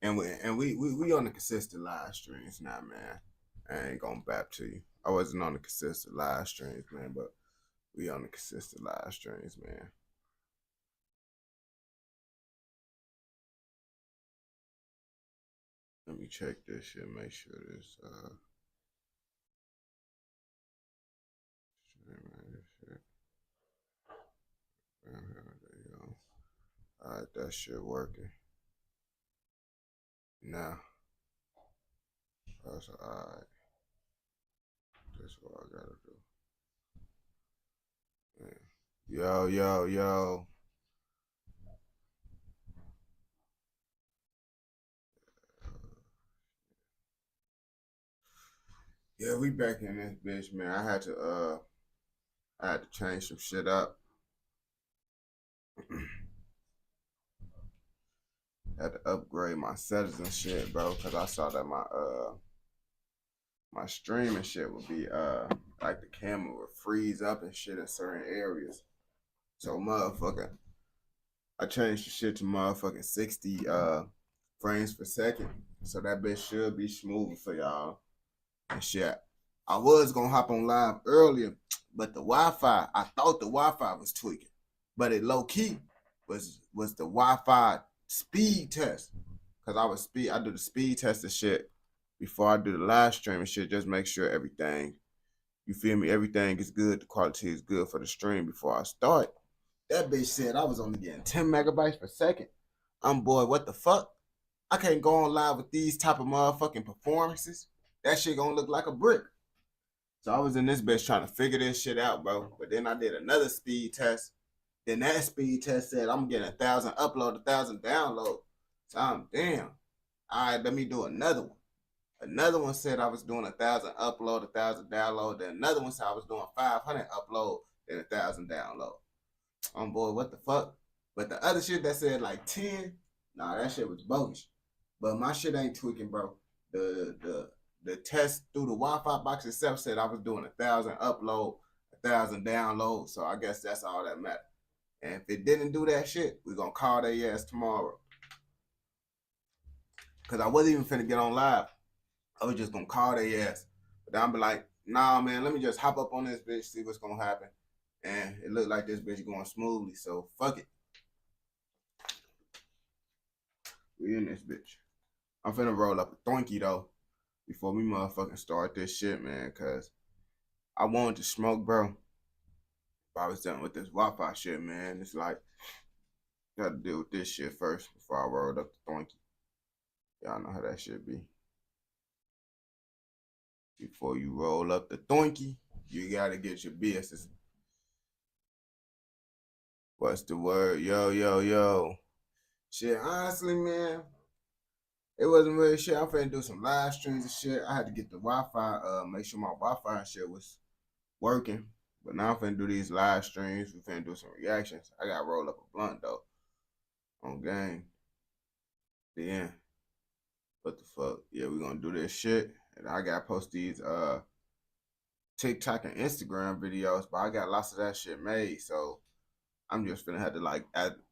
And we on the consistent live streams now, man. I ain't gonna bap to you. I wasn't on the consistent live streams, man, but we on the consistent live streams, man. Let me check this shit, make sure this shit. There you go. Alright, that shit working. Now that's alright. That's what I gotta do. Man. Yo. Yeah, we back in this bitch, man. I had to change some shit up. Had to upgrade my settings and shit, bro, cause I saw that my streaming shit would be like the camera would freeze up and shit in certain areas. So motherfucker, I changed the shit to motherfucking 60 frames per second. So that bitch should be smoother for y'all and shit. I was gonna hop on live earlier, but the Wi-Fi, I thought the Wi-Fi was tweaking, but it low key was the Wi-Fi speed test. Cause I do the speed test and shit before I do the live stream and shit. Just make sure everything, you feel me, everything is good. The quality is good for the stream before I start. That bitch said I was only getting 10 megabytes per second. I'm boy, what the fuck? I can't go on live with these type of motherfucking performances. That shit gonna look like a brick. So I was in this bitch trying to figure this shit out, bro. But then I did another speed test. Then that speed test said I'm getting 1,000 upload, 1,000 download. So I'm damn. All right, let me do another one. Another one said I was doing 1,000 upload, 1,000 download. Then another one said I was doing 500 upload, then 1,000 download. I'm boy, what the fuck? But the other shit that said like 10, nah, that shit was bogus. But my shit ain't tweaking, bro. The test through the Wi-Fi box itself said I was doing 1,000 upload, 1,000 download. So I guess that's all that matters. And if it didn't do that shit, we gonna call their ass tomorrow. Cause I wasn't even finna get on live. I was just gonna call their ass. But then I'm be like, nah, man, let me just hop up on this bitch, see what's gonna happen. And it looked like this bitch going smoothly, so fuck it. We in this bitch. I'm finna roll up a thonky though before we motherfucking start this shit, man, cause I wanted to smoke, bro. But I was done with this Wi-Fi shit, man. It's like, gotta deal with this shit first before I rolled up the thonky. Y'all know how that shit be. Before you roll up the thonky, you gotta get your business. What's the word? Yo. Shit, honestly, man, it wasn't really shit. I'm finna do some live streams and shit. I had to get the Wi-Fi, make sure my Wi-Fi and shit was working. But now I'm finna do these live streams. We finna do some reactions. I gotta roll up a blunt though. On game. Then, what the fuck? Yeah, we gonna do this shit. And I gotta post these TikTok and Instagram videos, but I got lots of that shit made. So I'm just finna have to like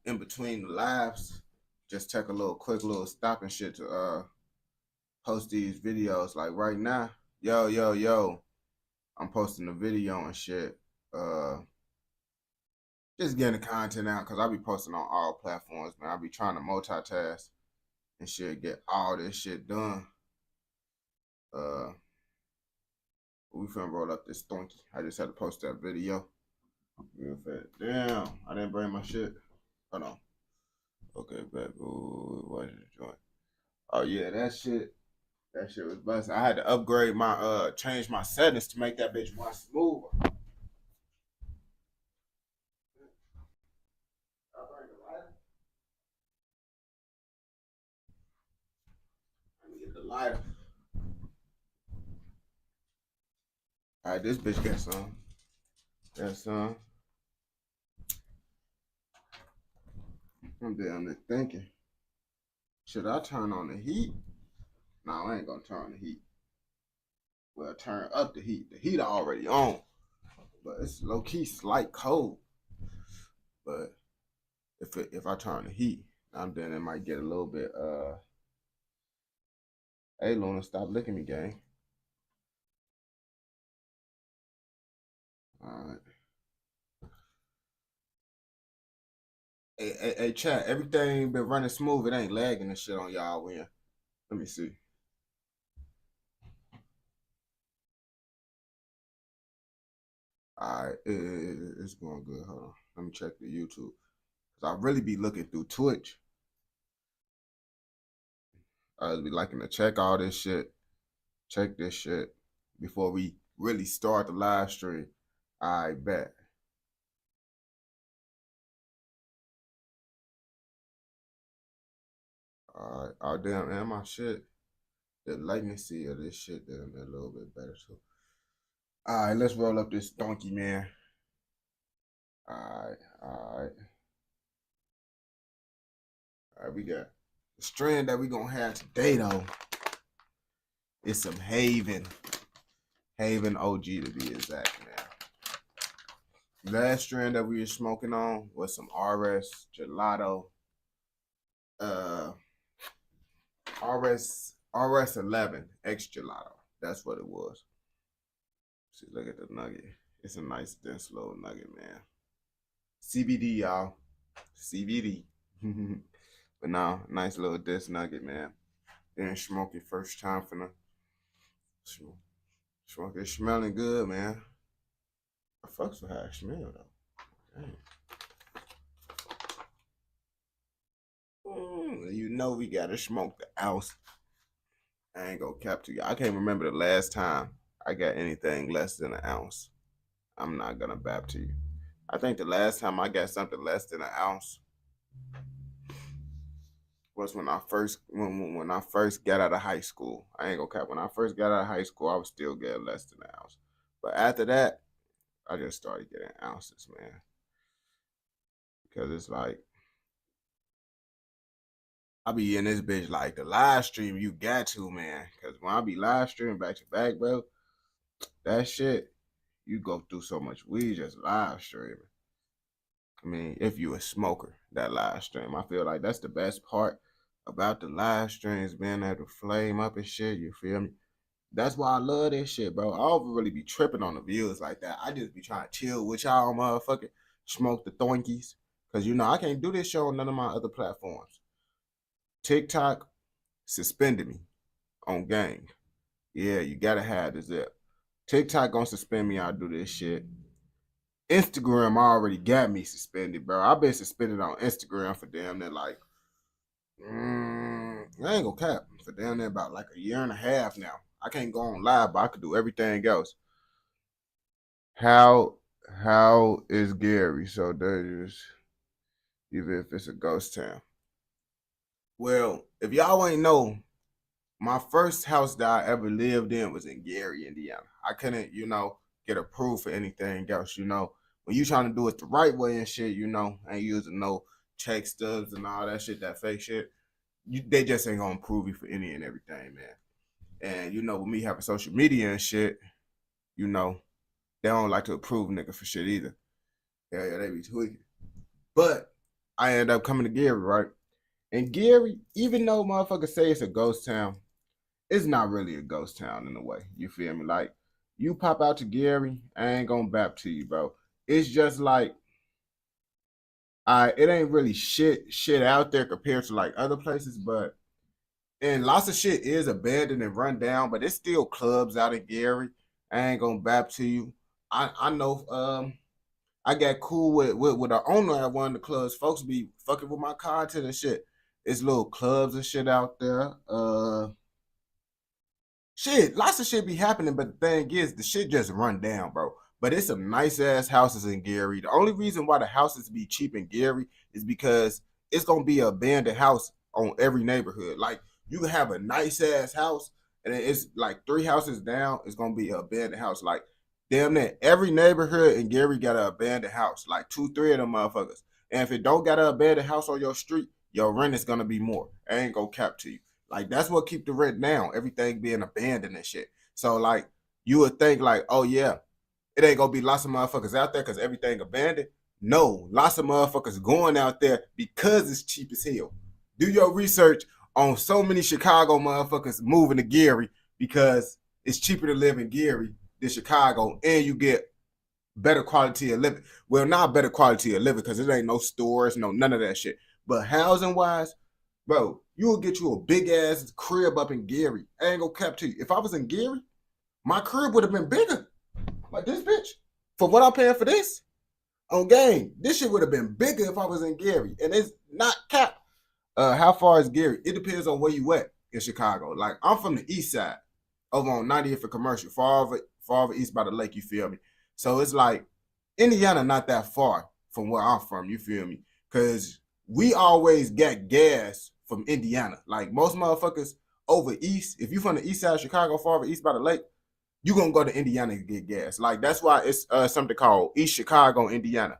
in between the lives, just take a little quick little stop and shit to post these videos. Like right now, yo, I'm posting a video and shit. Just getting the content out because I be posting on all platforms, man. I be trying to multitask and shit, get all this shit done. We finna roll up this thonky. I just had to post that video. Real fast. Damn, I didn't bring my shit. Hold on. Okay, back. Ooh, what did it join? Oh yeah, that shit. That shit was busting. I had to upgrade my change my settings to make that bitch more smoother. Let me get the lighter. All right, this bitch got some. Got some. I'm down there thinking. Should I turn on the heat? No, I ain't gonna turn on the heat. Well, turn up the heat. The heat already on, but it's low key slight cold. But if I turn the heat, then it might get a little bit Hey, Luna, stop licking me, gang. All right. Hey, chat. Everything been running smooth. It ain't lagging and shit on y'all when. Let me see. All right, it's going good. Hold on. Let me check the YouTube. Cause I really be looking through Twitch. I be liking to check all this shit. Check this shit before we really start the live stream. I bet. All right. Oh damn, man, my shit. The latency of this shit done a little bit better too. All right, let's roll up this donkey, man. All right, all right. All right, we got the strand that we gonna have today though. Is some Haven OG to be exact, man. Last strand that we were smoking on was some RS Gelato, uh, RS 11 X Gelato. That's what it was. See, look at the nugget. It's a nice dense little nugget, man. CBD, y'all. CBD. But now, nice little dense nugget, man. Didn't smoke it first time for the smoke it smelling good, man. I fucks with how it smell though. You know we gotta smoke the ounce. I ain't gonna cap to you. I can't remember the last time I got anything less than an ounce. I'm not gonna bap to you. I think the last time I got something less than an ounce was when I first got out of high school. I ain't gonna cap. When I first got out of high school, I was still getting less than an ounce. But after that, I just started getting ounces, man. Because it's like I be in this bitch like the live stream. You got to, man. Because when I be live streaming back to back, bro, that shit, you go through so much weed just live streaming. I mean, if you a smoker, that live stream, I feel like that's the best part about the live streams, being able to flame up and shit. You feel me? That's why I love this shit, bro. I don't really be tripping on the views like that. I just be trying to chill with y'all, motherfucker. Smoke the thonkies. Because, you know, I can't do this show on none of my other platforms. TikTok suspended me on gang. Yeah, you gotta have the zip. TikTok gonna suspend me. I'll do this shit. Instagram already got me suspended, bro. I've been suspended on Instagram for damn near like, I ain't gonna cap, for damn near about like a year and a half now. I can't go on live, but I could do everything else. How is Gary? So there's even if it's a ghost town. Well, if y'all ain't know, my first house that I ever lived in was in Gary, Indiana. I couldn't, get approved for anything else, When you trying to do it the right way and shit, ain't using no check stubs and all that shit, that fake shit. They just ain't gonna approve you for any and everything, man. And with me having social media and shit, they don't like to approve nigga for shit either. Yeah, they be tweaking. But I end up coming to Gary, right? And Gary, even though motherfuckers say it's a ghost town, it's not really a ghost town in a way. You feel me? Like, you pop out to Gary, I ain't gonna bap to you, bro. It's just like, it ain't really shit out there compared to like other places, but and lots of shit is abandoned and run down, but it's still clubs out in Gary. I ain't gonna bap to you. I know I got cool with the owner at one of the clubs. Folks be fucking with my content and shit. It's little clubs and shit out there. Shit, lots of shit be happening, but the thing is, the shit just run down, bro. But it's some nice ass houses in Gary. The only reason why the houses be cheap in Gary is because it's gonna be an abandoned house on every neighborhood. Like, you can have a nice ass house, and then it's like 3 houses down, it's gonna be an abandoned house. Like, damn near every neighborhood in Gary got an abandoned house. Like 2, 3 of them motherfuckers. And if it don't got an abandoned house on your street, your rent is gonna be more. I ain't gonna cap to you. Like, that's what keep the rent down. Everything being abandoned and shit. So like, you would think like, oh yeah, it ain't gonna be lots of motherfuckers out there because everything abandoned. No, lots of motherfuckers going out there because it's cheap as hell. Do your research on so many Chicago motherfuckers moving to Gary because it's cheaper to live in Gary than Chicago, and you get better quality of living. Well, not better quality of living because it ain't no stores, no none of that shit. But housing wise, bro, you will get you a big ass crib up in Gary. I ain't gonna cap to you. If I was in Gary, my crib would have been bigger. Like this bitch. For what I'm paying for this on game, this shit would have been bigger if I was in Gary. And it's not cap. How far is Gary? It depends on where you at in Chicago. Like I'm from the east side, over on 90th and Commercial, far over east by the lake. You feel me? So it's like Indiana not that far from where I'm from. You feel me? Because we always get gas from Indiana. Like most motherfuckers over east, if you from the east side of Chicago, far over east by the lake, you gonna go to Indiana to get gas. Like that's why it's something called East Chicago, Indiana.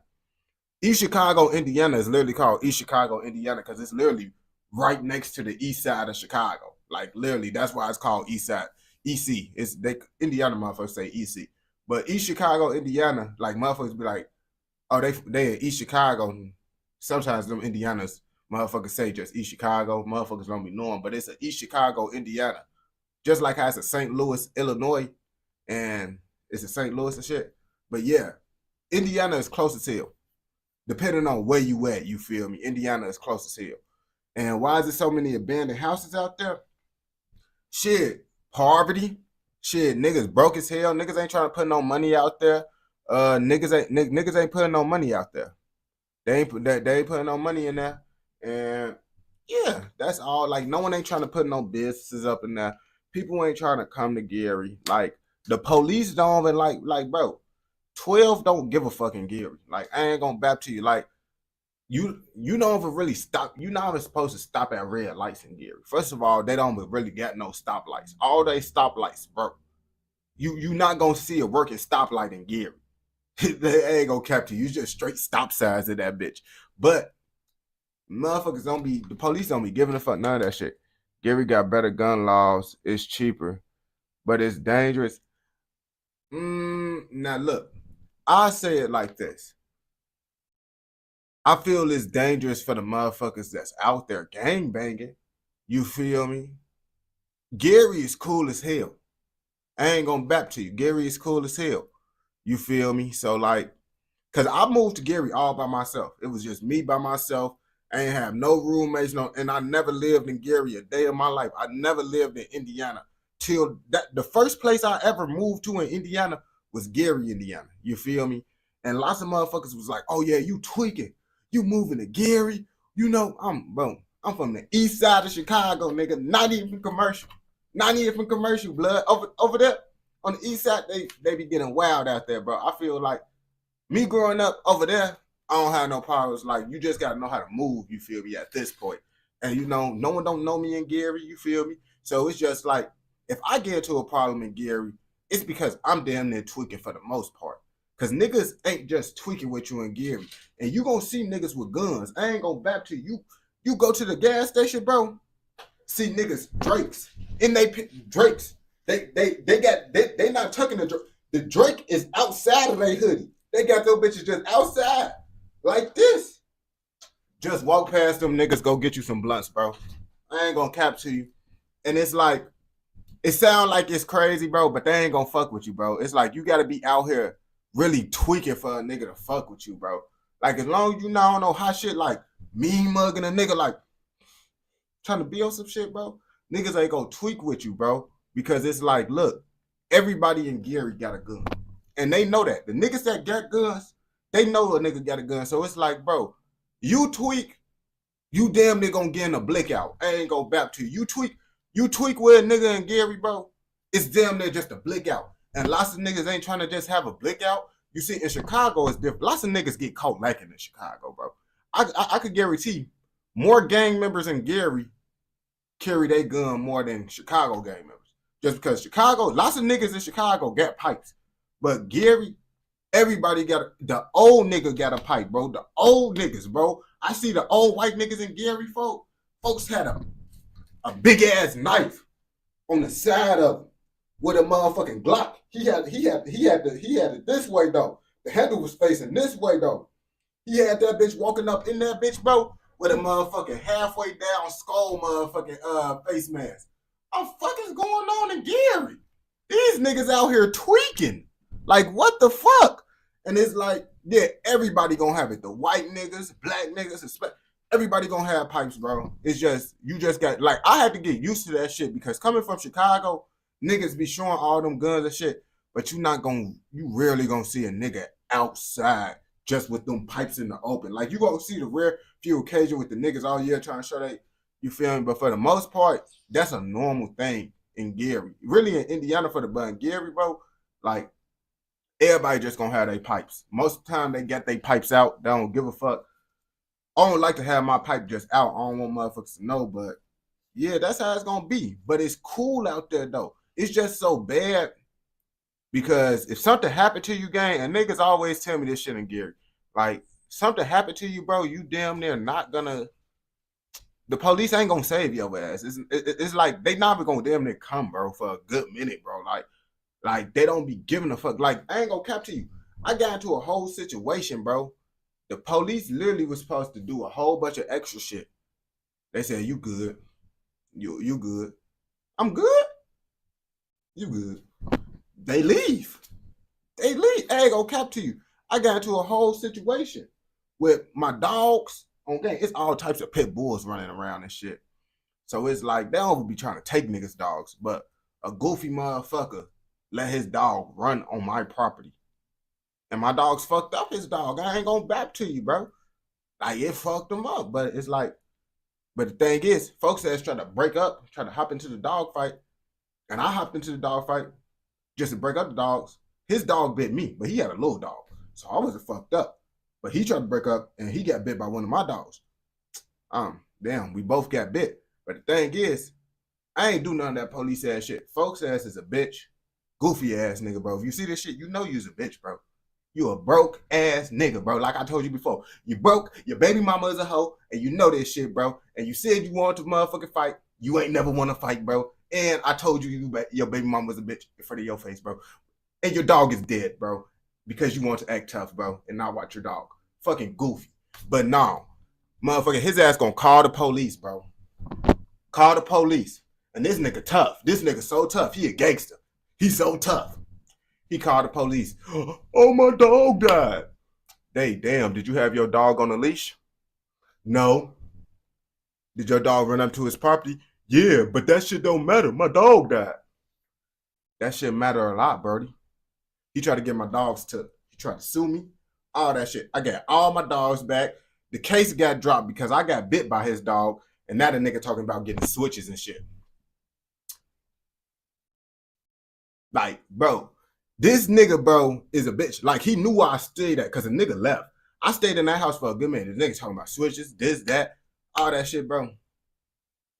East Chicago, Indiana is literally called East Chicago, Indiana, because it's literally right next to the east side of Chicago. Like literally, that's why it's called East Side. EC. It's they Indiana motherfuckers say EC. But East Chicago, Indiana, like motherfuckers be like, oh, they in East Chicago. Sometimes them Indianas motherfuckers say just East Chicago. Motherfuckers don't be knowing, but it's a East Chicago, Indiana. Just like how it's a St. Louis, Illinois, and it's a St. Louis and shit. But yeah, Indiana is close as hell. Depending on where you at, you feel me? Indiana is close as hell. And why is there so many abandoned houses out there? Shit, poverty. Shit, niggas broke as hell. Niggas ain't trying to put no money out there. Niggas ain't putting no money out there. They ain't putting no money in there. And yeah, that's all. Like no one ain't trying to put no businesses up in there. People ain't trying to come to Gary. Like the police don't even like bro. 12 don't give a fucking Gary. Like I ain't gonna bap to you. Like you don't even really stop. You're not even supposed to stop at red lights in Gary. First of all, they don't really got no stoplights. All they stoplights, bro. You not gonna see a working stoplight in Gary. They ain't gonna capture you. Just straight stop signs in that bitch. But motherfuckers the police don't be giving a fuck none of that shit. Gary got better gun laws. It's cheaper, but it's dangerous. Now look, I say it like this. I feel it's dangerous for the motherfuckers that's out there gang banging. You feel me? Gary is cool as hell. I ain't gonna bap to you. Gary is cool as hell. You feel me? So like, cause I moved to Gary all by myself. It was just me by myself. I ain't have no roommates, and I never lived in Gary a day of my life. I never lived in Indiana till the first place I ever moved to in Indiana was Gary, Indiana. You feel me? And lots of motherfuckers was like, "Oh yeah, you tweaking? You moving to Gary? You know, I'm from the east side of Chicago, nigga. Not even commercial, blood. Over there on the east side, they be getting wild out there, bro. I feel like me growing up over there, I don't have no problems. Like you just gotta know how to move. You feel me at this point, and you know, no one don't know me in Gary. You feel me? So it's just like if I get into a problem in Gary, it's because I'm damn near tweaking for the most part. Cause niggas ain't just tweaking with you in Gary. And you gonna see niggas with guns. I ain't gonna back to you. You go to the gas station, bro. See niggas, Drakes. And Drakes. They not tucking the Drake is outside of their hoodie. They got those bitches just outside. Like this. Just walk past them niggas, go get you some blunts, bro. I ain't gonna cap to you. And it's like, it sound like it's crazy, bro, but they ain't gonna fuck with you, bro. It's like you gotta be out here really tweaking for a nigga to fuck with you, bro. Like as long as you not know hot shit like mean mugging a nigga like trying to be on some shit, bro, niggas ain't gonna tweak with you, bro. Because it's like, look, everybody in Gary got a gun. And they know that. The niggas that got guns, they know a nigga got a gun. So it's like, bro, you tweak, you damn near gonna get in a blick out. I ain't gonna bap to you. You tweak with a nigga in Gary, bro, it's damn near just a blick out. And lots of niggas ain't trying to just have a blick out. You see, in Chicago, it's different. Lots of niggas get caught lacking in Chicago, bro. I could guarantee more gang members in Gary carry their gun more than Chicago gang members. Just because Chicago, lots of niggas in Chicago got pipes. But Gary, everybody the old nigga got a pipe, bro. The old niggas, bro. I see the old white niggas in Gary, folks had a big ass knife on the side of him with a motherfucking Glock. He had it this way though. The handle was facing this way though. He had that bitch walking up in that bitch, bro. with a motherfucking halfway down skull motherfucking face mask. What the fuck is going on in Gary? These niggas out here tweaking. Like, what the fuck? And it's like, yeah, everybody gonna have it. The white niggas, black niggas, everybody gonna have pipes, bro. It's just, you just got, like, I had to get used to that shit because coming from Chicago, niggas be showing all them guns and shit, but you rarely gonna see a nigga outside just with them pipes in the open. Like, you gonna see the rare few occasions with the niggas all year trying to show they, you feel me? But for the most part, that's a normal thing in Gary. Really in Indiana for the bun. Gary, bro, like, everybody just gonna have their pipes. Most of the time they got their pipes out. They don't give a fuck. I don't like to have my pipe just out. I don't want motherfuckers to know, but yeah, that's how it's gonna be. But it's cool out there though. It's just so bad because if something happened to you, gang, and niggas always tell me this shit in Gary, like something happened to you, bro, you damn near not gonna. The police ain't gonna save your ass. It's like they not gonna damn near come, bro, for a good minute, bro. Like they don't be giving a fuck. Like I ain't gonna cap to you. I got into a whole situation, bro. The police literally was supposed to do a whole bunch of extra shit. They said, you good. You good. I'm good. You good. They leave. I ain't gonna cap to you. I got into a whole situation with my dogs. Okay, it's all types of pit bulls running around and shit. So it's like they don't be trying to take niggas' dogs, but a goofy motherfucker let his dog run on my property. And my dog's fucked up his dog. I ain't gonna back to you, bro. Like it fucked him up. But it's like, but the thing is, folks that's trying to break up, try to hop into the dog fight, and I hopped into the dog fight just to break up the dogs. His dog bit me, but he had a little dog. So I wasn't fucked up. But he tried to break up and he got bit by one of my dogs. Damn, we both got bit. But the thing is, I ain't do none of that police ass shit. Folks ass is a bitch. Goofy ass nigga, bro. If you see this shit, you know you's a bitch, bro. You a broke ass nigga, bro. Like I told you before. You broke, your baby mama is a hoe, and you know this shit, bro. And you said you wanted to motherfucking fight. You ain't never want to fight, bro. And I told you your baby mama was a bitch in front of your face, bro. And your dog is dead, bro. Because you want to act tough, bro, and not watch your dog. Fucking goofy. But no, motherfucker, his ass gonna call the police, bro. Call the police. And this nigga tough. This nigga so tough. He a gangster. He's so tough. He called the police. Oh, my dog died. Damn, did you have your dog on a leash? No. Did your dog run up to his property? Yeah, but that shit don't matter. My dog died. That shit matter a lot, Birdie. He tried to get my dogs took. He tried to sue me. All that shit. I got all my dogs back. The case got dropped because I got bit by his dog. And now the nigga talking about getting switches and shit. Like, bro, this nigga, bro, is a bitch. Like, he knew where I stayed at because the nigga left. I stayed in that house for a good minute. The nigga talking about switches, this, that, all that shit, bro.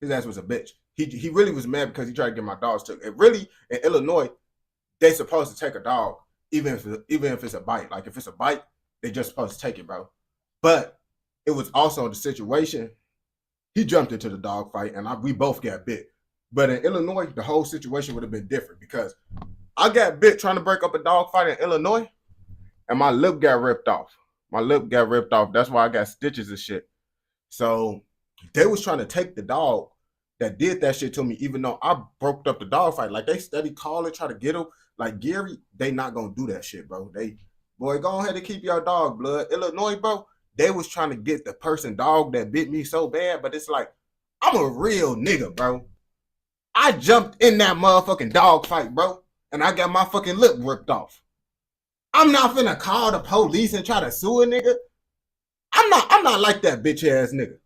His ass was a bitch. He really was mad because he tried to get my dogs took. And really, in Illinois, they supposed to take a dog, even if it's a bite. Like, if it's a bite, they just supposed to take it, bro. But it was also the situation. He jumped into the dog fight, and we both got bit. But in Illinois, the whole situation would have been different because I got bit trying to break up a dog fight in Illinois, and my lip got ripped off. My lip got ripped off. That's why I got stitches and shit. So they was trying to take the dog that did that shit to me, even though I broke up the dog fight. Like, they steady calling, try to get him. Like, Gary, they not gonna do that shit, bro. Boy, go ahead and keep your dog, blood. Illinois, bro, they was trying to get the person dog that bit me so bad, but it's like, I'm a real nigga, bro. I jumped in that motherfucking dog fight, bro, and I got my fucking lip ripped off. I'm not finna call the police and try to sue a nigga. I'm not like that bitch ass nigga.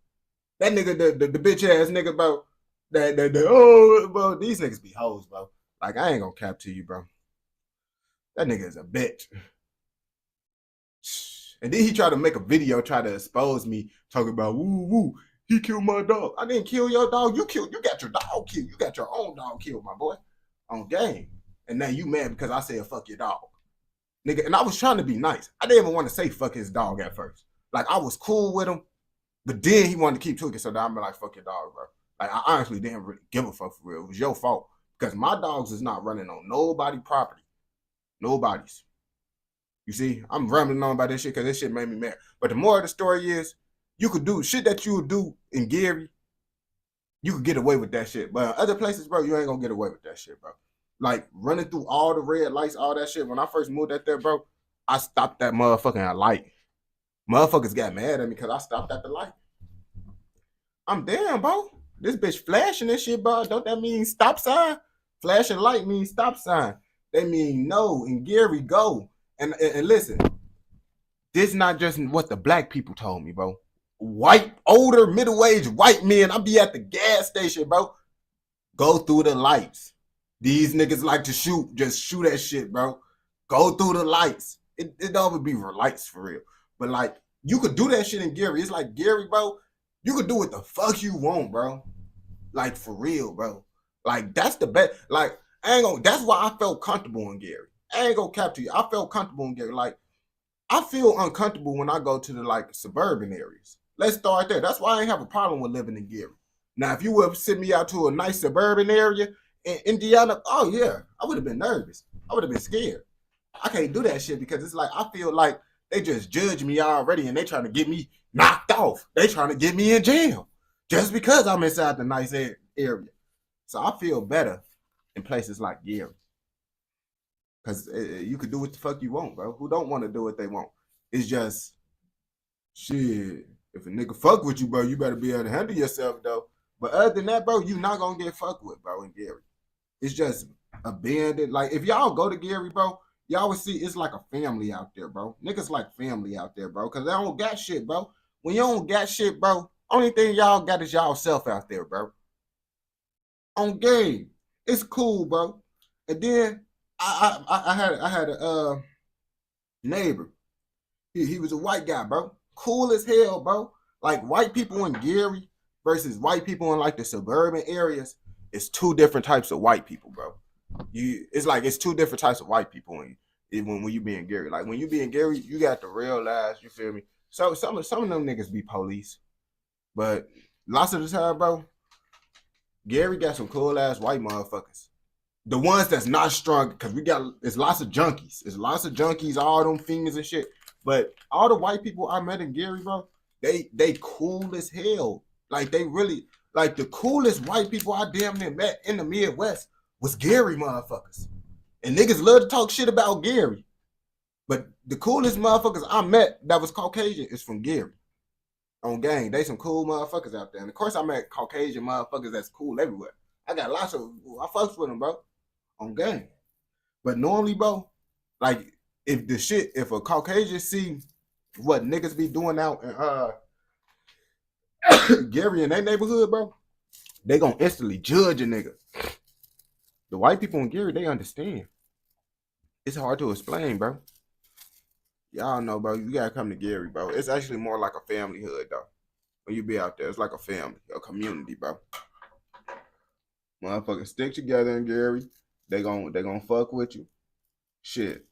That nigga, the bitch ass nigga, bro. Bro, these niggas be hoes, bro. Like, I ain't gonna cap to you, bro. That nigga is a bitch. And then he tried to make a video, try to expose me, talking about woo, he killed my dog. I didn't kill your dog. You got your dog killed. You got your own dog killed, my boy. On game. And now you mad because I said fuck your dog. Nigga, and I was trying to be nice. I didn't even want to say fuck his dog at first. Like, I was cool with him, but then he wanted to keep tweaking, so now I'm like, fuck your dog, bro. Like, I honestly didn't really give a fuck for real. It was your fault. Because my dogs is not running on nobody's property. Nobody's. You see, I'm rambling on about this shit because this shit made me mad. But the moral of the story is, You could do shit that you would do in Gary. You could get away with that shit, but other places, bro, you ain't gonna get away with that shit, bro. Like running through all the red lights, all that shit. When I first moved out there, bro, I stopped that motherfucking light. Motherfuckers got mad at me because I stopped at the light. I'm damn, bro. This bitch flashing this shit, bro. Don't that mean stop sign? Flashing light means stop sign. They mean no. And Gary, go. And listen, this not just what the black people told me, bro. White, older, middle-aged white men. I be at the gas station, bro. Go through the lights. These niggas like to shoot. Just shoot that shit, bro. Go through the lights. It don't even be lights for real. But like, you could do that shit in Gary. It's like Gary, bro. You could do what the fuck you want, bro. Like for real, bro. Like that's the best. Like I ain't gonna. That's why I felt comfortable in Gary. I ain't gonna cap to you. I felt comfortable in Gary. Like I feel uncomfortable when I go to the like suburban areas. Let's start there. That's why I ain't have a problem with living in Gary. Now, if you would have sent me out to a nice suburban area in Indiana, oh yeah, I would have been nervous. I would have been scared. I can't do that shit because it's like I feel like they just judge me already and they trying to get me knocked off. They trying to get me in jail just because I'm inside the nice area. So I feel better in places like Gary because you could do what the fuck you want, bro. Who don't want to do what they want? It's just shit. If a nigga fuck with you, bro, you better be able to handle yourself, though. But other than that, bro, you not gonna get fucked with, bro, in Gary. It's just abandoned. Like, if y'all go to Gary, bro, y'all will see it's like a family out there, bro. Niggas like family out there, bro, because they don't got shit, bro. When you don't got shit, bro, only thing y'all got is y'all self out there, bro. On game. It's cool, bro. And then I had a neighbor. He was a white guy, bro. Cool as hell, bro. Like white people in Gary versus white people in like the suburban areas, it's two different types of white people, bro. It's two different types of white people when you be in Gary. Like when you be in Gary, you got to realize, you feel me? So some of them niggas be police, but lots of the time, bro, Gary got some cool ass white motherfuckers. The ones that's not strong, because it's lots of junkies. It's lots of junkies, all them fiends and shit. But all the white people I met in Gary, bro, they cool as hell. Like they really, like the coolest white people I damn near met in the Midwest was Gary motherfuckers. And niggas love to talk shit about Gary. But the coolest motherfuckers I met that was Caucasian is from Gary. On gang, they some cool motherfuckers out there. And of course I met Caucasian motherfuckers that's cool everywhere. I got lots of, I fucks with them, bro. On gang. But normally, bro, like if a Caucasian see what niggas be doing out in Gary in their neighborhood, bro, they gonna instantly judge a nigga. The white people in Gary, they understand. It's hard to explain, bro. Y'all know, bro. You gotta come to Gary, bro. It's actually more like a family hood, though. When you be out there, it's like a family, a community, bro. Motherfuckers stick together in Gary. They gonna fuck with you. Shit.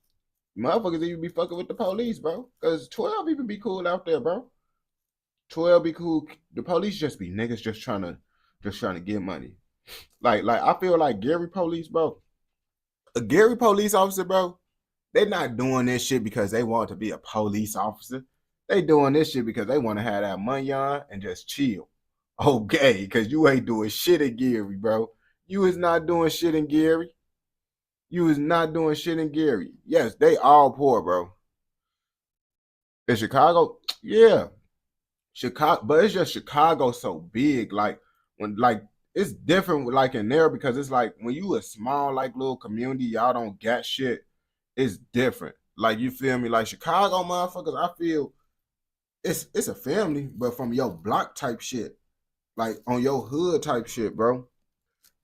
Motherfuckers even be fucking with the police, bro. Cause 12 even be cool out there, bro. 12 be cool. The police just be niggas just trying to get money. Like I feel like Gary police, bro. A Gary police officer, bro, they not doing this shit because they want to be a police officer. They doing this shit because they want to have that money on and just chill. Okay, because you ain't doing shit in Gary, bro. You is not doing shit in Gary. You is not doing shit in Gary. Yes, they all poor, bro. In Chicago, yeah. Chicago, but it's just Chicago so big. Like when like it's different like in there because it's like when you a small like little community, y'all don't get shit. It's different. Like you feel me? Like Chicago motherfuckers, I feel it's a family, but from your block type shit. Like on your hood type shit, bro.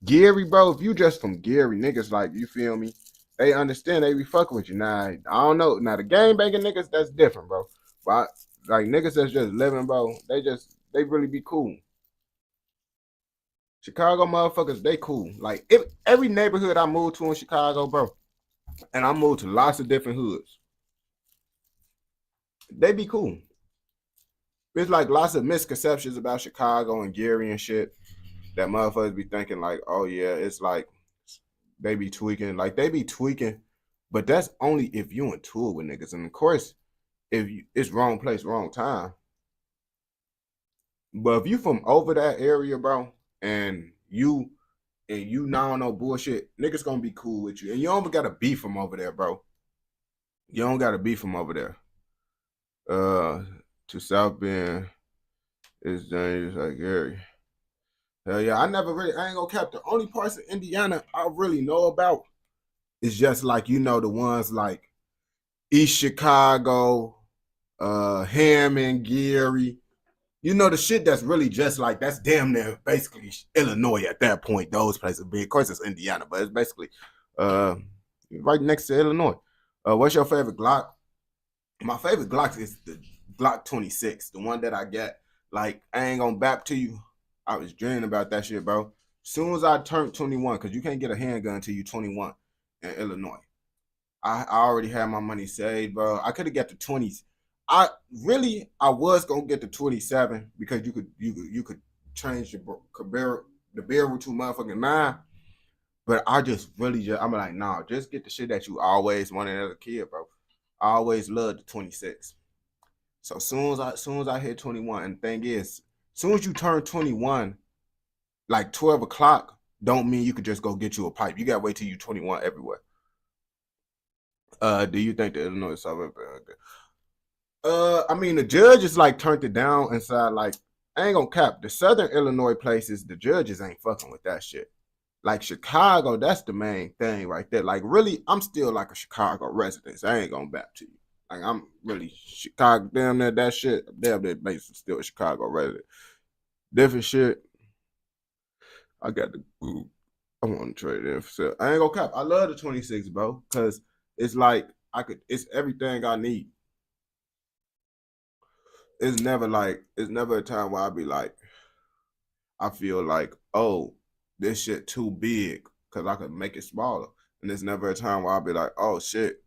Gary, bro, if you just from Gary, niggas like, you feel me? They understand, they be fucking with you. Now, I don't know. Now, the gang banging niggas, that's different, bro. But, like, niggas that's just living, bro, they really be cool. Chicago motherfuckers, they cool. Like, every neighborhood I moved to in Chicago, bro, and I moved to lots of different hoods, they be cool. There's, like, lots of misconceptions about Chicago and Gary and shit that motherfuckers be thinking, like, oh, yeah, it's like, they be tweaking. Like, they be tweaking, but that's only if you in tour with niggas. And, of course, if you, it's wrong place, wrong time. But if you from over that area, bro, and you now no bullshit, niggas gonna be cool with you. And you don't gotta be from over there, bro. You don't gotta be from over there. To South Bend is dangerous like area. Hell yeah, I ain't gonna cap. The only parts of Indiana I really know about is just like, the ones like East Chicago, Hammond, Gary. The shit that's really just like, that's damn near basically Illinois at that point. Those places big. Of course, it's Indiana, but it's basically uh right next to Illinois. What's your favorite Glock? My favorite Glock is the Glock 26, the one that I got. Like, I ain't gonna bap to you. I was dreaming about that shit, bro. Soon as I turned 21, because you can't get a handgun until you 21 in Illinois. I already had my money saved, bro. I could have got the 20s. I was gonna get the 27 because you could change the barrel to motherfucking 9. But I'm like, nah, just get the shit that you always wanted as a kid, bro. I always loved the 26. So soon as I hit 21, and the thing is, soon as you turn 21, like 12 o'clock, don't mean you could just go get you a pipe. You gotta wait till you 21 everywhere. Do you think the Illinois suburb? I mean, the judges like turned it down inside. Like, I ain't gonna cap. The Southern Illinois places, the judges ain't fucking with that shit. Like Chicago, that's the main thing right there. Like, really, I'm still like a Chicago resident. I ain't gonna back to you. Like, I'm really Chicago. Damn near that shit. Damn near makes me still a Chicago resident. Different shit. I got the. I want to trade it. So I ain't gonna cap. I love the 26, bro, because it's like It's everything I need. It's never a time where I be like, I feel like, oh, this shit too big because I could make it smaller. And there's never a time where I'll be like, oh shit,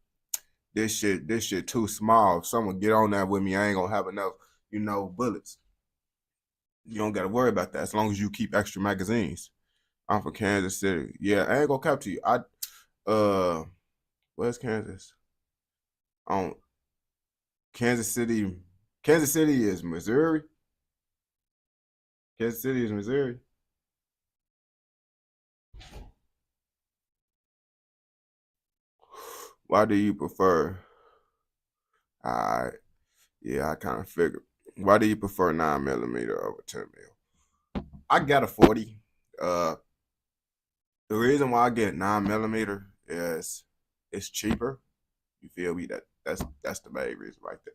this shit too small. If someone get on that with me, I ain't gonna have enough, bullets. You don't gotta worry about that as long as you keep extra magazines. I'm from Kansas City. Yeah, I ain't gonna cap to you. Uh where's Kansas? On Kansas City. Kansas City is Missouri. Kansas City is Missouri. Why do you prefer? I Yeah, I kind of figured. Why do you prefer 9mm over 10mm? I got a 40. Uh, the reason why I get 9mm is it's cheaper. You feel me? That's the main reason right there.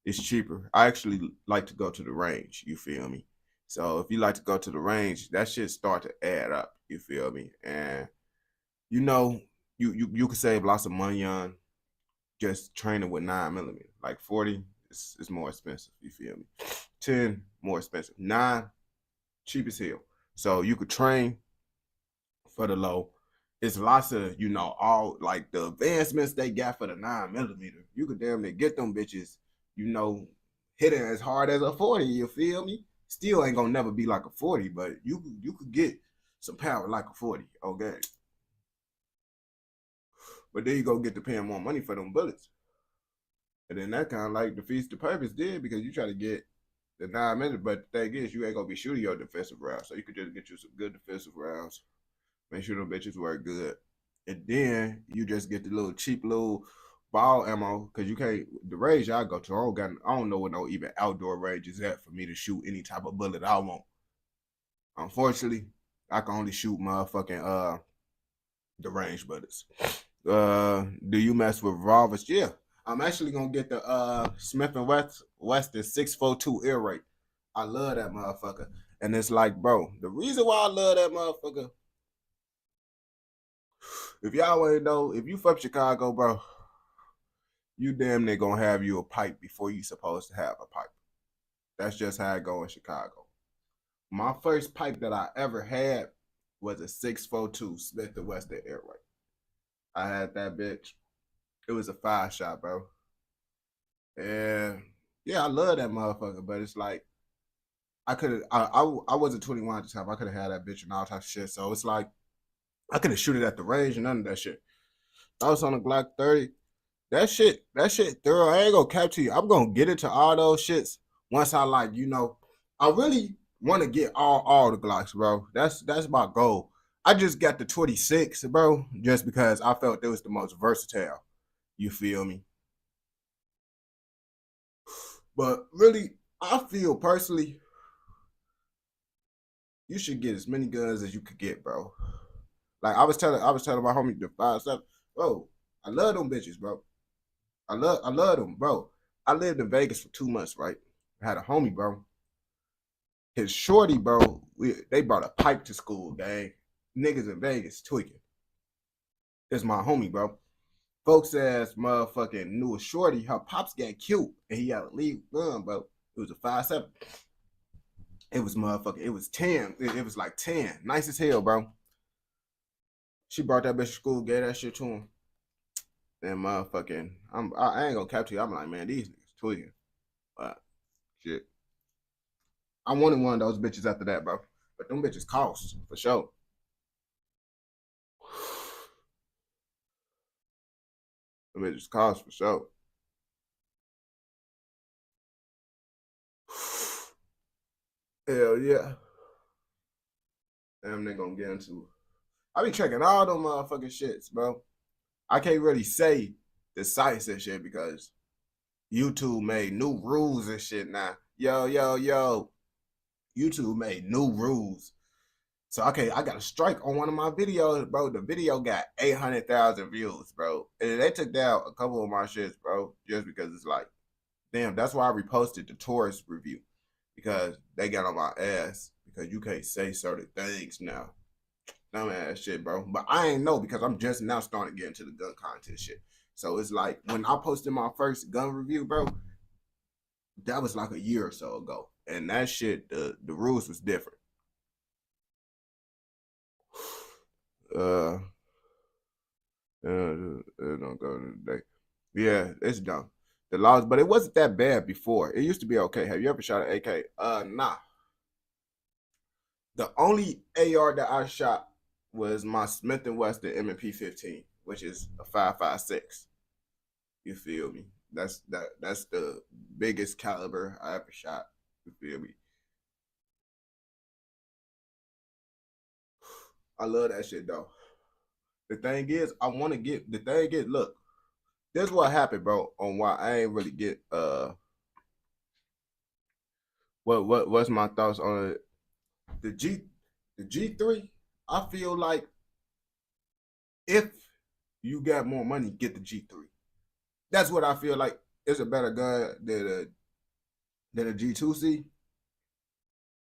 It's cheaper. I actually like to go to the range. You feel me? So if you like to go to the range, that shit start to add up. You feel me? And you know, you can save lots of money on just training with 9mm. Like 40 is more expensive. You feel me? 10 more expensive. 9 cheap as hell. So you could train for the low. It's lots of, all like the advancements they got for the 9mm. You could damn near get them bitches, hitting as hard as a 40. You feel me? Still ain't gonna never be like a 40, but you could get some power like a 40. Okay. But then you go get to paying more money for them bullets. And then that kind of like defeats the purpose, did, because you try to get the 9 minutes. But the thing is, you ain't gonna be shooting your defensive rounds, so you could just get you some good defensive rounds. Make sure them bitches work good, and then you just get the little cheap little ball ammo because you can't. The range I go to, I don't know what no even outdoor range is at for me to shoot any type of bullet I want. Unfortunately, I can only shoot motherfucking the range bullets. Do you mess with revolvers? Yeah. I'm actually gonna get the Smith and Wesson 642 air raid. I love that motherfucker. And it's like, bro, the reason why I love that motherfucker, if y'all ain't know, if you from Chicago, bro, you damn near gonna have you a pipe before you supposed to have a pipe. That's just how I go in Chicago. My first pipe that I ever had was a 642 Smith and Wesson air raid. I had that bitch. It was a 5-shot, bro. And yeah, I love that motherfucker, but it's like I wasn't 21 at the time. I could have had that bitch and all type of shit. So it's like I couldn't shoot it at the range and none of that shit. I was on a Glock 30. That shit thorough. I ain't gonna cap to you. I'm gonna get into all those shits once I like, I really want to get all the Glocks, bro. That's my goal. I just got the 26, bro, just because I felt it was the most versatile. You feel me? But really, I feel personally, you should get as many guns as you could get, bro. Like I was telling my homie the 5.7, bro. I love them bitches, bro. I love them, bro. I lived in Vegas for 2 months, right? I had a homie, bro. His shorty, bro. They brought a pipe to school, gang. Niggas in Vegas tweaking. It's my homie, bro. Folks ass motherfucking knew a shorty. Her pops got killed, and he had a leave gun, bro. It was a 5.7. It was motherfucking. It was 10. It was like 10. Nice as hell, bro. She brought that bitch to school, gave that shit to him. And motherfucking, I ain't gonna cap to you. I'm like, man, these niggas tweaking. But shit, I wanted one of those bitches after that, bro. But them bitches cost for sure. Them bitches cost for sure. Hell yeah. Damn, they gonna get into. I be checking all them motherfucking shits, bro. I can't really say the sites and shit because YouTube made new rules and shit now. Yo. YouTube made new rules. So okay, I got a strike on one of my videos, bro. The video got 800,000 views, bro. And they took down a couple of my shits, bro, just because it's like, damn, that's why I reposted the tourist review. Because they got on my ass because you can't say certain things now. Dumb ass shit, bro. But I ain't know because I'm just now starting to get into the gun content shit. So it's like when I posted my first gun review, bro, that was like a year or so ago. And that shit, the rules was different. Uh, it don't go today. Yeah, it's dumb. The laws, but it wasn't that bad before. It used to be okay. Have you ever shot an AK? Nah. The only AR that I shot was my Smith and Wesson M&P 15, which is a 5.56. You feel me? That's the biggest caliber I ever shot. You feel me? I love that shit though. The thing is, I want to get. The thing is, look, this is what happened, bro. On why I ain't really get what's my thoughts on it? The G the G3. I feel like if you got more money, get the G3. That's what I feel like. It's a better gun than a G2C.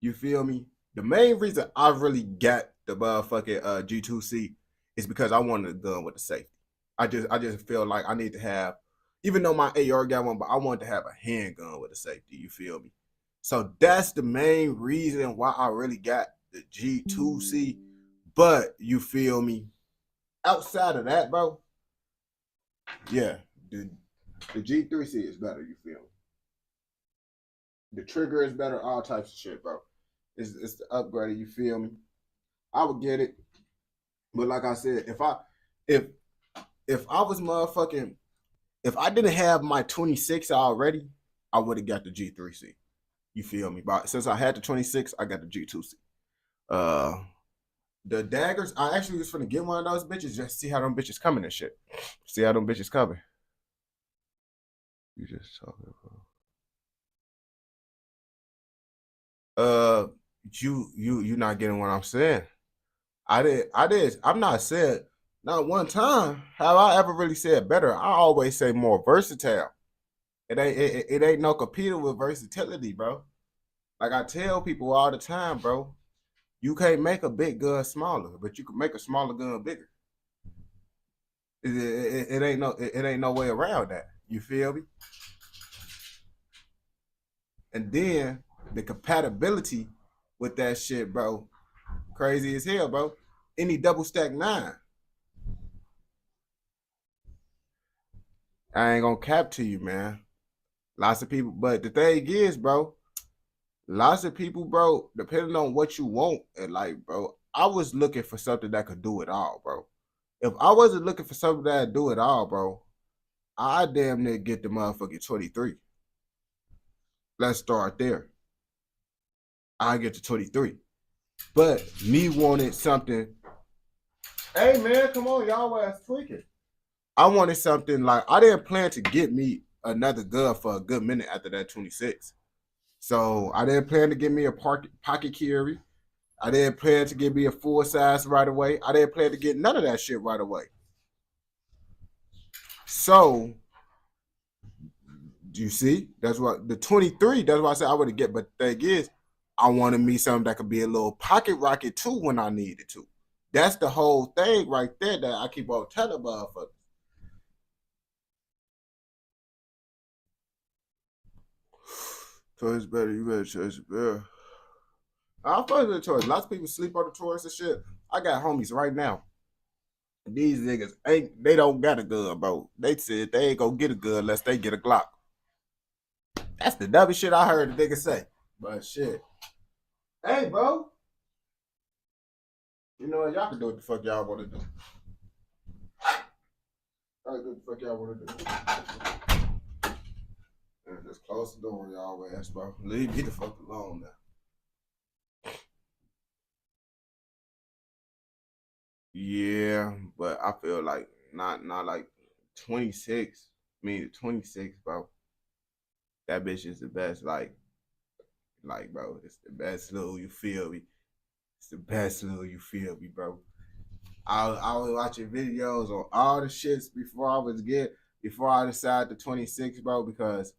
You feel me? The main reason I really got the motherfucking G2C is because I wanted a gun with the safety. I just feel like I need to have, even though my AR got one, but I wanted to have a handgun with a safety. You feel me? So that's the main reason why I really got the G2C. But you feel me? Outside of that, bro, yeah, the G3C is better. You feel me? The trigger is better. All types of shit, bro. It's the upgrade. You feel me? I would get it, but like I said, if if I was motherfucking if I didn't have my 26 already, I would have got the G3C. You feel me? But since I had the 26, I got the G2C. Uh, the daggers, I actually was gonna get one of those bitches just to see how them bitches coming and shit. See how them bitches coming. You just talking about. Uh, you not getting what I'm saying. I'm not saying not one time have I ever really said better. I always say more versatile. It ain't no competing with versatility, bro. Like I tell people all the time, bro, you can't make a big gun smaller, but you can make a smaller gun bigger. It ain't no way around that. You feel me? And then the compatibility with that shit, bro, crazy as hell, bro. Any double stack nine, I ain't gonna cap to you, man. Lots of people, but the thing is, bro, lots of people, bro, depending on what you want, and like, bro, I was looking for something that could do it all, bro. If I wasn't looking for something that do it all, bro, I damn near get the motherfucking 23. Let's start there. I get to 23. But me wanted something. Hey man, come on, y'all ass tweaking. I wanted something like I didn't plan to get me another gun for a good minute after that 26. So I didn't plan to get me a pocket carry. I didn't plan to get me a full size right away. I didn't plan to get none of that shit right away. So you see, that's what the 23. That's why I said I would get. But the thing is, I wanted me something that could be a little pocket rocket too when I needed to. That's the whole thing right there that I keep on telling motherfuckers. So it's better. You better choose it better. I fuck with the Taurus. Lots of people sleep on the Taurus and shit. I got homies right now. These niggas ain't. They don't got a gun, bro. They said they ain't gonna get a gun unless they get a Glock. That's the dumbest shit I heard a nigga say. But shit. Hey, bro. You know what? Y'all can do what the fuck y'all want to do. Y'all do what the fuck y'all want to do. And just close the door, y'all ass, bro. Leave me the fuck alone now. Yeah, but I feel like not like 26. I mean 26, bro. That bitch is the best. Like, bro, it's the best little. You feel me? It's the best little. You feel me, bro? I was watching videos on all the shits before I decided the 26, bro, because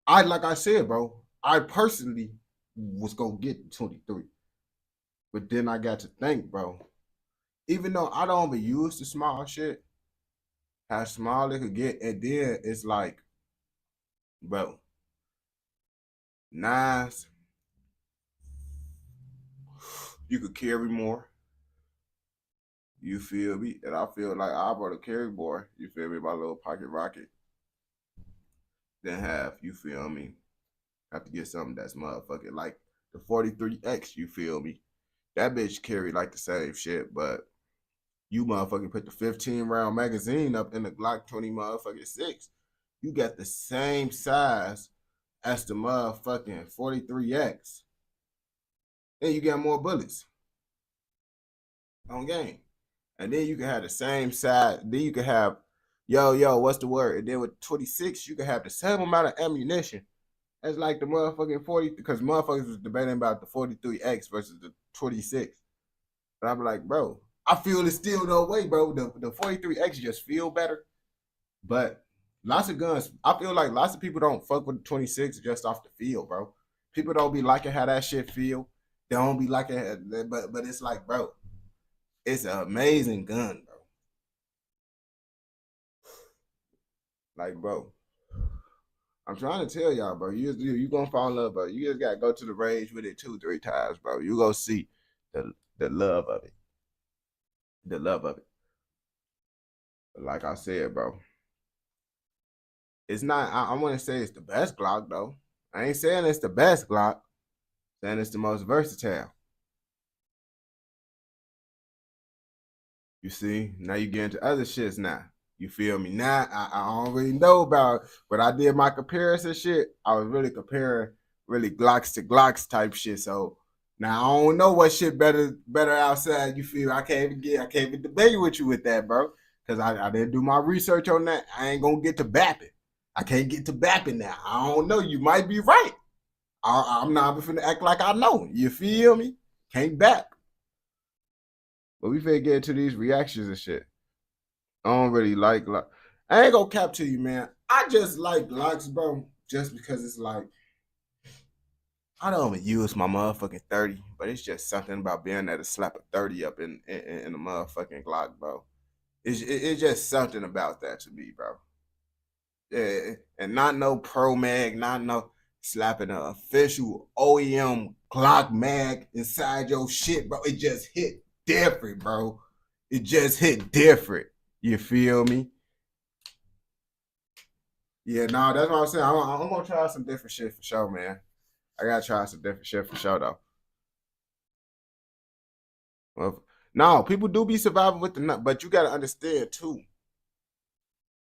like I said, bro, I personally was gonna get the 23. But then I got to think, bro, even though I don't even use the small shit, how small it could get, and then it's like, bro, nines, you could carry more. You feel me? And I feel like I brought a carry more. You feel me? My little pocket rocket. Then have, you feel me? Have to get something that's motherfucking like the 43X, you feel me? That bitch carry like the same shit, but you motherfucking put the 15 round magazine up in the Glock 20 motherfucking 6. You got the same size as the motherfucking 43X. Then you got more bullets on game. And then you can have the same size. Then you can have, what's the word? And then with 26, you can have the same amount of ammunition as like the motherfucking 40, because motherfuckers was debating about the 43X versus the 26. But I'm like, bro, I feel it's still no way, bro. The 43X just feel better. But lots of guns, I feel like lots of people don't fuck with the 26 just off the feel, bro. People don't be liking how that shit feel. They don't be liking it, but it's like, bro, it's an amazing gun, bro. Like, bro, I'm trying to tell y'all, bro. You gonna fall in love, bro. You just gotta go to the range with it 2-3 times, bro. You go see the love of it, the love of it. But like I said, bro, it's not. I want to say it's the best Glock though. I ain't saying it's the best Glock. I'm saying it's the most versatile. You see, now you get into other shits now. You feel me? Now I don't really know about, but I did my comparison shit. I was really comparing really Glocks to Glocks type shit. So now I don't know what shit better outside. You feel? I can't even debate with you with that, bro. Cause I didn't do my research on that. I ain't gonna get to bapping. I can't get to bapping now. I don't know. You might be right. I'm not finna act like I know. You feel me? Can't bap. But we finna get into these reactions and shit. I don't really like I ain't gonna cap to you, man. I just like Glocks, bro, just because it's like I don't even use my motherfucking 30, but it's just something about being able to slap a 30 up in a motherfucking Glock, bro. It's just something about that to me, bro. Yeah, and not no pro mag, not no slapping an official OEM Glock mag inside your shit, bro. It just hit different, bro. It just hit different. You feel me? Yeah, no, that's what I'm saying. I'm gonna try some different shit for sure, man. I gotta try some different shit for sure, though. Well, no, people do be surviving with the nut, but you gotta understand too.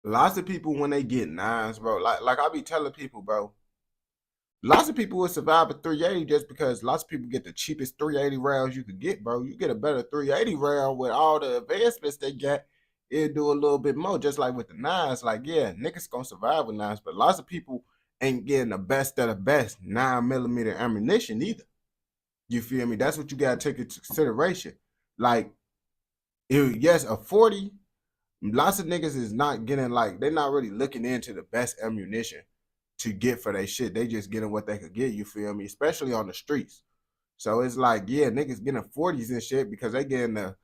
Lots of people when they get nines, bro, like I be telling people, bro, Lots of people will survive a 380 just because lots of people get the cheapest 380 rounds you could get, bro. You get a better 380 round with all the advancements they got, it'll do a little bit more. Just like with the nines, like yeah, niggas gonna survive with nines, but lots of people ain't getting the best of the best 9mm ammunition either. You feel me? That's what you gotta take into consideration. Like, yes, a 40, lots of niggas is not getting like they're not really looking into the best ammunition to get for their shit. They just getting what they could get, you feel me? Especially on the streets. So it's like, yeah, niggas getting 40s and shit because they getting the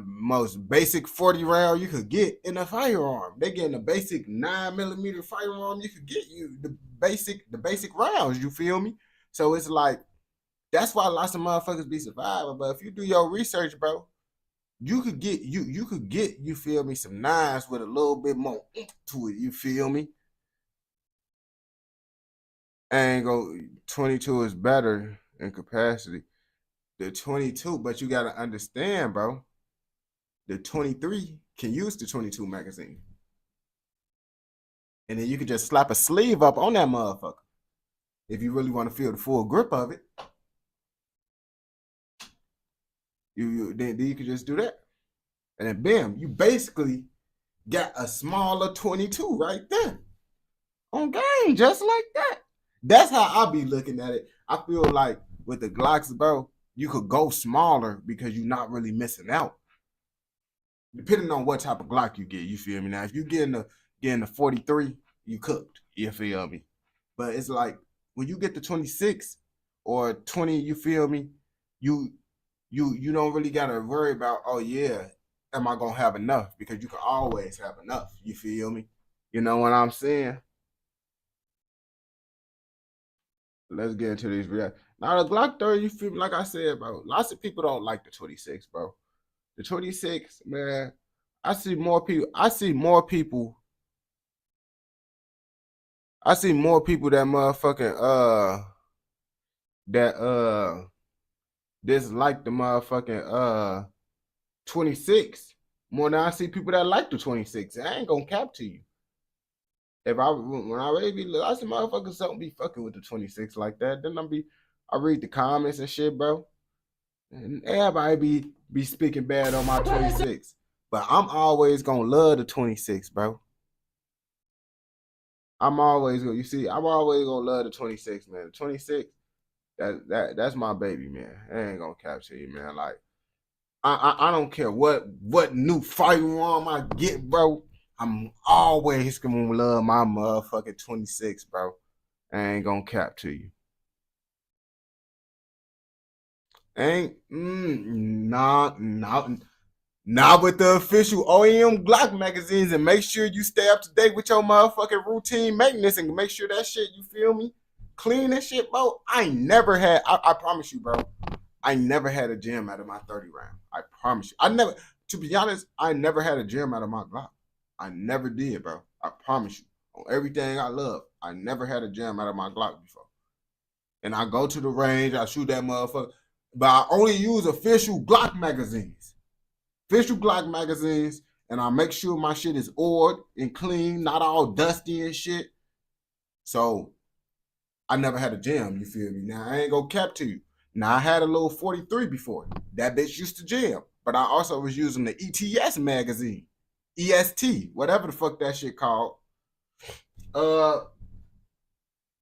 most basic 40 round you could get in a firearm. They getting the basic 9mm firearm you could get, you the basic rounds, you feel me? So it's like that's why lots of motherfuckers be surviving. But if you do your research, bro, you could get, you feel me, some nines with a little bit more to it, you feel me? And go 22 is better in capacity. The 22, but you gotta understand, bro. The 23 can use the 22 magazine. And then you can just slap a sleeve up on that motherfucker if you really want to feel the full grip of it. Then you can just do that. And then bam, you basically got a smaller 22 right there on game, just like that. That's how I be looking at it. I feel like with the Glocks, bro, you could go smaller because you're not really missing out. Depending on what type of Glock you get, you feel me? Now, if you getting the 43, you cooked. You feel me? But it's like when you get the 26 or 20, you feel me? You you don't really gotta worry about, oh yeah, am I gonna have enough? Because you can always have enough. You feel me? You know what I'm saying? Let's get into these react. Now the Glock 30, you feel me? Like I said, bro. Lots of people don't like the 26, bro. The 26, man. I see more people. I see more people that motherfucking that dislike the motherfucking 26 more than I see people that like the 26. I ain't gonna cap to you. If I when I really be I see motherfuckers don't be fucking with the 26 like that. Then I read the comments and shit, bro. And everybody be speaking bad on my 26. But I'm always gonna love the 26, bro. I'm always gonna love the 26, man. The 26, that's my baby, man. I ain't gonna capture you, man. Like I don't care what new firearm I get, bro. I'm always gonna love my motherfucking 26, bro. I ain't gonna cap to you. Ain't not with the official OEM Glock magazines, and make sure you stay up to date with your motherfucking routine maintenance and make sure that shit, you feel me, clean and shit, bro. I promise you, bro, I never had a jam out of my 30 round. I promise you. To be honest, I never had a jam out of my Glock. I never did, bro. I promise you. On everything I love, I never had a jam out of my Glock before. And I go to the range, I shoot that motherfucker, but I only use official Glock magazines. Official Glock magazines, and I make sure my shit is oiled and clean, not all dusty and shit. So I never had a jam, you feel me? Now I ain't gonna cap to you. Now I had a little 43 before. That bitch used to jam. But I also was using the ETS magazine. EST, whatever the fuck that shit called. I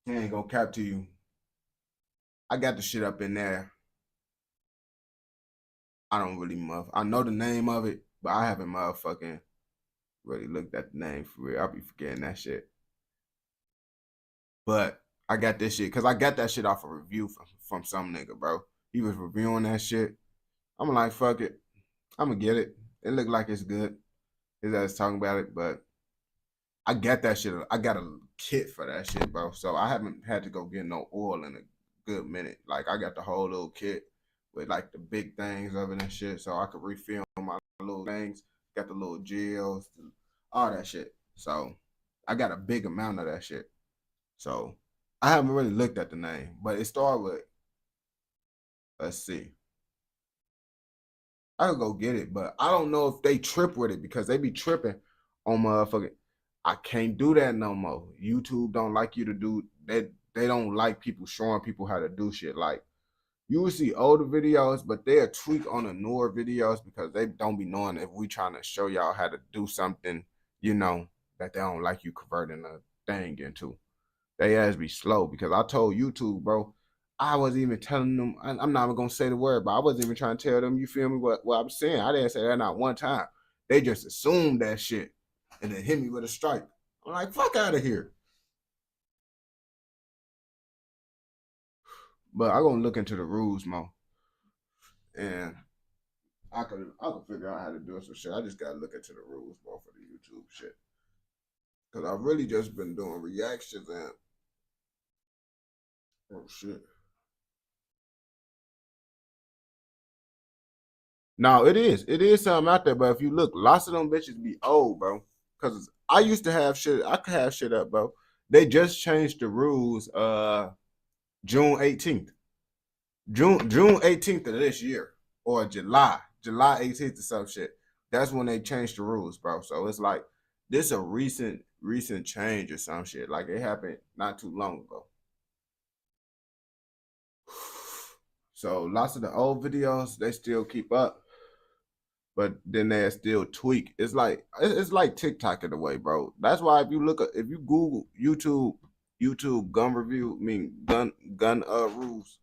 ain't gonna cap to you. I got the shit up in there. I don't really I know the name of it, but I haven't motherfucking really looked at the name for real. I'll be forgetting that shit. But I got this shit because I got that shit off a review from some nigga, bro. He was reviewing that shit. I'm like, fuck it. I'm gonna get it. It looked like it's good. His ass talking about it, but I got that shit. I got a kit for that shit, bro. So I haven't had to go get no oil in a good minute. Like I got the whole little kit with like the big things of it and shit, so I could refill my little things. Got the little gels, all that shit. So I got a big amount of that shit. So I haven't really looked at the name, but it started with, let's see. I could go get it, but I don't know if they trip with it because they be tripping on motherfucking. I can't do that no more. YouTube don't like you to do that. they don't like people showing people how to do shit. Like you will see older videos, but they'll tweak on the newer videos because they don't be knowing if we trying to show y'all how to do something, you know, that they don't like you converting a thing into. They ass be slow because I told YouTube, bro, I wasn't even telling them, I'm not even gonna say the word, but I wasn't even trying to tell them, you feel me, what I'm saying. I didn't say that not one time. They just assumed that shit and then hit me with a strike. I'm like, fuck out of here. But I'm gonna look into the rules more. And I could figure out how to do some shit. I just gotta look into the rules more for the YouTube shit. Cause I've really just been doing reactions and oh shit. No, it is something out there, but if you look, lots of them bitches be old, bro. Cause I used to have shit, I could have shit up, bro. They just changed the rules June 18th. June 18th of this year. Or July 18th or some shit. That's when they changed the rules, bro. So it's like this a recent change or some shit. Like it happened not too long ago. So lots of the old videos, they still keep up. But then they still tweak. It's like TikTok in a way, bro. That's why if you Google YouTube gun review, gun rules,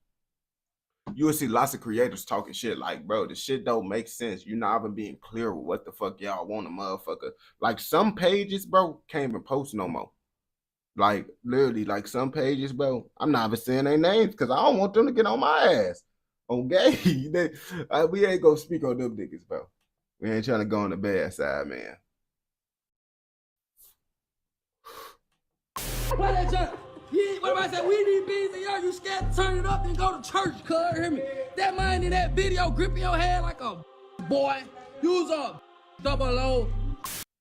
you will see lots of creators talking shit like, bro, the shit don't make sense. You're not even being clear with what the fuck y'all want a motherfucker. Like some pages, bro, can't even post no more. Like literally, like some pages, bro, I'm not even saying their names because I don't want them to get on my ass. Okay, we ain't gonna speak on them niggas, bro. We ain't trying to go on the bad side, man. What if I said we need beans in y'all? You scared to turn it up and go to church, cuz, hear me? That man in that video gripping your head like a boy. Use a double O.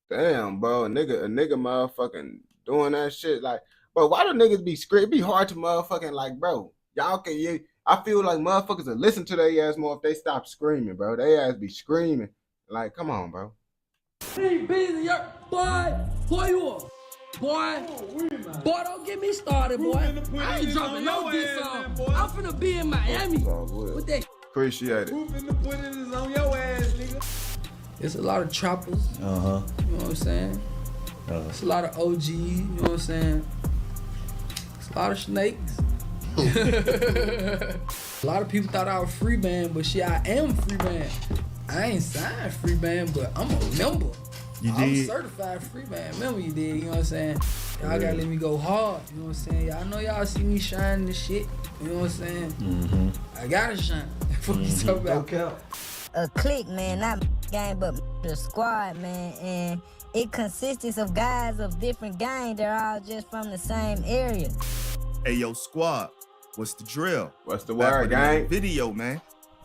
Damn, bro, a nigga motherfucking doing that shit. Like, bro, why do niggas be screaming? It be hard to motherfucking like, bro, y'all can, I feel like motherfuckers will listen to their ass more if they stop screaming, bro. They ass be screaming. Like, come on, bro. Need beans in your boy, you up? Boy, don't get me started, boy. I ain't dropping no diss song. I'm finna be in Miami with that. Appreciate it. Moving the pudding is on your ass, nigga. It's a lot of choppers. You know what I'm saying? It's a lot of OG. You know what I'm saying? It's a lot of snakes. A lot of people thought I was free band, but shit, I am free band. I ain't signed free band, but I'm a member. I'm a certified free band member, you did, you know what I'm saying? Y'all gotta let me go hard, you know what I'm saying? Y'all know y'all see me shining this shit, you know what I'm saying? I gotta shine. What you talking about? Okay. A clique, man, not gang, but the squad, man, and it consists of guys of different gangs. They're all just from the same area. Hey, yo, squad, what's the drill? What's the word, gang? Video, man.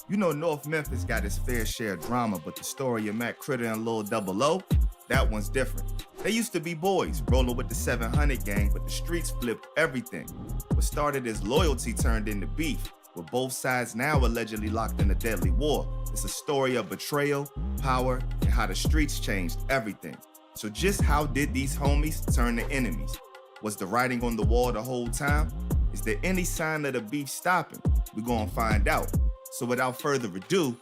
You know North Memphis got its fair share of drama, but the story of Matt Critter and Lil Double O, that one's different. They used to be boys, rolling with the 700 gang, but the streets flipped everything. What started as loyalty turned into beef, with both sides now allegedly locked in a deadly war. It's a story of betrayal, power, and how the streets changed everything. So just how did these homies turn to enemies? Was the writing on the wall the whole time? Is there any sign of the beef stopping? We're gonna find out. So without further ado,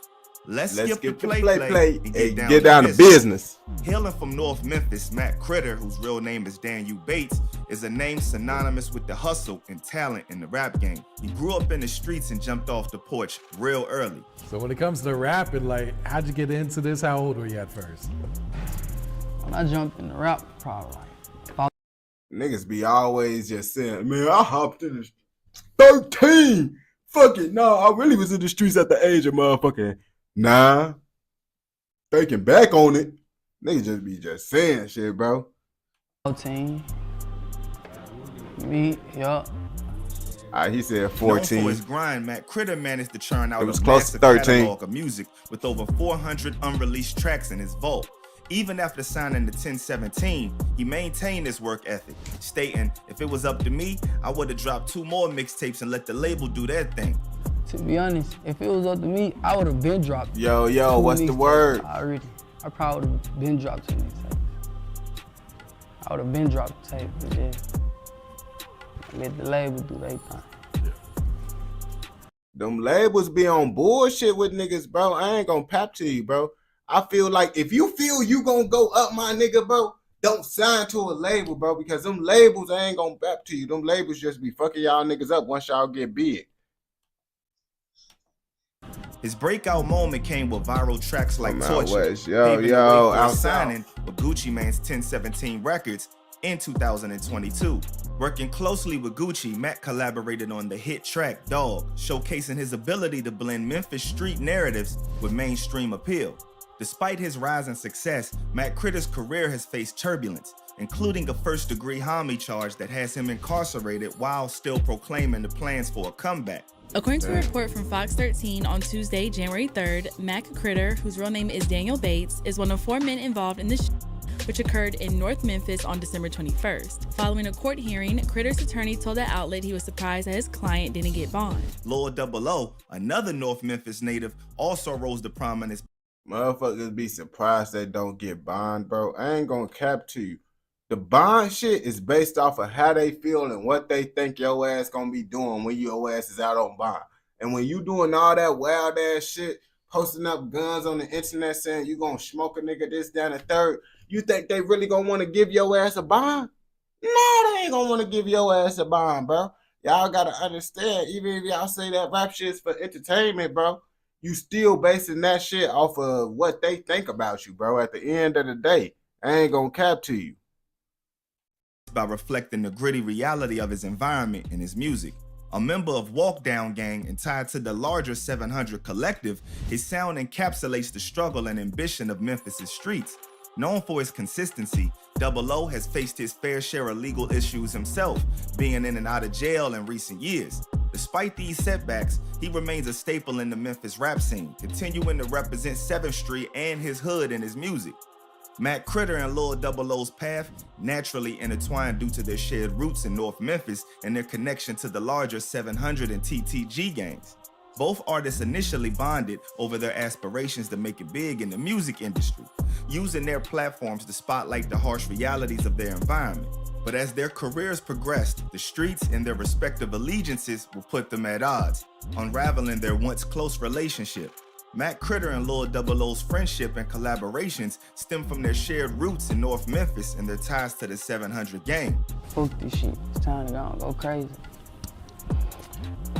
let's skip the play and get down to business. Hailing from North Memphis, Matt Critter, whose real name is Daniel Bates, is a name synonymous with the hustle and talent in the rap game. He grew up in the streets and jumped off the porch real early. So when it comes to rapping, like, how'd you get into this? How old were you at first? When I jumped in the rap, probably like Niggas be always just saying, man, I hopped in the 13. Fuck it, no, I really was in the streets at the age of motherfucking 9. Thinking back on it, niggas just be just saying shit, bro. 14. Me, yup. He said Known 14. for his grind, Matt Critter managed to churn out It was a close to massive 13. catalog of music with over 400 unreleased tracks in his vault. Even after signing to 1017, he maintained his work ethic, stating, if it was up to me, I would have dropped 2 more mixtapes and let the label do their thing. To be honest, if it was up to me, I would have been dropped. Yo, what's the word? I probably would have been dropped 2 mixtapes. I would have been dropped the tape, but yeah. Let the label do their thing. Them labels be on bullshit with niggas, bro. I ain't gonna pap to you, bro. I feel like if you feel you gonna go up, my nigga, bro, don't sign to a label, bro, because them labels ain't gonna pap to you. Them labels just be fucking y'all niggas up once y'all get big. His breakout moment came with viral tracks like Torture, yo, paving the way for signing with Gucci Mane's 1017 Records in 2022. Working closely with Gucci, Mac collaborated on the hit track Dog, showcasing his ability to blend Memphis street narratives with mainstream appeal. Despite his rise in success, Mac Critter's career has faced turbulence, including a first-degree homicide charge that has him incarcerated while still proclaiming the plans for a comeback. According to a report from Fox 13 on Tuesday, January 3rd, Mac Critter, whose real name is Daniel Bates, is one of 4 men involved in the which occurred in North Memphis on December 21st. Following a court hearing, Critter's attorney told the outlet he was surprised that his client didn't get bond. Lord Double O, another North Memphis native, also rose to prominence. Motherfuckers be surprised they don't get bond, bro. I ain't gonna cap to you. The bond shit is based off of how they feel and what they think your ass gonna be doing when your ass is out on bond. And when you doing all that wild ass shit, posting up guns on the internet saying you gonna smoke a nigga this, down the third, you think they really gonna want to give your ass a bond? No, they ain't gonna want to give your ass a bond, bro. Y'all gotta understand, even if y'all say that rap shit is for entertainment, bro, you still basing that shit off of what they think about you, bro. At the end of the day, I ain't gonna cap to you. By reflecting the gritty reality of his environment and his music. A member of Walk Down Gang and tied to the larger 700 collective, his sound encapsulates the struggle and ambition of Memphis' streets. Known for his consistency, Double O has faced his fair share of legal issues himself, being in and out of jail in recent years. Despite these setbacks, he remains a staple in the Memphis rap scene, continuing to represent 7th Street and his hood in his music. Mac Critter and Lil Double O's path naturally intertwined due to their shared roots in North Memphis and their connection to the larger 700 and TTG gangs. Both artists initially bonded over their aspirations to make it big in the music industry, using their platforms to spotlight the harsh realities of their environment. But as their careers progressed, the streets and their respective allegiances will put them at odds, unraveling their once close relationship. Mac Critter and Lil Double O's friendship and collaborations stem from their shared roots in North Memphis and their ties to the 700 gang. Fuck this shit. It's time to go crazy.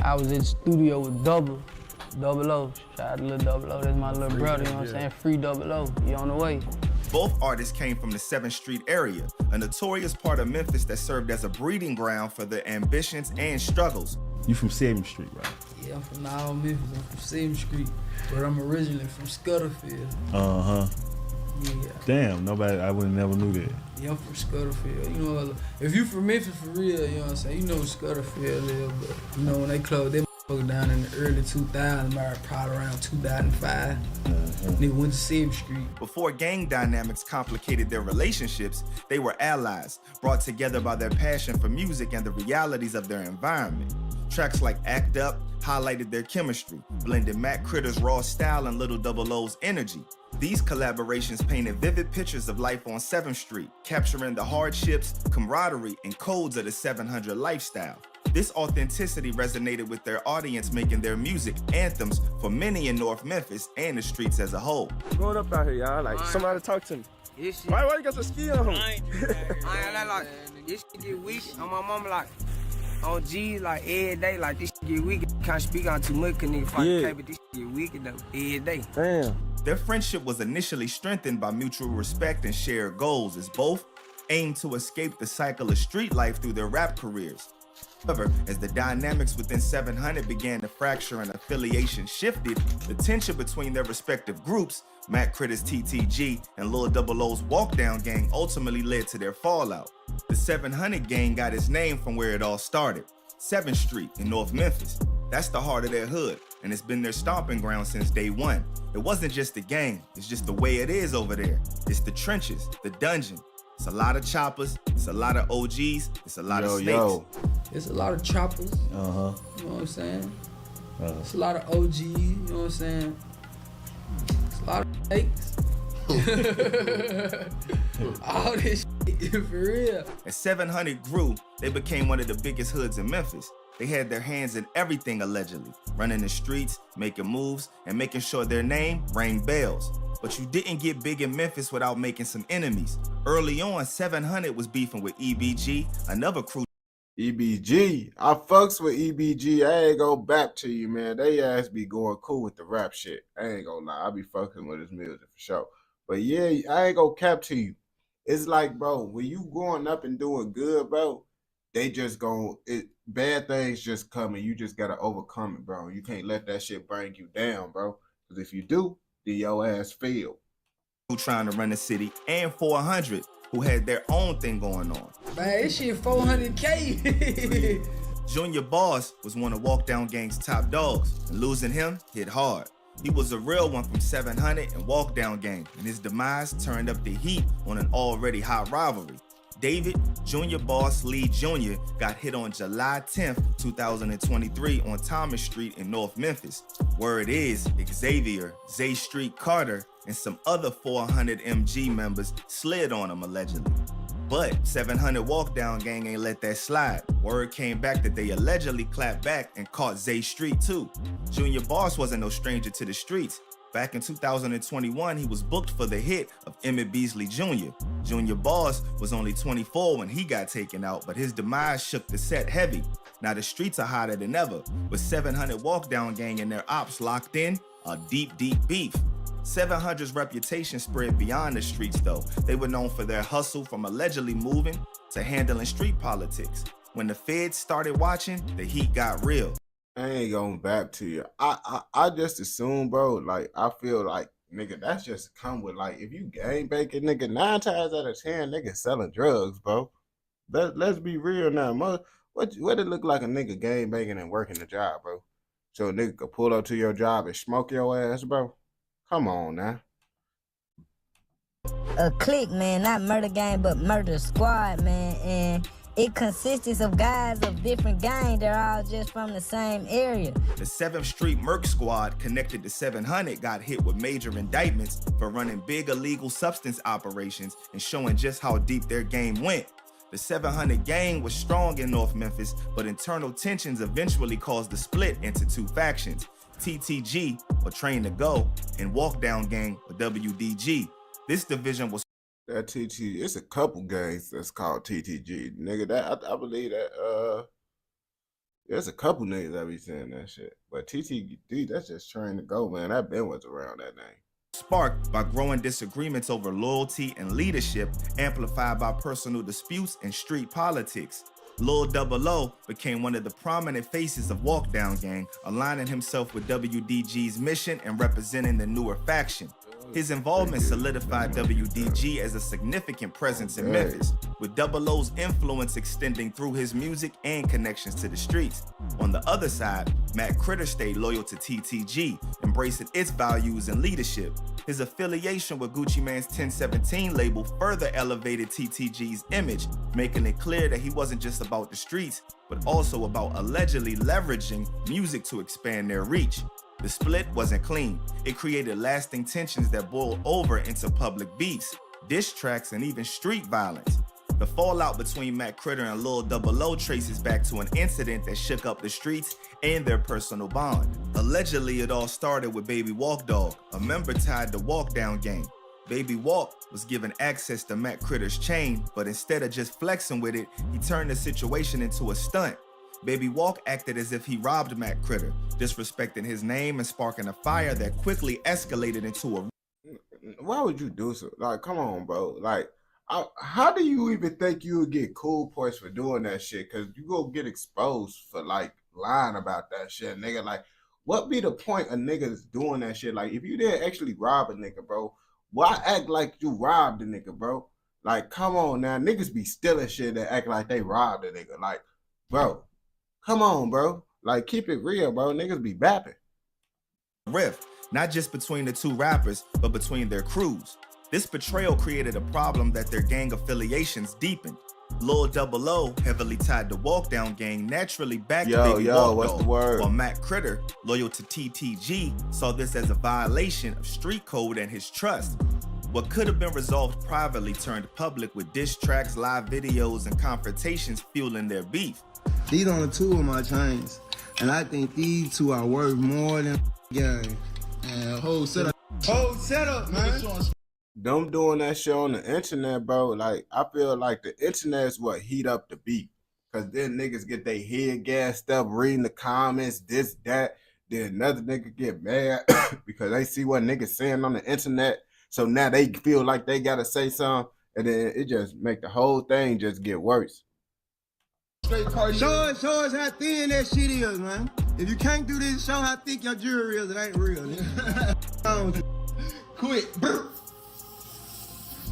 I was in the studio with Double O. Shout out to Lil Double O. That's my little brother, you know what I'm saying? Free Double O. He on the way. Both artists came from the 7th Street area, a notorious part of Memphis that served as a breeding ground for their ambitions and struggles. You from 7th Street, right? Yeah, I'm from Now Memphis. I'm from 7th Street, but I'm originally from Scutterfield. Uh-huh. Yeah. Damn, I would never knew that. Yeah, I'm from Scutterfield. You know, if you from Memphis for real, you know what I'm saying? You know Scutterfield is, but you know when they closed that motherfucker down in the early 2000s, probably around 2005. Nigga went to 7th Street. Before gang dynamics complicated their relationships, they were allies, brought together by their passion for music and the realities of their environment. Tracks like Act Up highlighted their chemistry, blended Mac Critter's raw style and Lil Double O's energy. These collaborations painted vivid pictures of life on 7th Street, capturing the hardships, camaraderie, and codes of the 700 lifestyle. This authenticity resonated with their audience, making their music anthems for many in North Memphis and the streets as a whole. Growing up out here, y'all, like, somebody talk to me. Why you got your ski on? I ain't like, this shit get weak. On my mama, like, on G, like, every day, like, this shit get weak. Can't speak on too much, cause nigga fight, but this shit get weak, though, every day. Damn. Their friendship was initially strengthened by mutual respect and shared goals, as both aimed to escape the cycle of street life through their rap careers. However, as the dynamics within 700 began to fracture and affiliation shifted, the tension between their respective groups, Mac Critter's TTG and Lil Double O's Walk Down Gang, ultimately led to their fallout. The 700 gang got its name from where it all started, 7th Street in North Memphis. That's the heart of their hood, and it's been their stomping ground since day one. It wasn't just a gang, it's just the way it is over there. It's the trenches, the dungeon. It's a lot of choppers, it's a lot of OGs, it's a lot of snakes. It's a lot of choppers. You know what I'm saying? It's a lot of OGs, you know what I'm saying? It's a lot of snakes. All this shit, For real. As 700 grew, they became one of the biggest hoods in Memphis. They had their hands in everything allegedly, running the streets, making moves, and making sure their name rang bells. But you didn't get big in Memphis without making some enemies. Early on, 700 was beefing with EBG, another crew. EBG, I fucks with EBG. I ain't go back to you, man. They ass be going cool with the rap shit. I ain't gonna lie, I be fucking with his music for sure. But yeah, I ain't gonna cap to you. It's like, bro, when you growing up and doing good, bro, they just bad things just come and you just gotta overcome it, bro. You can't let that shit bring you down, bro. Because if you do, then your ass fail. Who trying to run the city, and 400 who had their own thing going on. Man, this shit 400K. Junior Boss was one of Walk Down Gang's top dogs, and losing him hit hard. He was a real one from 700 and Walk Down Gang, and his demise turned up the heat on an already hot rivalry. David Junior Boss Lee Jr. got hit on July 10th, 2023 on Thomas Street in North Memphis. Word is Xavier, Zay Street Carter, and some other 400 MG members slid on him allegedly. But 700 Walk Down Gang ain't let that slide. Word came back that they allegedly clapped back and caught Zay Street too. Junior Boss wasn't no stranger to the streets. Back in 2021, he was booked for the hit of Emmett Beasley Jr. Junior Boss was only 24 when he got taken out, but his demise shook the set heavy. Now the streets are hotter than ever, with 700 Walk Down Gang and their ops locked in, a deep, deep beef. 700's reputation spread beyond the streets though. They were known for their hustle from allegedly moving to handling street politics. When the feds started watching, the heat got real. I ain't going back to you. I just assume, bro, like, I feel like, nigga, that's just come with, like, if you gang banking, nigga, 9 times out of 10, nigga selling drugs, bro. Let's be real now. What it look like a nigga gang banking and working the job, bro? So a nigga could pull up to your job and smoke your ass, bro? Come on now. A clique, man, not murder gang, but murder squad, man, and it consists of guys of different gangs. They're all just from the same area. The 7th Street Merc Squad connected to 700 got hit with major indictments for running big illegal substance operations and showing just how deep their game went. The 700 gang was strong in North Memphis, but internal tensions eventually caused the split into 2 factions. TTG, or Train to Go, and Walk Down Gang, or WDG. This division was that TTG. It's a couple gangs that's called TTG, nigga. That I believe that there's a couple niggas that be saying that shit. But TTG, that's just Train to Go, man. That been was around that name. Sparked by growing disagreements over loyalty and leadership, amplified by personal disputes and street politics. Lil Double O became one of the prominent faces of Walk Down Gang, aligning himself with WDG's mission and representing the newer faction. His involvement solidified WDG as a significant presence in Memphis, with Double O's influence extending through his music and connections to the streets. On the other side, Matt Critter stayed loyal to TTG, embracing its values and leadership. His affiliation with Gucci Mane's 1017 label further elevated TTG's image, making it clear that he wasn't just about the streets, but also about allegedly leveraging music to expand their reach. The split wasn't clean. It created lasting tensions that boiled over into public beefs, diss tracks, and even street violence. The fallout between Matt Critter and Lil Double O traces back to an incident that shook up the streets and their personal bond. Allegedly, it all started with Baby Walk Dog, a member tied to Walk Down Gang. Baby Walk was given access to Matt Critter's chain, but instead of just flexing with it, he turned the situation into a stunt. Baby Walk acted as if he robbed Matt Critter, disrespecting his name and sparking a fire that quickly escalated into a... Why would you do so? Like, come on, bro. Like, how do you even think you would get cool points for doing that shit? Because you go get exposed for, like, lying about that shit, nigga. Like, what be the point of niggas doing that shit? Like, if you didn't actually rob a nigga, bro, why act like you robbed a nigga, bro? Like, come on now. Niggas be stealing shit that act like they robbed a nigga. Like, bro, come on, bro. Like, keep it real, bro. Niggas be bapping. Rift, not just between the two rappers, but between their crews. This betrayal created a problem that their gang affiliations deepened. Lil Double O, heavily tied to Walk Down Gang, naturally backed Baby Walk what's Dog, the word? while Matt Critter, loyal to TTG, saw this as a violation of street code and his trust. What could have been resolved privately turned public with diss tracks, live videos, and confrontations fueling their beef. These are the two of my chains, and I think these two are worth more than gang. And whole setup, man. Them doing that shit on the internet, bro. Like, I feel like the internet is what heat up the beat. Cause then niggas get their head gassed up reading the comments, this, that. Then another nigga get mad because they see what niggas saying on the internet. So now they feel like they gotta say something. And then it just make the whole thing just get worse. Show us how thin that shit is, man. If you can't do this, show how thick your jewelry is. It ain't real, nigga.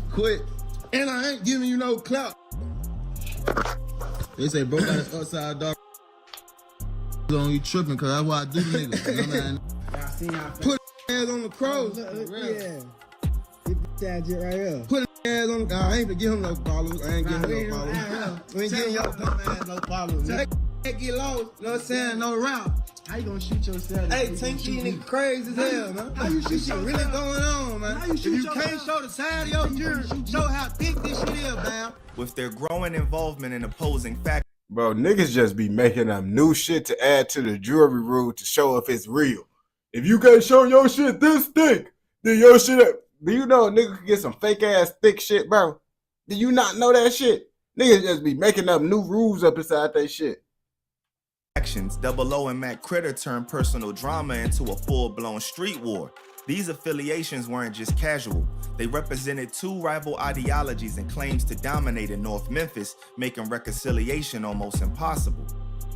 Quit. And I ain't giving you no clout. They say bro got his upside down on you tripping, cause that's what I do, nigga. Put ass on the cross. Yeah. That right here. Put ass on the I ain't gonna give him no followers. I ain't giving him no followers. We ain't getting your dumb ass no followers. Get lost, you know what I'm saying? No route. How you gonna shoot yourself? Hey, Tank, you nigga crazy as hell, man. How you shoot yourself? Really going on, man. If you can't show the side of your jewelry, show how thick this shit is, man. With their growing involvement in opposing factions. Bro, niggas just be making up new shit to add to the jewelry rule to show if it's real. If you can't show your shit this thick, then your shit. Do you know a nigga can get some fake ass thick shit, bro? Do you not know that shit? Niggas just be making up new rules up inside that shit. Double O and Matt Critter turned personal drama into a full-blown street war. These affiliations weren't just casual. They represented two rival ideologies and claims to dominate in North Memphis, making reconciliation almost impossible.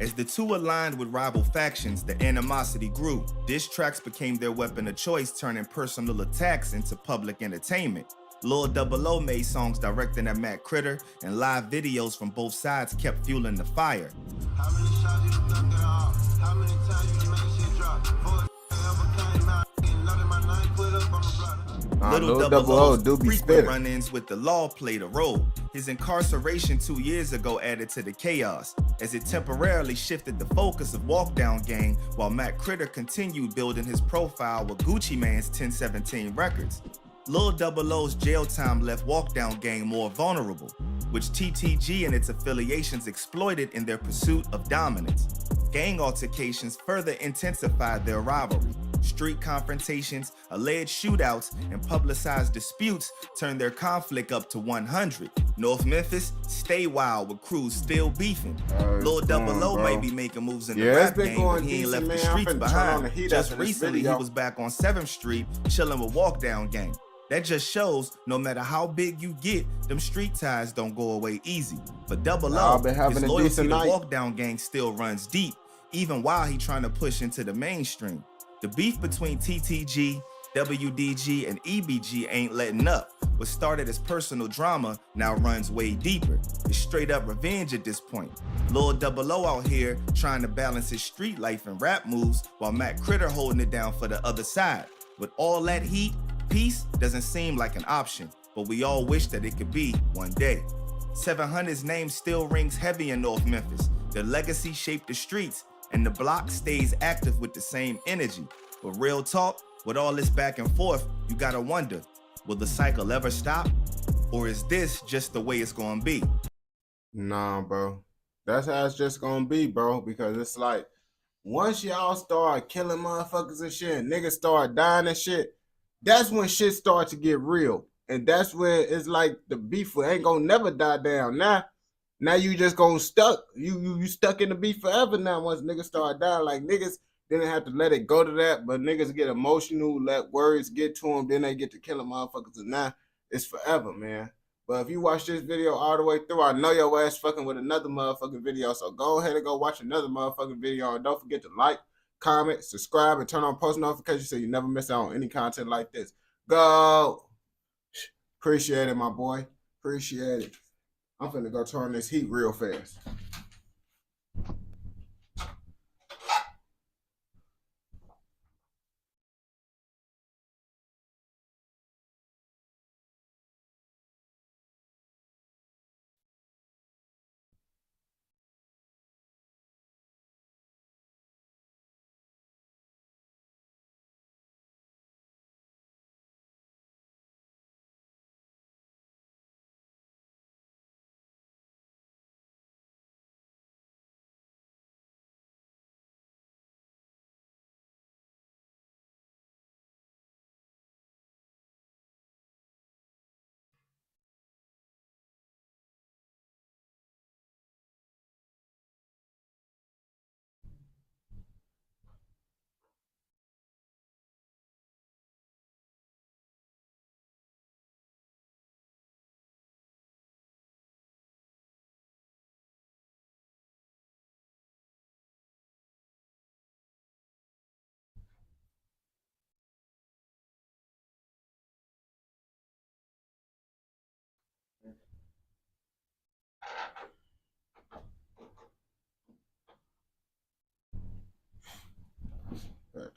As the two aligned with rival factions, the animosity grew. Diss tracks became their weapon of choice, turning personal attacks into public entertainment. Lil Double O made songs directing at Matt Critter, and live videos from both sides kept fueling the fire. How many shots you done got off? How many times you make shit drop? Boy, ever came out and loaded my knife, put up on the block. Little Double O's frequent run-ins with the law played a role. His incarceration 2 years ago added to the chaos, as it temporarily shifted the focus of Walk Down Gang, while Matt Critter continued building his profile with Gucci Mane's 1017 Records. Lil Double O's jail time left Walk Down Gang more vulnerable, which TTG and its affiliations exploited in their pursuit of dominance. Gang altercations further intensified their rivalry. Street confrontations, alleged shootouts, and publicized disputes turned their conflict up to 100. North Memphis, stay wild with crews still beefing. Lil Double O might be making moves in the rap game, but he ain't left the streets behind. Just recently, he was back on 7th Street, chilling with Walk Down Gang. That just shows no matter how big you get, them street ties don't go away easy. For Double O, his loyalty to Walk Down Gang still runs deep, even while he trying to push into the mainstream. The beef between TTG, WDG, and EBG ain't letting up. What started as personal drama now runs way deeper. It's straight up revenge at this point. Lil Double O out here trying to balance his street life and rap moves, while Matt Critter holding it down for the other side. With all that heat, peace doesn't seem like an option, but we all wish that it could be one day. 700's name still rings heavy in North Memphis. Their legacy shaped the streets, and the block stays active with the same energy. But real talk, with all this back and forth, you gotta wonder, will the cycle ever stop? Or is this just the way it's gonna be? Nah, bro. That's how it's just gonna be, bro, because it's like, once y'all start killing motherfuckers and shit, and niggas start dying and shit, that's when shit start to get real. And that's where it's like the beef ain't gonna never die down. Now you just gonna stuck. You stuck in the beef forever now once niggas start dying. Like niggas didn't have to let it go to that, but niggas get emotional, let words get to them, then they get to killing motherfuckers, and now it's forever, man. But if you watch this video all the way through, I know your ass fucking with another motherfucking video. So go ahead and go watch another motherfucking video, and don't forget to like, comment, subscribe, and turn on post notifications so you never miss out on any content like this. Go. Appreciate it, my boy. Appreciate it. I'm finna go turn this heat real fast.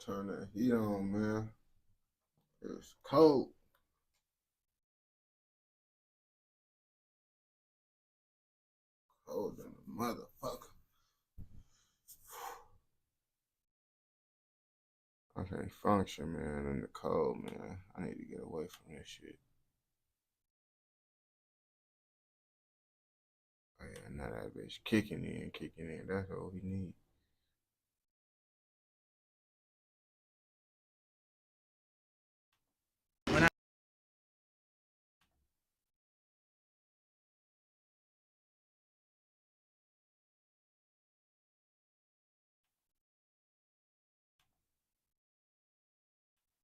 turn that heat on, man. It's cold. Cold than a motherfucker. I can't function, man, in the cold, man. I need to get away from this shit. Oh yeah, now that bitch kicking in. That's all we need.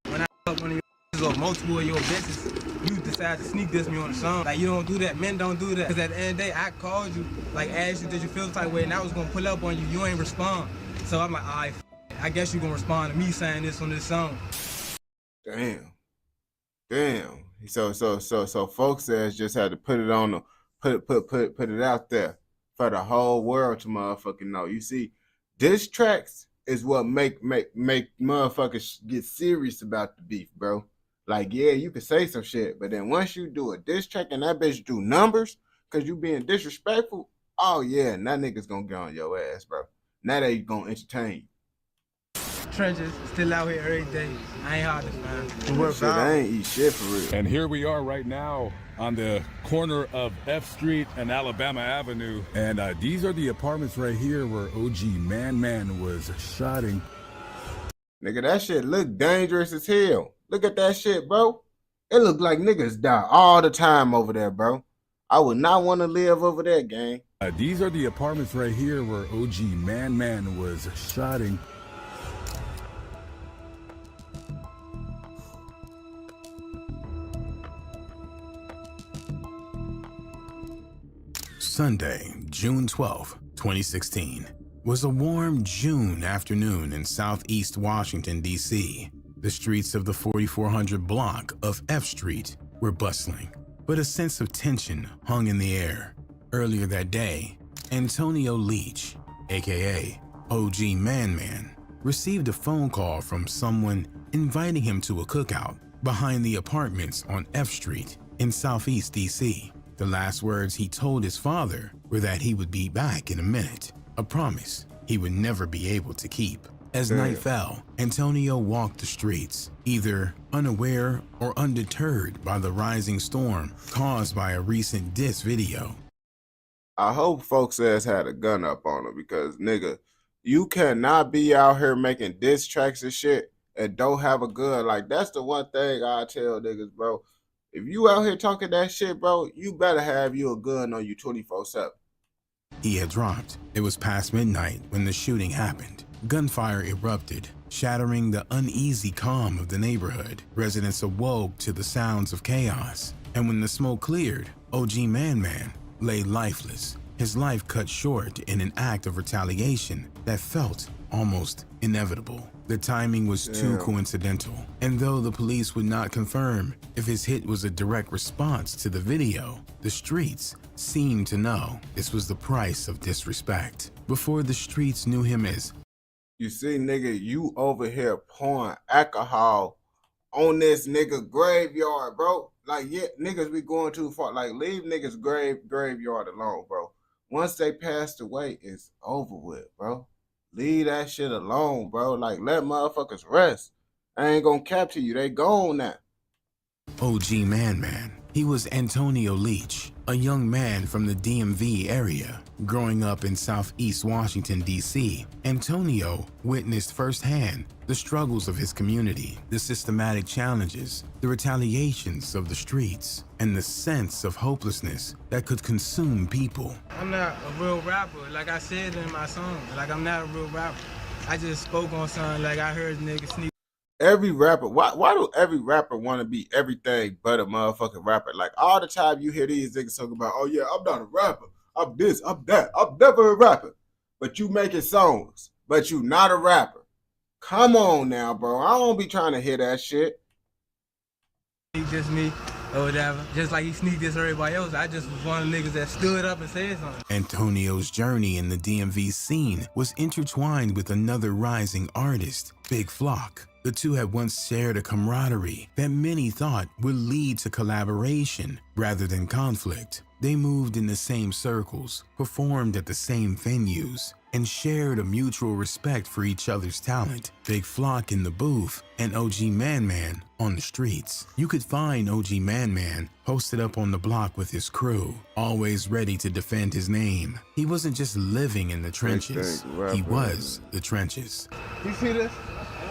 When I fuck one of your or multiple of your bitches, you decide to sneak diss me on the song. Like, you don't do that. Men don't do that. Because at the end of the day, I called you, like, asked you, did you feel the type way, and I was going to pull up on you. You ain't respond. So I'm like, all right, I guess you going to respond to me saying this on this song. Damn. So folks says just had to put it on the put it out there for the whole world to motherfucking know. You see, diss tracks is what make motherfuckers get serious about the beef, bro. Like, yeah, you can say some shit, but then once you do a diss track and that bitch do numbers because you being disrespectful, oh yeah, and that nigga's gonna get on your ass, bro. Now they gonna entertain you. Trenches, still out here every day. I ain't hard to find. Shit, I ain't eat shit for real. And here we are right now on the corner of F Street and Alabama Avenue. And these are the apartments right here where OG Man was shotting. Nigga, that shit look dangerous as hell. Look at that shit, bro. It look like niggas die all the time over there, bro. I would not want to live over there, gang. These are the apartments right here where OG Man was shotting. Sunday, June 12, 2016, was a warm June afternoon in southeast Washington, D.C. The streets of the 4400 block of F Street were bustling, but a sense of tension hung in the air. Earlier that day, Antonio Leach, aka OG Man, received a phone call from someone inviting him to a cookout behind the apartments on F Street in southeast D.C. The last words he told his father were that he would be back in a minute, a promise he would never be able to keep. As night fell, Antonio walked the streets, either unaware or undeterred by the rising storm caused by a recent diss video. I hope folks ass had a gun up on him because, nigga, you cannot be out here making diss tracks and shit and don't have a gun. Like, that's the one thing I tell niggas, bro. If you out here talking that shit, bro, you better have you a gun on you 24/7. He had dropped. It was past midnight when the shooting happened. Gunfire erupted, shattering the uneasy calm of the neighborhood. Residents awoke to the sounds of chaos. And when the smoke cleared, OG Man lay lifeless, his life cut short in an act of retaliation that felt almost inevitable. The timing was too coincidental, and though the police would not confirm if his hit was a direct response to the video, the streets seemed to know this was the price of disrespect. Before the streets knew him as, you see, nigga, you over here pouring alcohol on this nigga graveyard, bro. Like, yeah, niggas be going too far. Like, leave niggas graveyard alone, bro. Once they passed away, it's over with, bro. Leave that shit alone, bro. Like, let motherfuckers rest. I ain't gonna capture you. They gone now. OG Man. He was Antonio Leach, a young man from the DMV area. Growing up in southeast Washington, D.C., Antonio witnessed firsthand the struggles of his community, the systematic challenges, the retaliations of the streets, and the sense of hopelessness that could consume people. I'm not a real rapper, like I said in my song. Like, I'm not a real rapper. I just spoke on something like I heard niggas sneak. Every rapper, why do every rapper want to be everything but a motherfucking rapper? Like, all the time you hear these niggas talking about, oh yeah, I'm not a rapper. I'm this, I'm that. I'm never a rapper. But you making songs, but you not a rapper. Come on now, bro. I don't be trying to hear that shit. Just me. or whatever. Just like he sneaked this everybody else, I just was one of the niggas that stood up and said something. Antonio's journey in the DMV scene was intertwined with another rising artist, Big Flock. The two had once shared a camaraderie that many thought would lead to collaboration rather than conflict. They moved in the same circles, performed at the same venues, and shared a mutual respect for each other's talent. Big Flock in the booth and OG Man Man on the streets. You could find OG Man Man posted up on the block with his crew, always ready to defend his name. He wasn't just living in the trenches, he was the trenches. You see this?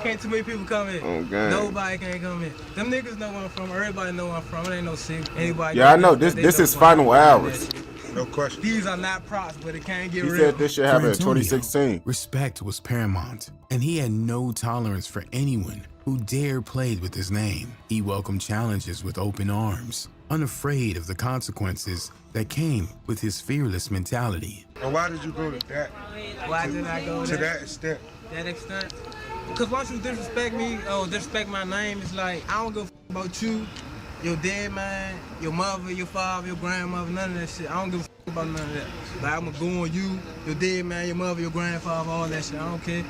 Can't too many people come in. Okay. Nobody can't come in. Them niggas know where I'm from. Everybody know where I'm from. It ain't no secret. Anybody. Yeah, I know. This is final hours. No question. These are not props, but it can't get He real. said this shit happened in For Antonio, 2016. Respect was paramount, and he had no tolerance for anyone who dared play with his name. He welcomed challenges with open arms, unafraid of the consequences that came with his fearless mentality. And why did you go to that? Why did I go to that extent? That extent? Because once you disrespect me, disrespect my name, it's like, I don't give a f about you, your dead man, your mother, your father, your grandmother, none of that shit. I don't give a f about none of that. Like, I'm gonna go on you, your dead man, your mother, your grandfather, all that shit. I don't care.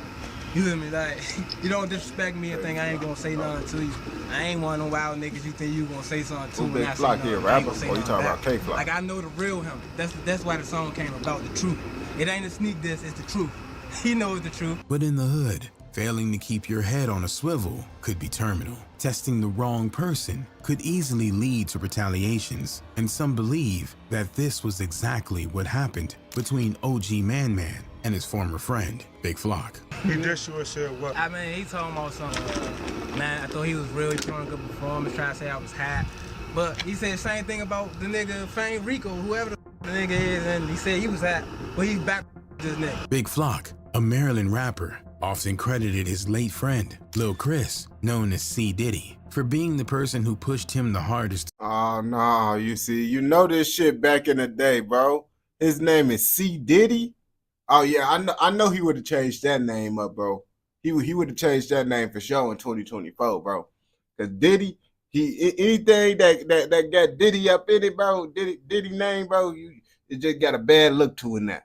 You hear me? Like, you don't disrespect me and think I ain't gonna say nothing to you. I ain't one of them wild niggas you think you gonna say something to when I say nothing. Here, rapper, or you talking about K-Flock? Like, I know the real him. That's why the song came about, the truth. It ain't a sneak diss, it's the truth. He knows the truth. But in the hood, failing to keep your head on a swivel could be terminal. Testing the wrong person could easily lead to retaliations, and some believe that this was exactly what happened between OG Man Man and his former friend, Big Flock. He just sure said what? I mean, he talking about something. Man, I thought he was really trying to perform and trying to say I was hot. But he said the same thing about the nigga Fame Rico, whoever the nigga is, and he said he was hot, but he's back with this nigga. Big Flock, a Maryland rapper, often credited his late friend, Lil Chris, known as C. Diddy, for being the person who pushed him the hardest. Oh, no, you see, you know this shit back in the day, bro. His name is C. Diddy. Oh, yeah, I know he would have changed that name up, bro. He would have changed that name for sure in 2024, bro. Because Diddy, anything that got Diddy up in it, bro, Diddy name, bro, it just got a bad look to it now.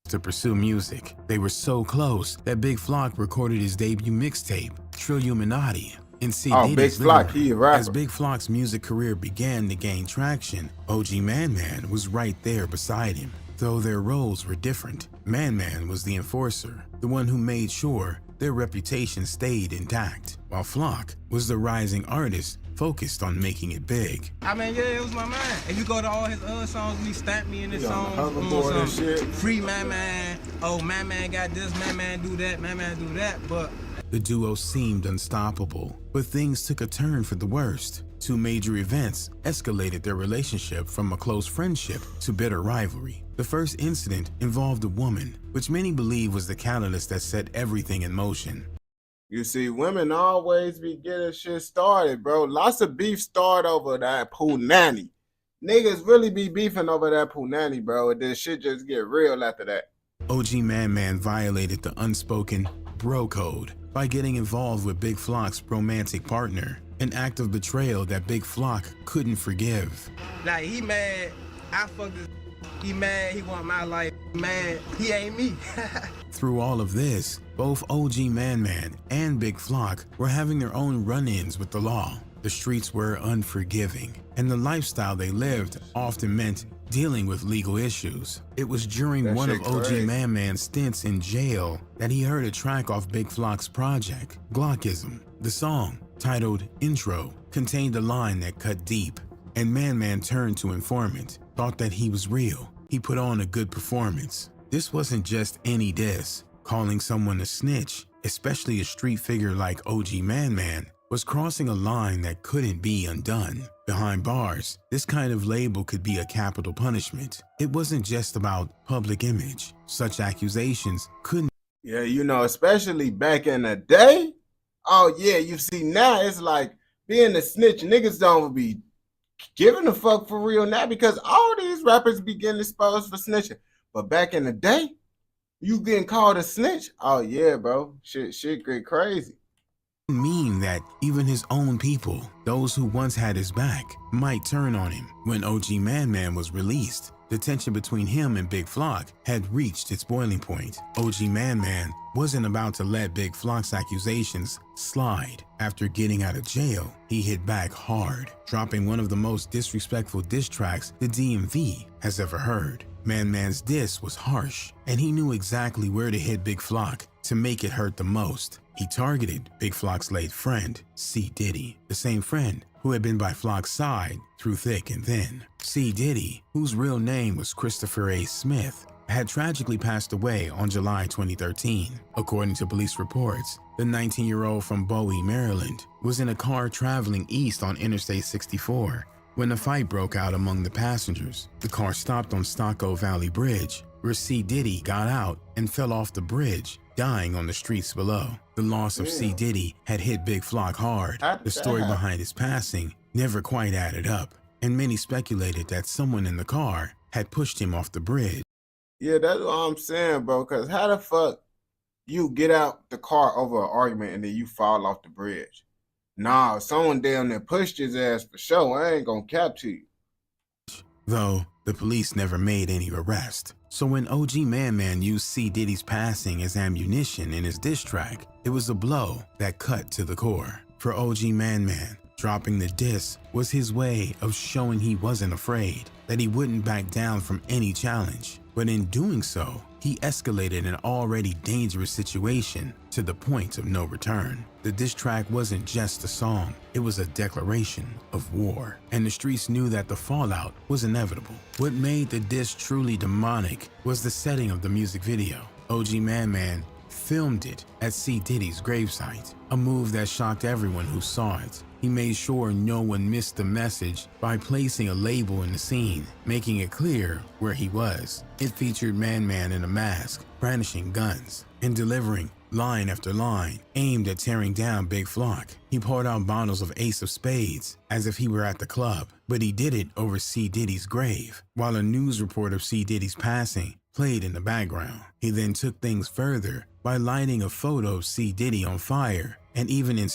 To pursue music. They were so close that Big Flock recorded his debut mixtape, Trilluminati, in C. Big Flock, he a rapper. As Big Flock's music career began to gain traction, OG Man Man was right there beside him. Though their roles were different, Man Man was the enforcer, the one who made sure their reputation stayed intact, while Flock was the rising artist focused on making it big. I mean, yeah, it was my man. If you go to all his other songs, he stamped me in his songs. Hoverboard and shit. Free Man Man. Oh, Man Man got this, Man Man do that, Man Man do that. But the duo seemed unstoppable, but things took a turn for the worst. Two major events escalated their relationship from a close friendship to bitter rivalry. The first incident involved a woman, which many believe was the catalyst that set everything in motion. You see, women always be getting shit started, bro. Lots of beef start over that Punani. Niggas really be beefing over that Punani, bro. And then shit just get real after that. OG Man Man violated the unspoken bro code by getting involved with Big Flock's romantic partner, an act of betrayal that Big Flock couldn't forgive. Like, he mad, I fucked this. He mad, he want my life. Mad, he ain't me. Through all of this, both OG Man Man and Big Flock were having their own run-ins with the law. The streets were unforgiving, and the lifestyle they lived often meant dealing with legal issues. It was during one of OG Man Man's stints in jail that he heard a track off Big Flock's project, Glockism. The song, titled Intro, contained a line that cut deep, and Man Man turned to informant, thought that he was real. He put on a good performance. This wasn't just any diss. Calling someone a snitch, especially a street figure like OG Man Man, was crossing a line that couldn't be undone. Behind bars, this kind of label could be a capital punishment. It wasn't just about public image. Such accusations couldn't. Yeah, you know, especially back in the day. Oh yeah, you see now it's like being a snitch. Niggas don't be giving a fuck for real now because all these rappers be getting exposed for snitching. But back in the day, you getting called a snitch? Oh yeah, bro. Shit get crazy. mean that even his own people, those who once had his back, might turn on him. When OG Man Man was released, the tension between him and Big Flock had reached its boiling point. OG Man Man wasn't about to let Big Flock's accusations slide. After getting out of jail, he hit back hard, dropping one of the most disrespectful diss tracks the DMV has ever heard. Man Man's diss was harsh, and he knew exactly where to hit Big Flock to make it hurt the most. He targeted Big Flock's late friend, C. Diddy, the same friend who had been by Flock's side through thick and thin. C. Diddy, whose real name was Christopher A. Smith, had tragically passed away on July 2013. According to police reports, the 19-year-old from Bowie, Maryland, was in a car traveling east on Interstate 64 when a fight broke out among the passengers. The car stopped on Stocko Valley Bridge, where C. Diddy got out and fell off the bridge, dying on the streets below. The loss of C. Diddy had hit Big Flock hard. The story behind his passing never quite added up, and many speculated that someone in the car had pushed him off the bridge. Yeah, that's what I'm saying, bro, because how the fuck you get out the car over an argument and then you fall off the bridge? Nah, someone down there pushed his ass for sure. I ain't gonna cap to you. Though the police never made any arrest. So when OG Man Man used C. Diddy's passing as ammunition in his diss track, it was a blow that cut to the core. For OG Man Man, dropping the diss was his way of showing he wasn't afraid, that he wouldn't back down from any challenge. But in doing so, he escalated an already dangerous situation to the point of no return. The diss track wasn't just a song, it was a declaration of war, and the streets knew that the fallout was inevitable. What made the diss truly demonic was the setting of the music video. OG Man Man filmed it at C. Diddy's gravesite, a move that shocked everyone who saw it. He made sure no one missed the message by placing a label in the scene, making it clear where he was. It featured Man Man in a mask, brandishing guns, and delivering line after line aimed at tearing down Big Flock. He poured out bottles of Ace of Spades as if he were at the club, but he did it over C. Diddy's grave, while a news report of C. Diddy's passing played in the background. He then took things further by lighting a photo of C. Diddy on fire, and even in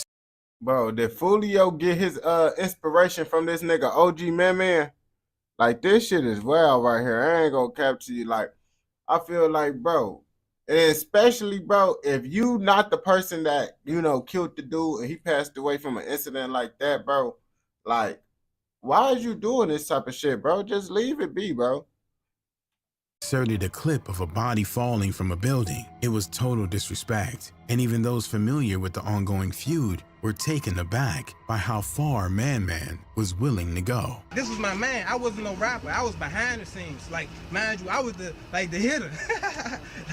Bro, did Fulio get his inspiration from this nigga OG Man Man? Like, this shit is wild right here. I ain't gonna cap to you. Like, I feel like, bro, and especially, bro, if you not the person that, you know, killed the dude and he passed away from an incident like that, bro, like, why is you doing this type of shit, bro? Just leave it be, bro. Inserted a clip of a body falling from a building. It was total disrespect, and even those familiar with the ongoing feud were taken aback by how far Man Man was willing to go. This was my man. I wasn't no rapper. I was behind the scenes. Like, mind you, I was the hitter.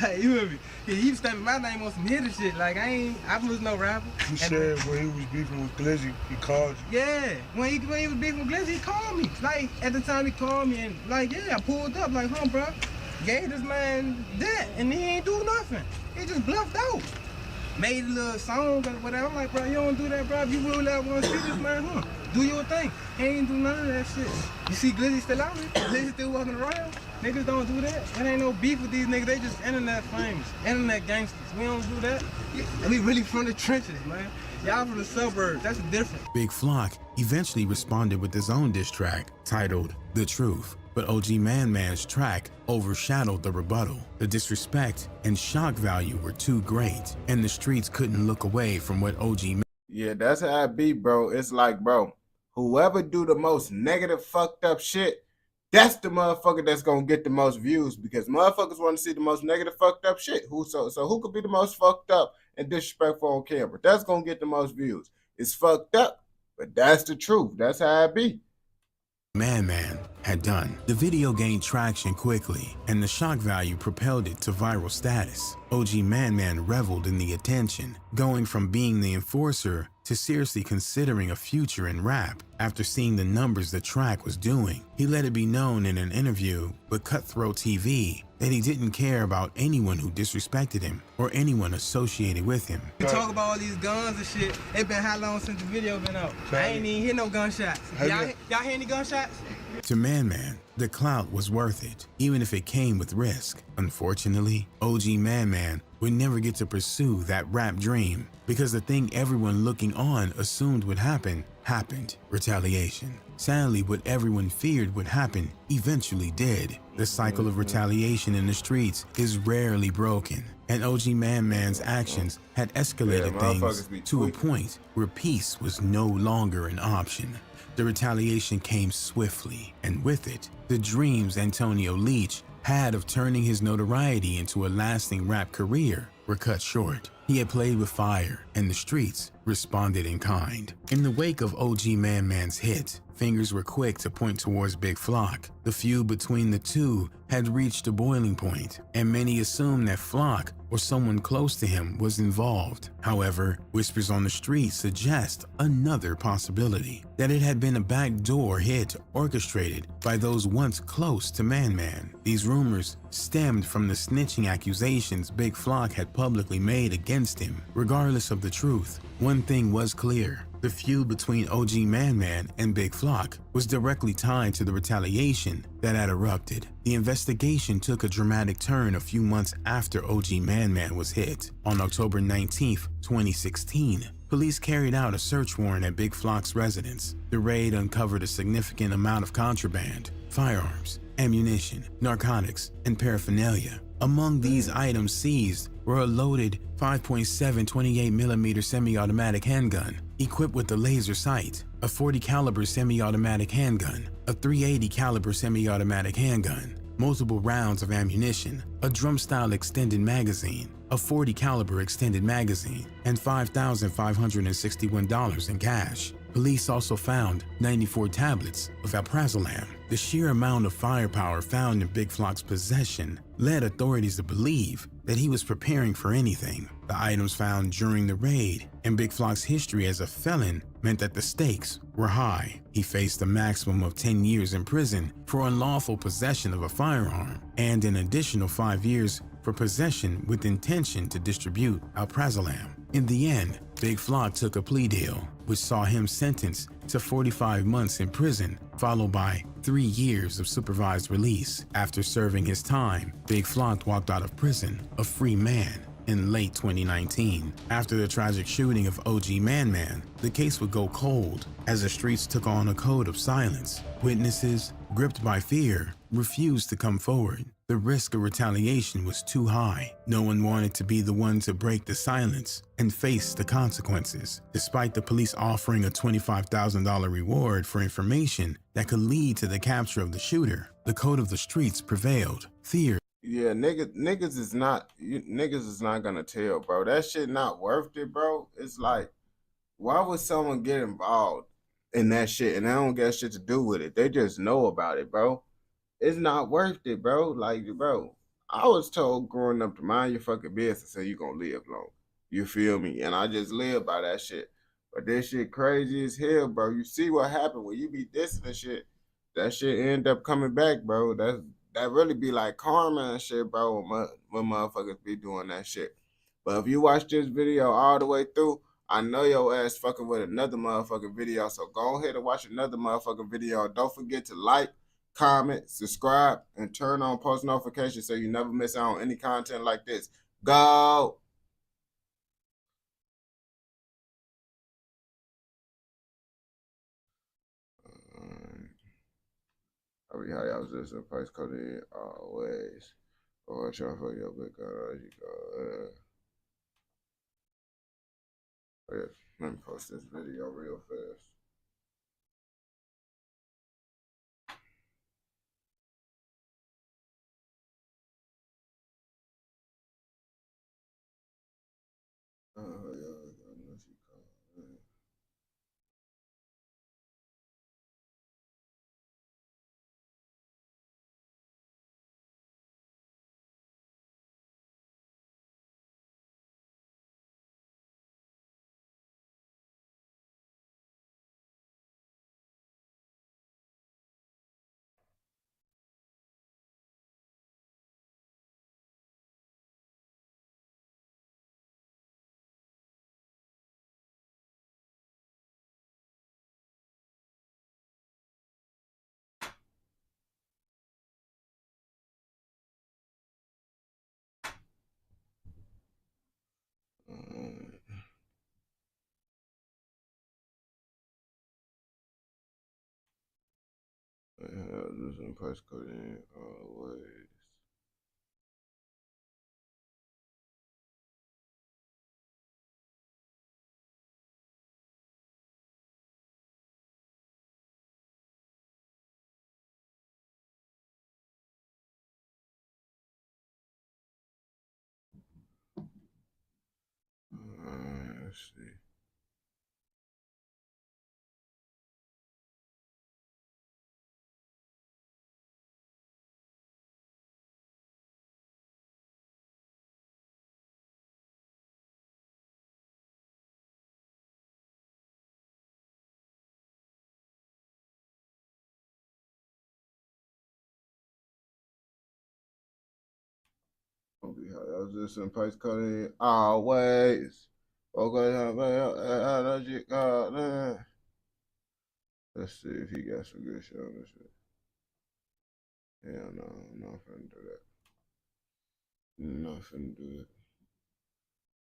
Like, you hear me? Yeah, he was stamping my name on some hitter shit. Like, I was no rapper. You said when he was beefing with Glizzy, he called you. Yeah, when he was beefing with Glizzy, he called me. Like, at the time he called me and like, yeah, I pulled up like, huh, bro? Gave this man that, and he ain't do nothing. He just bluffed out. Made a little song or whatever. I'm like, bro, you don't do that, bro. If you really want to see this man, huh? Do your thing. He ain't do none of that shit. You see Glizzy still out here? Glizzy still walking around? Niggas don't do that. There ain't no beef with these niggas. They just internet famous. Internet gangsters. We don't do that. We really from the trenches, man. Y'all from the suburbs. That's different. Big Flock eventually responded with his own diss track titled The Truth. But OG Man Man's track overshadowed the rebuttal. The disrespect and shock value were too great, and the streets couldn't look away from what OG Man. Yeah, that's how it be, bro. It's like, bro, whoever do the most negative, fucked up shit, that's the motherfucker that's gonna get the most views, because motherfuckers want to see the most negative, fucked up shit. So who could be the most fucked up and disrespectful on camera? That's gonna get the most views. It's fucked up, but that's the truth. That's how it be. Man Man had done. The video gained traction quickly, and the shock value propelled it to viral status. OG Man Man reveled in the attention, going from being the enforcer to seriously considering a future in rap. After seeing the numbers the track was doing, he let it be known in an interview with Cutthroat TV that he didn't care about anyone who disrespected him or anyone associated with him. We talk about all these guns and shit. It been how long since the video been out? I ain't even hear no gunshots. Y'all hear any gunshots? To Man Man, the clout was worth it, even if it came with risk. Unfortunately, OG Man Man would never get to pursue that rap dream because the thing everyone looking on assumed would happen happened: retaliation. Sadly, what everyone feared would happen eventually did. The cycle of retaliation in the streets is rarely broken, and OG Man Man's actions had escalated things to a point where peace was no longer an option. The retaliation came swiftly, and with it, the dreams Antonio Leach had of turning his notoriety into a lasting rap career were cut short. He had played with fire, and the streets responded in kind. In the wake of OG Man Man's hit, fingers were quick to point towards Big Flock. The feud between the two had reached a boiling point, and many assumed that Flock or someone close to him was involved. However, whispers on the street suggest another possibility: that it had been a backdoor hit orchestrated by those once close to Man Man. These rumors stemmed from the snitching accusations Big Flock had publicly made against him. Regardless of the truth, one thing was clear: the feud between OG Man Man and Big Flock was directly tied to the retaliation that had erupted. The investigation took a dramatic turn a few months after OG Man Man was hit. On October 19, 2016, police carried out a search warrant at Big Flock's residence. The raid uncovered a significant amount of contraband: firearms, ammunition, narcotics, and paraphernalia. Among these items seized were a loaded 5.7 28mm semi-automatic handgun equipped with a laser sight, a .40 caliber semi-automatic handgun, a .380 caliber semi-automatic handgun, multiple rounds of ammunition, a drum-style extended magazine, a .40 caliber extended magazine, and $5,561 in cash. Police also found 94 tablets of alprazolam. The sheer amount of firepower found in Big Flock's possession led authorities to believe that he was preparing for anything. The items found during the raid and Big Flock's history as a felon meant that the stakes were high. He faced a maximum of 10 years in prison for unlawful possession of a firearm and an additional 5 years for possession with intention to distribute alprazolam. In the end, Big Flock took a plea deal, which saw him sentenced to 45 months in prison, followed by 3 years of supervised release. After serving his time, Big Flock walked out of prison a free man in late 2019. After the tragic shooting of OG Man Man, the case would go cold as the streets took on a code of silence. Witnesses, gripped by fear, refused to come forward. The risk of retaliation was too high. No one wanted to be the one to break the silence and face the consequences. Despite the police offering a $25,000 reward for information that could lead to the capture of the shooter, the code of the streets prevailed. Fear. Yeah, niggas is not gonna tell, bro. That shit not worth it, bro. It's like, why would someone get involved in that shit and they don't get shit to do with it? They just know about it, bro. It's not worth it, bro. Like, bro, I was told growing up to mind your fucking business so you gonna live long. You feel me? And I just live by that shit. But this shit crazy as hell, bro. You see what happened when you be dissing and shit. That shit end up coming back, bro. That really be like karma and shit, bro, when motherfuckers be doing that shit. But if you watch this video all the way through, I know your ass fucking with another motherfucking video. So go ahead and watch another motherfucking video. Don't forget to like, comment, subscribe, and turn on post notifications so you never miss out on any content like this. Go! I mean, how y'all was just a place coded always. Or try for your big girl. Let me post this video real fast. This is price code in always. Let's see. I was just in price cutting always. Let's see if he got some good shit on this shit. Hell no, I'm not finna do that. I'm not finna do it.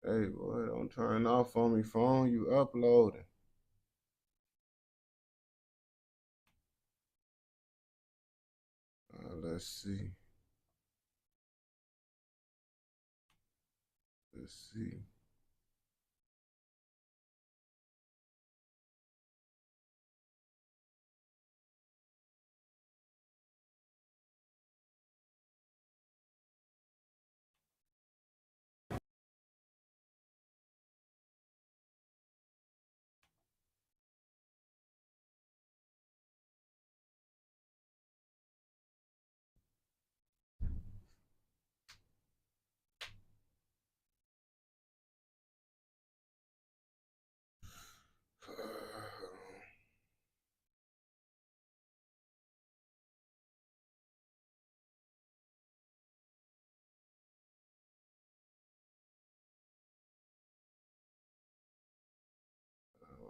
Hey boy, don't turn off on me, phone. You uploading. Let's see. Let's see.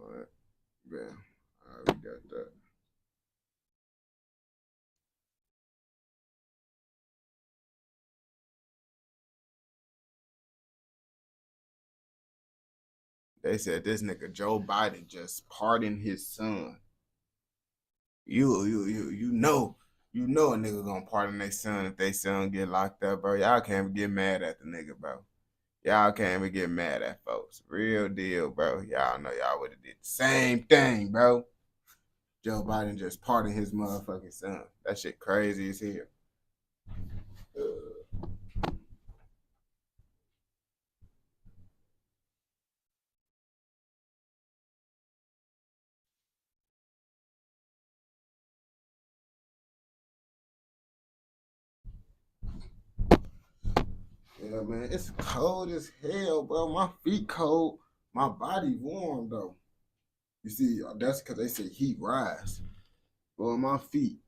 Alright, bam. Alright, we got that. They said this nigga Joe Biden just pardoned his son. You know a nigga gonna pardon their son if they son get locked up, bro. Y'all can't even get mad at the nigga, bro. Y'all can't even get mad at folks. Real deal, bro. Y'all know y'all would have did the same thing, bro. Joe Biden just pardoned his motherfucking son. That shit crazy as hell. Yeah, man, it's cold as hell, bro. My feet cold. My body warm, though. You see, that's because they say heat rise. Boy, my feet.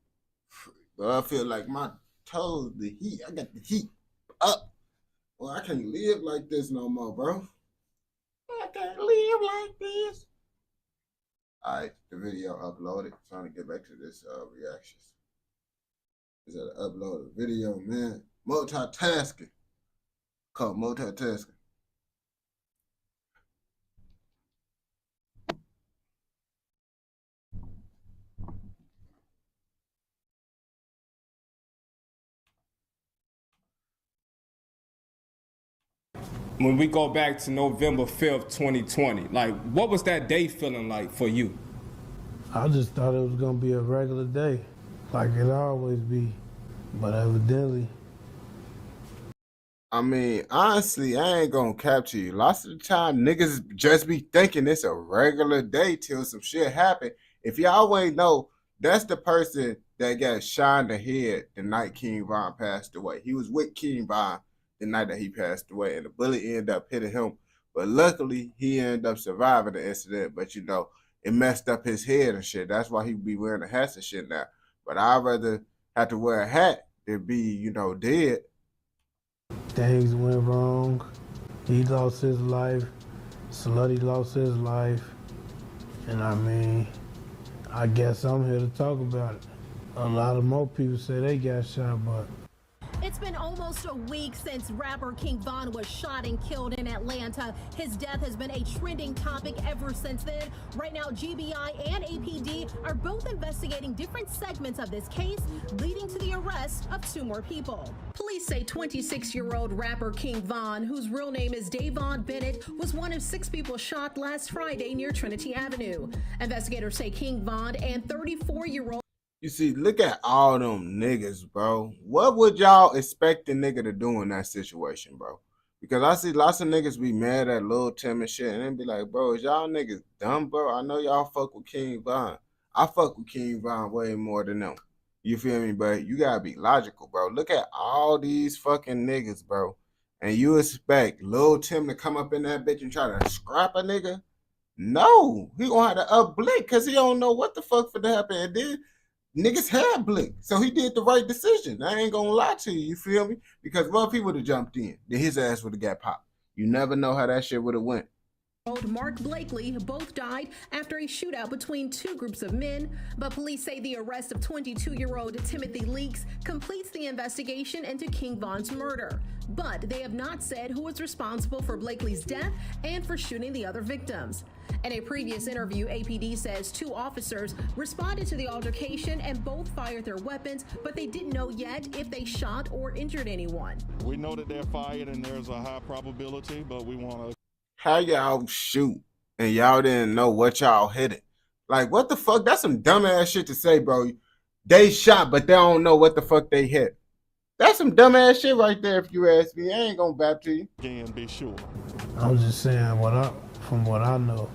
But I feel like my toes, the heat, I got the heat up. Well, I can't live like this no more, bro. I can't live like this. All right, the video uploaded. Trying to get back to this reactions. Is that upload a video, man? Multitasking. Called multitasking. When we go back to November 5th, 2020, like, what was that day feeling like for you? I just thought it was gonna be a regular day, like it always be, but evidently. I mean, honestly, I ain't gonna capture you. Lots of the time, niggas just be thinking it's a regular day till some shit happen. If y'all ain't know, that's the person that got shot in the head the night King Von passed away. He was with King Von the night that he passed away, and the bullet ended up hitting him. But luckily, he ended up surviving the incident. But you know, it messed up his head and shit. That's why he be wearing the hats and shit now. But I'd rather have to wear a hat than be, you know, dead. Things went wrong. He lost his life. Slutty lost his life. And I mean, I guess I'm here to talk about it. A lot of more people say they got shot, but It's been almost a week since rapper King Von was shot and killed in Atlanta. His death has been a trending topic ever since then. Right now, GBI and APD are both investigating different segments of this case, leading to the arrest of 2 more people. Police say 26-year-old rapper King Von, whose real name is Davon Bennett, was one of 6 people shot last Friday near Trinity Avenue. Investigators say King Von and 34-year-old. You see, look at all them niggas, bro. What would y'all expect a nigga to do in that situation, bro? Because I see lots of niggas be mad at Lil Tim and shit, and then be like, bro, is y'all niggas dumb, bro? I know y'all fuck with King Von. I fuck with King Von way more than them. You feel me? But you gotta be logical, bro. Look at all these fucking niggas, bro. And you expect Lil Tim to come up in that bitch and try to scrap a nigga? No. He gonna have to up-blink because he don't know what the fuck for to happen. And then niggas had blink, so he did the right decision. I ain't gonna lie to you, you feel me? Because what if he would have jumped in? Then his ass would have got popped. You never know how that shit would have went. Mark Blakely both died after a shootout between 2 groups of men, but police say the arrest of 22-year-old Timothy Leaks completes the investigation into King Von's murder. But they have not said who was responsible for Blakely's death and for shooting the other victims. In a previous interview, APD says 2 officers responded to the altercation and both fired their weapons, but they didn't know yet if they shot or injured anyone. We know that they're fired and there's a high probability, but we want to... How y'all shoot and y'all didn't know what y'all hit? Like, what the fuck? That's some dumbass shit to say, bro. They shot, but they don't know what the fuck they hit. That's some dumbass shit right there, if you ask me. I ain't gonna bap to you. Again, be sure. I'm just saying from what I know.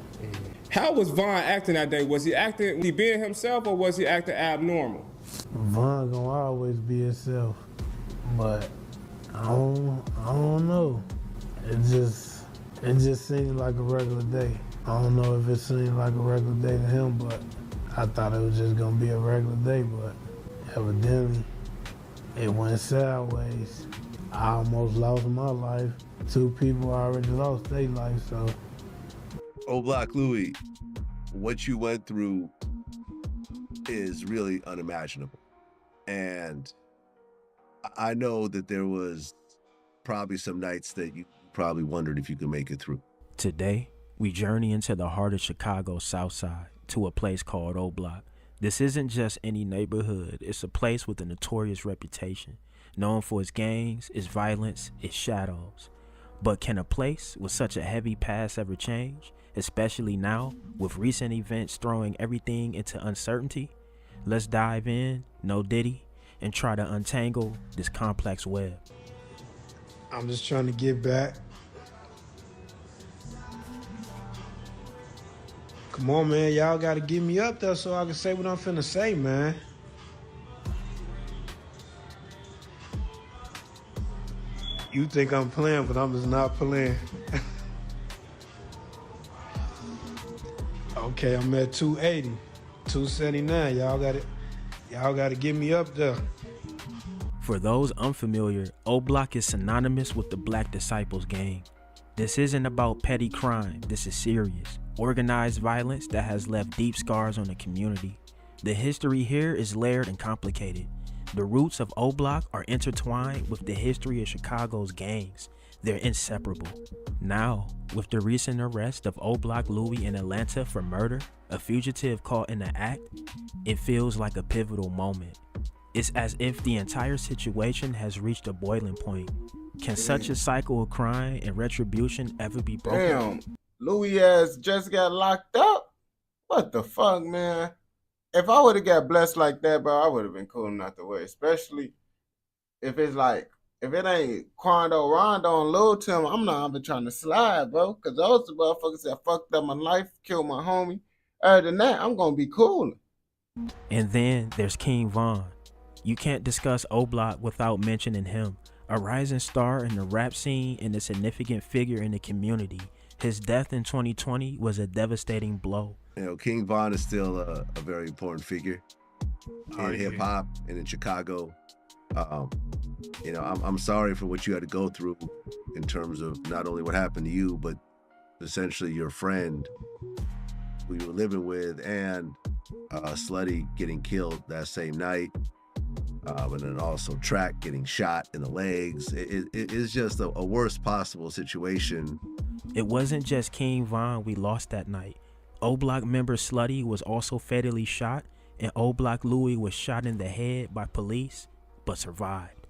How was Von acting that day? Was he being himself or was he acting abnormal? Von gonna always be himself, but I don't know. It just seemed like a regular day. I don't know if it seemed like a regular day to him, but I thought it was just gonna be a regular day, but evidently it went sideways. I almost lost my life. 2 people already lost their life, so. O'Block Louie, what you went through is really unimaginable. And I know that there was probably some nights that you probably wondered if you could make it through. Today, we journey into the heart of Chicago's South Side to a place called O'Block. This isn't just any neighborhood, it's a place with a notorious reputation, known for its gangs, its violence, its shadows. But can a place with such a heavy past ever change, especially now, with recent events throwing everything into uncertainty? Let's dive in, no Diddy, and try to untangle this complex web. I'm just trying to get back. Come on, man. Y'all got to get me up there so I can say what I'm finna say, man. You think I'm playing, but I'm just not playing. Okay, I'm at 280, 279. Y'all got to get me up there. For those unfamiliar, O'Block is synonymous with the Black Disciples gang. This isn't about petty crime, this is serious, organized violence that has left deep scars on the community. The history here is layered and complicated. The roots of O'Block are intertwined with the history of Chicago's gangs. They're inseparable. Now, with the recent arrest of O'Block Louie in Atlanta for murder, a fugitive caught in the act, it feels like a pivotal moment. It's as if the entire situation has reached a boiling point. Can such a cycle of crime and retribution ever be broken? Damn, Louis ass just got locked up? What the fuck, man? If I would have got blessed like that, bro, I would have been cool enough to wait. Especially if it's like, if it ain't Quando, Rondo, and Lil Tim, I'm not even trying to slide, bro. Because those the motherfuckers that fucked up my life, killed my homie. Other than that, I'm going to be cool. And then there's King Von. You can't discuss O'Block without mentioning him. A rising star in the rap scene and a significant figure in the community. His death in 2020 was a devastating blow. You know, King Von is still a very important figure in hip hop and in Chicago. You know, I'm sorry for what you had to go through in terms of not only what happened to you, but essentially your friend who you were living with and Slutty getting killed that same night. and then also track getting shot in the legs. It is just a worst possible situation. It wasn't just King Von we lost that night. O Block member Slutty was also fatally shot, and O Block Louie was shot in the head by police, but survived.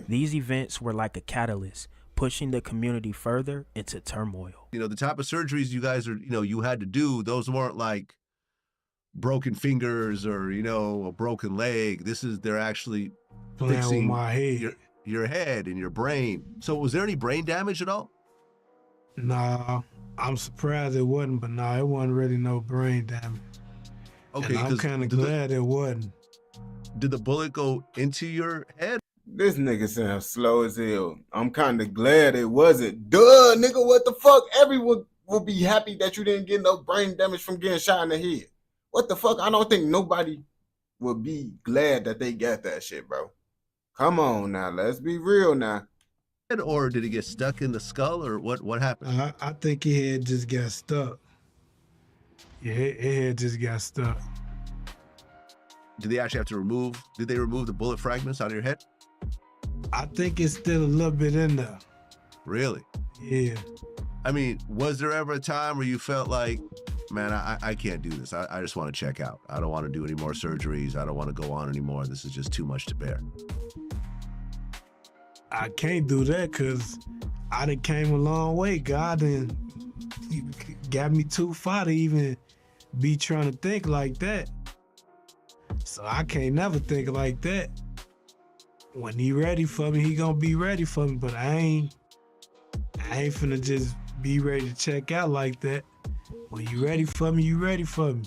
These events were like a catalyst, pushing the community further into turmoil. You know, the type of surgeries you guys you had to do, those weren't like broken fingers or, a broken leg. They're actually fixing with my head. Your head and your brain. So was there any brain damage at all? Nah, I'm surprised it wasn't, but nah, it wasn't really no brain damage. Okay, and I'm kind of glad it wasn't. Did the bullet go into your head? This nigga sounds slow as hell. I'm kind of glad it wasn't. Duh, nigga, what the fuck? Everyone will be happy that you didn't get no brain damage from getting shot in the head. What the fuck? I don't think nobody will be glad that they got that shit, bro. Come on now, let's be real now. Or did it get stuck in the skull, or what happened? I think his head just got stuck. Yeah, his head just got stuck. Did they actually have to remove the bullet fragments out of your head? I think it's still a little bit in there. Really? Yeah. I mean, was there ever a time where you felt like, man, I can't do this. I just want to check out. I don't want to do any more surgeries. I don't want to go on anymore. This is just too much to bear. I can't do that because I done came a long way. God done got me too far to even be trying to think like that. So I can't never think like that. When he ready for me, he gonna be ready for me. But I ain't finna just be ready to check out like that. When you ready for me, you ready for me.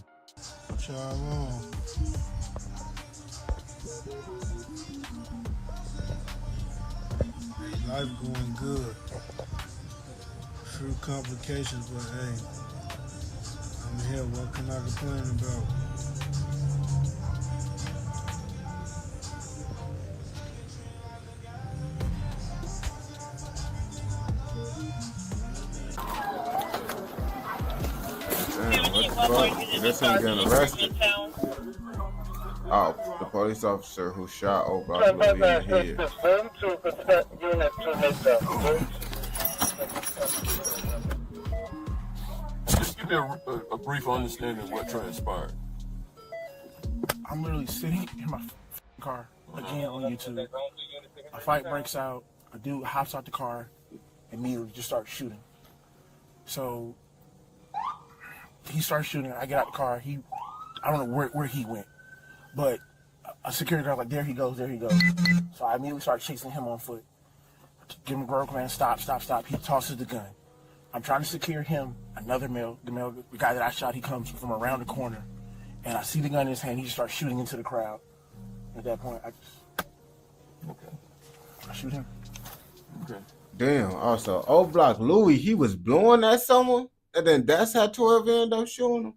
What y'all on? Life going good. Few complications, but hey, I'm here. What can I complain about? This ain't getting arrested. Oh, the police officer who shot O Block Louie in the head. Just give me a brief understanding of what transpired. I'm literally sitting in my car again on YouTube. A fight breaks out. A dude hops out the car, immediately just starts shooting. So he starts shooting. I get out the car. I don't know where he went, but a security guard like, there he goes. So I immediately start chasing him on foot. Give him a broke man, stop. He tosses the gun. I'm trying to secure him. Another male, the guy that I shot, he comes from around the corner, and I see the gun in his hand. He just starts shooting into the crowd. At that point, I shoot him. Okay. Damn. Also, O Block Louie, he was blowing at someone, and then that's how 12 ended up shooting him.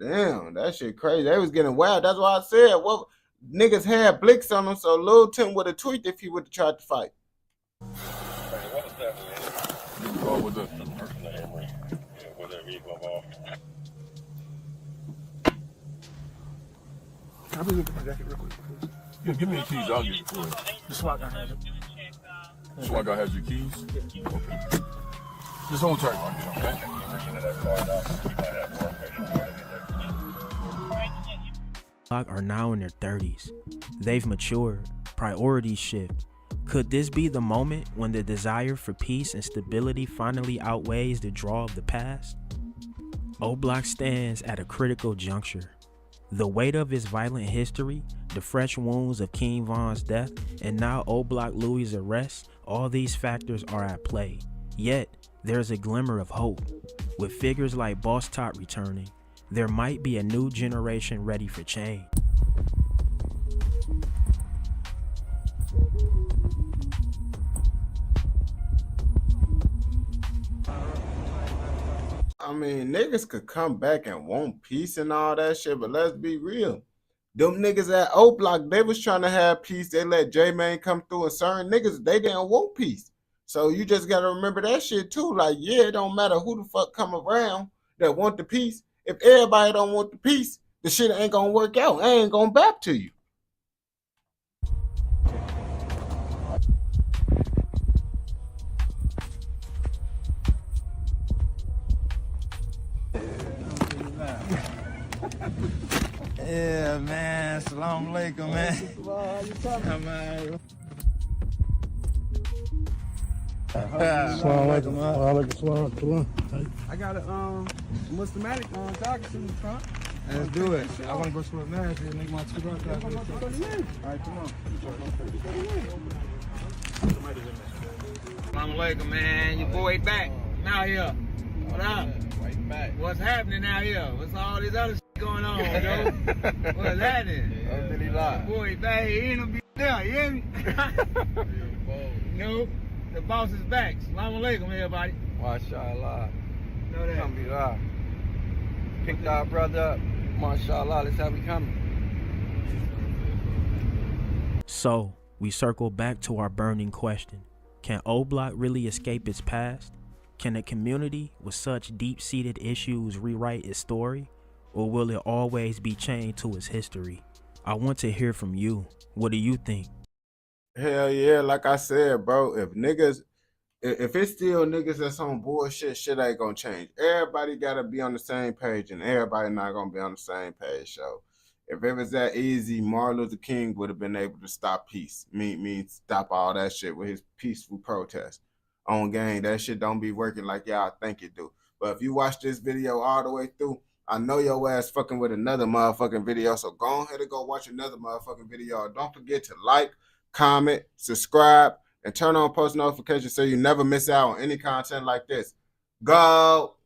Damn, that shit crazy. They was getting wild. That's why I said, what niggas had blicks on them, so Lil Tim would have tweaked if he would have tried to fight. Can I please look at my jacket real quick? Yeah, give me your keys. I'll get it for you. The SWAT guy has it. SWAT guy has your keys? Okay. Just hold tight on me, okay? Are now in their 30s. They've matured, priorities shift. Could this be the moment when the desire for peace and stability finally outweighs the draw of the past? O Block stands at a critical juncture. The weight of his violent history, the fresh wounds of King Von's death, and now O Block Louie's arrest, all these factors are at play. Yet, there's a glimmer of hope. With figures like Boss Top returning, there might be a new generation ready for change. I mean, niggas could come back and want peace and all that shit, but let's be real. Them niggas at O Block, they was trying to have peace. They let J-Man come through, and certain niggas, they didn't want peace. So you just got to remember that shit too. Like, yeah, it don't matter who the fuck come around that want the peace. If everybody don't want the peace, the shit ain't gonna work out. I ain't gonna bap to you. Yeah, man. Salam alaikum, man. I got a Muslimatic jogging suit in the front. Let's do it. I want to go swim match and make my $2. All right, come on. Assalamu alaikum, man. Your boy back. I'm out here. What up? What's happening out here? What's all this other shit going on, Joe? What's happening? Your boy back. He ain't gonna be there. You hear me? No, the boss is back. Assalamu alaikum, everybody. MashaAllah. Know that. Alhamdulillah. Picked our brother up. MashaAllah. That's how we coming. So, we circle back to our burning question. Can O Block really escape its past? Can a community with such deep-seated issues rewrite its story? Or will it always be chained to its history? I want to hear from you. What do you think? Hell yeah, like I said, bro, if it's still niggas that's on bullshit, shit ain't gonna change. Everybody gotta be on the same page, and everybody not gonna be on the same page. So if it was that easy, Martin Luther King would have been able to stop peace. Stop all that shit with his peaceful protest. On gang, that shit don't be working like y'all think it do. But if you watch this video all the way through, I know your ass fucking with another motherfucking video. So go ahead and go watch another motherfucking video. Don't forget to like, comment, subscribe, and turn on post notifications so you never miss out on any content like this. Go!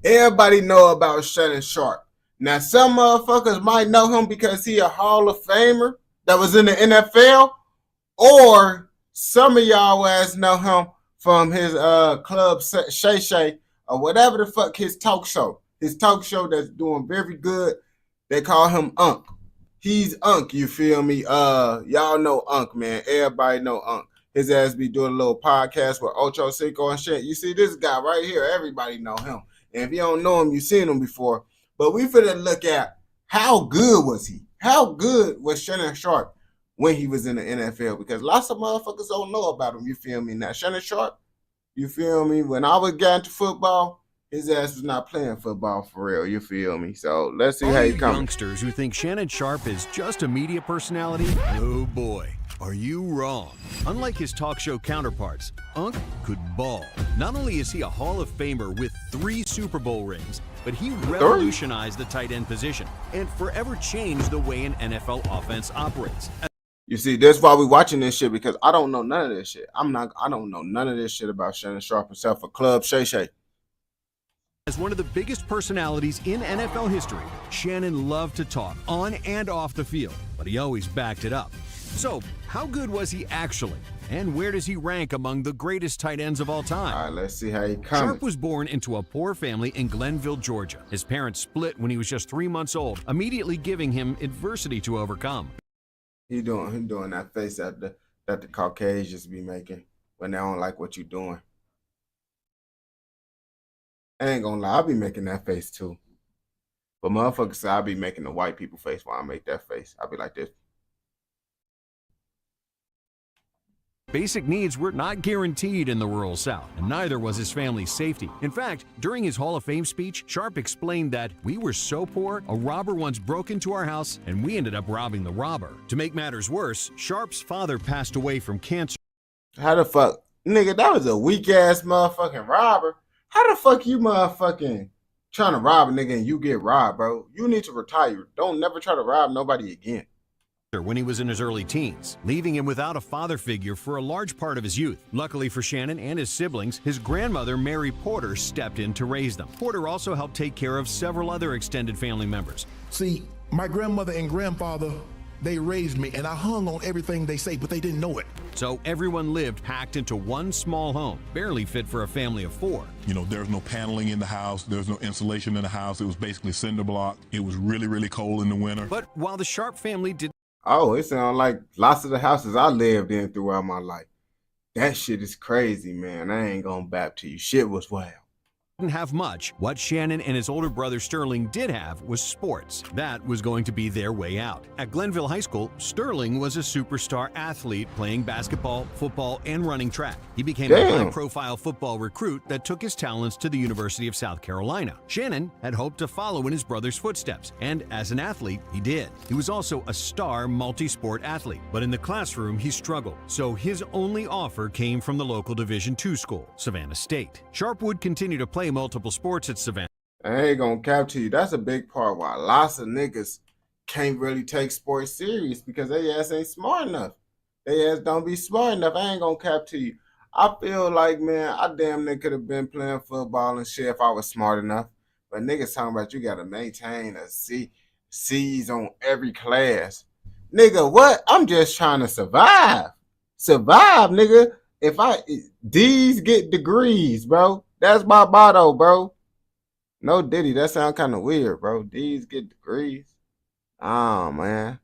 Everybody know about Shannon Sharpe. Now, some motherfuckers might know him because he a Hall of Famer that was in the NFL, or some of y'all ass know him from his club Shay Shay or whatever the fuck his talk show. His talk show that's doing very good. They call him Unc. He's Unc, you feel me? Y'all know Unc, man. Everybody know Unc. His ass be doing a little podcast with Ocho Cinco and shit. You see this guy right here, everybody know him. And if you don't know him, you've seen him before. But we finna look at how good was he? How good was Shannon Sharpe when he was in the NFL? Because lots of motherfuckers don't know about him, you feel me? Now, Shannon Sharpe, you feel me? When I was getting to football, his ass was not playing football for real, you feel me? So let's see how he comes. Youngsters who think Shannon Sharpe is just a media personality, oh boy, are you wrong. Unlike his talk show counterparts, Unc could ball. Not only is he a Hall of Famer with 3 Super Bowl rings, but he revolutionized the tight end position and forever changed the way an NFL offense operates. You see, that's why we watching this shit, because I don't know none of this shit. I don't know none of this shit about Shannon Sharpe himself for Club Shay Shay. As one of the biggest personalities in NFL history, Shannon loved to talk on and off the field, but he always backed it up. So, how good was he actually? And where does he rank among the greatest tight ends of all time? All right, let's see how he comes. Sharpe was born into a poor family in Glenville, Georgia. His parents split when he was just 3 months old, immediately giving him adversity to overcome. He doing that face that the Caucasians be making when they don't like what you doing. I ain't gonna lie, I be making that face too. But motherfuckers say I be making the white people face while I make that face. I be like this. Basic needs were not guaranteed in the rural South, and neither was his family's safety. In fact, during his Hall of Fame speech, Sharpe explained that we were so poor, a robber once broke into our house, and we ended up robbing the robber. To make matters worse, Sharpe's father passed away from cancer. How the fuck? Nigga, that was a weak-ass motherfucking robber. How the fuck you motherfucking trying to rob a nigga and you get robbed, bro. You need to retire. Don't never try to rob nobody again. When he was in his early teens, leaving him without a father figure for a large part of his youth. Luckily for Shannon and his siblings, his grandmother, Mary Porter, stepped in to raise them. Porter also helped take care of several other extended family members. See, my grandmother and grandfather, they raised me, and I hung on everything they say, but they didn't know it. So everyone lived packed into one small home, barely fit for a family of 4. You know, there's no paneling in the house. There's no insulation in the house. It was basically cinder block. It was really, really cold in the winter. But while the Sharp family did... Oh, it sounds like lots of the houses I lived in throughout my life. That shit is crazy, man. I ain't gonna bap to you. Shit was wild. Didn't have much. What Shannon and his older brother Sterling did have was sports. That was going to be their way out. At Glenville High School, Sterling was a superstar athlete playing basketball, football, and running track. He became a high-profile football recruit that took his talents to the University of South Carolina. Shannon had hoped to follow in his brother's footsteps, and as an athlete, he did. He was also a star multi-sport athlete, but in the classroom, he struggled. So his only offer came from the local Division II school, Savannah State. Sharp would continue to play multiple sports at Savannah. I ain't gonna cap to you. That's a big part why lots of niggas can't really take sports serious because they ass ain't smart enough. They ass don't be smart enough. I ain't gonna cap to you. I feel like, man, I damn near could have been playing football and shit if I was smart enough. But niggas talking about you gotta maintain a C's on every class. Nigga, what? I'm just trying to survive. Survive, nigga. If D's get degrees, bro. That's my motto, bro. No Diddy, that sound kind of weird, bro. D's get degrees. Oh, man.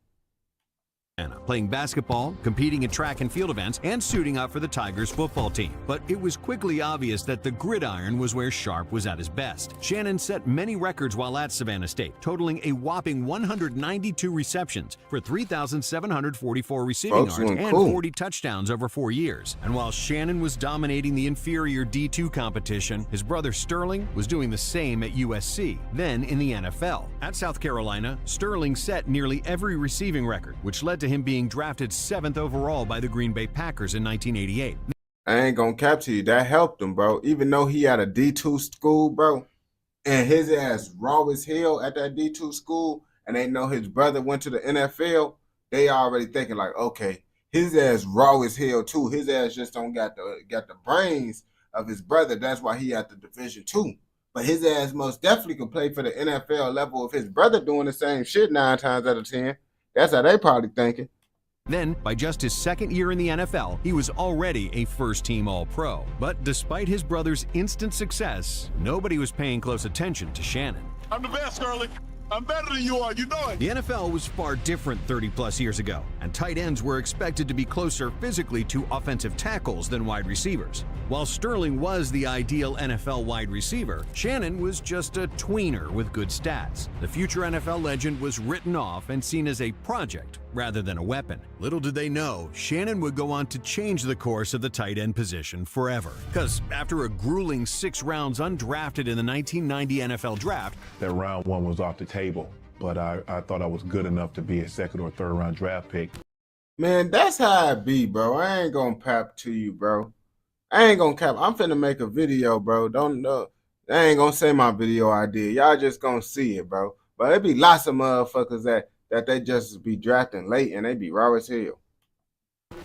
Playing basketball, competing in track and field events, and suiting up for the Tigers football team. But it was quickly obvious that the gridiron was where Sharp was at his best. Shannon set many records while at Savannah State, totaling a whopping 192 receptions for 3,744 receiving yards and 40 touchdowns over 4 years. And while Shannon was dominating the inferior D2 competition, his brother Sterling was doing the same at USC, then in the NFL. At South Carolina, Sterling set nearly every receiving record, which led to him being drafted 7th overall by the Green Bay Packers in 1988. I ain't gonna cap to you. That helped him, bro. Even though he had a D2 school, bro, and his ass raw as hell at that D2 school, and they know his brother went to the NFL, they already thinking like, okay, his ass raw as hell too. His ass just don't got the brains of his brother. That's why he at the Division II. But his ass most definitely could play for the NFL level of his brother doing the same shit 9 times out of 10. That's how they probably thinking. Then, by just his 2nd year in the NFL, he was already a first-team All-Pro. But despite his brother's instant success, nobody was paying close attention to Shannon. I'm the best, Sterling. I'm better than you are, you know it. The NFL was far different 30-plus years ago, and tight ends were expected to be closer physically to offensive tackles than wide receivers. While Sterling was the ideal NFL wide receiver, Shannon was just a tweener with good stats. The future NFL legend was written off and seen as a project rather than a weapon. Little did they know, Shannon would go on to change the course of the tight end position forever. Because after a grueling 6 rounds undrafted in the 1990 NFL Draft, that round 1 was off the table, but I thought I was good enough to be a 2nd or 3rd round draft pick. Man, that's how it be, bro. I ain't gonna pap to you, bro. I ain't gonna cap. I'm finna make a video, bro. Don't know. I ain't gonna say my video idea. Y'all just gonna see it, bro. But it be lots of motherfuckers that they just be drafting late and they be raw as hell.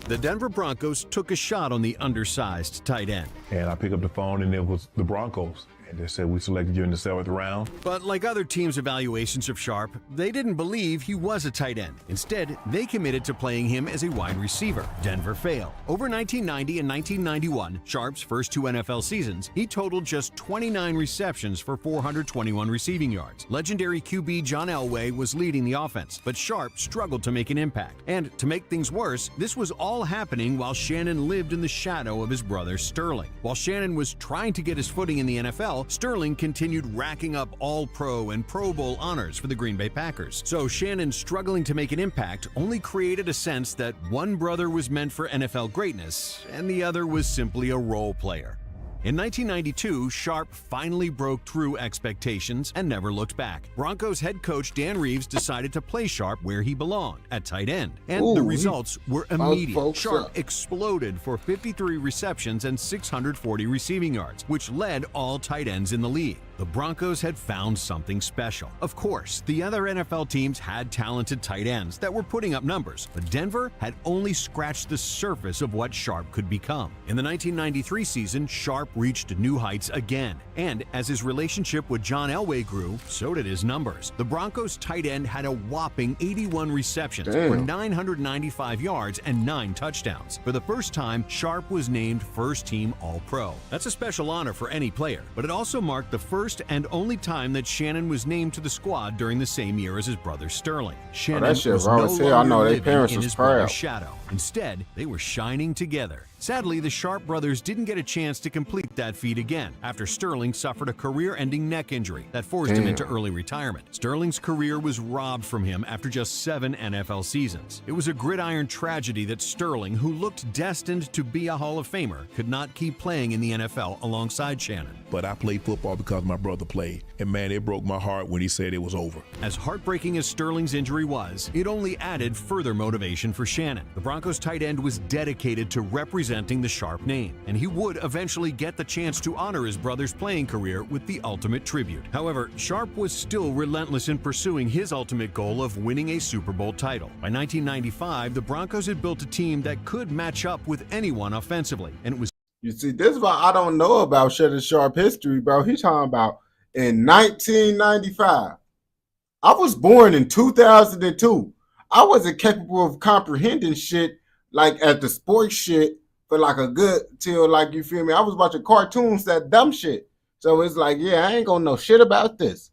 The Denver Broncos took a shot on the undersized tight end. And I pick up the phone and it was the Broncos. And they said, we selected you in the 7th round. But like other teams' evaluations of Sharp, they didn't believe he was a tight end. Instead, they committed to playing him as a wide receiver. Denver failed. Over 1990 and 1991, Sharp's first 2 NFL seasons, he totaled just 29 receptions for 421 receiving yards. Legendary QB John Elway was leading the offense, but Sharp struggled to make an impact. And to make things worse, this was all happening while Shannon lived in the shadow of his brother Sterling. While Shannon was trying to get his footing in the NFL, Sterling continued racking up All-Pro and Pro Bowl honors for the Green Bay Packers. So Shannon struggling to make an impact only created a sense that one brother was meant for NFL greatness and the other was simply a role player. In 1992, Sharp finally broke through expectations and never looked back. Broncos head coach Dan Reeves decided to play Sharp where he belonged, at tight end. And the results were immediate. Sharp exploded for 53 receptions and 640 receiving yards, which led all tight ends in the league. the Broncos had found something special. Of course, the other NFL teams had talented tight ends that were putting up numbers, but Denver had only scratched the surface of what Sharp could become. In the 1993 season, Sharp reached new heights again, and as his relationship with John Elway grew, so did his numbers. The Broncos tight end had a whopping 81 receptions for 995 yards and 9 touchdowns. For the first time, Sharp was named first-team All-Pro. That's a special honor for any player, but it also marked the first and only time that Shannon was named to the squad during the same year as his brother Sterling. Shannon was no longer living in his brother's shadow. Instead, they were shining together. Sadly, the Sharp brothers didn't get a chance to complete that feat again after Sterling suffered a career-ending neck injury that forced him into early retirement. Sterling's career was robbed from him after just 7 NFL seasons. It was a gridiron tragedy that Sterling, who looked destined to be a Hall of Famer, could not keep playing in the NFL alongside Shannon. But I played football because my brother played, and man, it broke my heart when he said it was over. As heartbreaking as Sterling's injury was, it only added further motivation for Shannon. The Broncos tight end was dedicated to representing the Sharp name, and he would eventually get the chance to honor his brother's playing career with the ultimate tribute. However, Sharp was still relentless in pursuing his ultimate goal of winning a Super Bowl title. By 1995, the Broncos had built a team that could match up with anyone offensively, and it was. You see, this is why I don't know about Shannon Sharp history, bro. He's talking about in 1995. I was born in 2002. I wasn't capable of comprehending shit like at the sports shit for like a good till like, you feel me? I was watching cartoons, that dumb shit. So it's like, yeah, I ain't gonna know shit about this.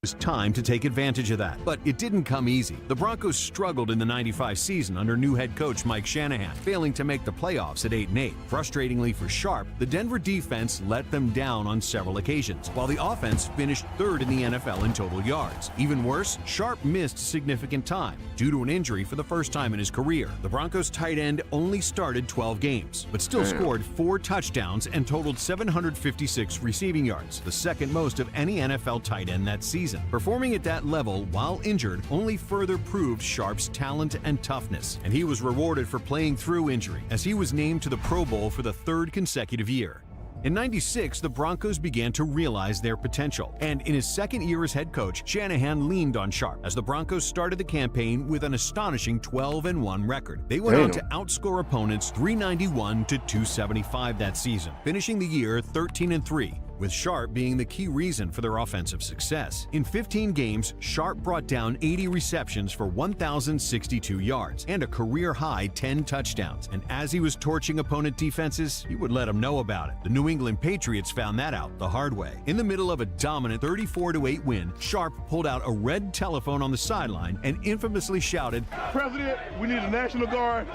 It was time to take advantage of that, but it didn't come easy. The Broncos struggled in the 95 season under new head coach Mike Shanahan, failing to make the playoffs at 8-8. Frustratingly for Sharp, the Denver defense let them down on several occasions, while the offense finished 3rd in the NFL in total yards. Even worse, Sharp missed significant time due to an injury for the first time in his career. The Broncos tight end only started 12 games, but still scored 4 touchdowns and totaled 756 receiving yards, the second most of any NFL tight end that season. Performing at that level while injured only further proved Sharp's talent and toughness, and he was rewarded for playing through injury as he was named to the Pro Bowl for the 3rd consecutive year. In '96, the Broncos began to realize their potential, and in his 2nd year as head coach, Shanahan leaned on Sharp as the Broncos started the campaign with an astonishing 12-1 record. They went on to outscore opponents 391 to 275 that season, finishing the year 13-3. With Sharp being the key reason for their offensive success. In 15 games, Sharp brought down 80 receptions for 1,062 yards and a career-high 10 touchdowns. And as he was torching opponent defenses, he would let them know about it. The New England Patriots found that out the hard way. In the middle of a dominant 34-8 win, Sharp pulled out a red telephone on the sideline and infamously shouted, "President, we need the National Guard.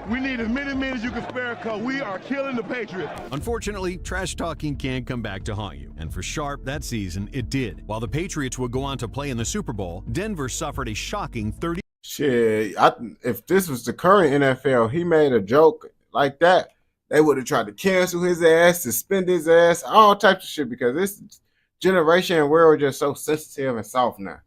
We need as many men as you can spare because we are killing the Patriots." Unfortunately, trash talking can come back to haunt you, and for Sharp that season it did. While the Patriots would go on to play in the Super Bowl, Denver suffered a shocking 30. Shit, if this was the current NFL, he made a joke like that, they would have tried to cancel his ass, suspend his ass, all types of shit, because this generation and world are just so sensitive and soft now.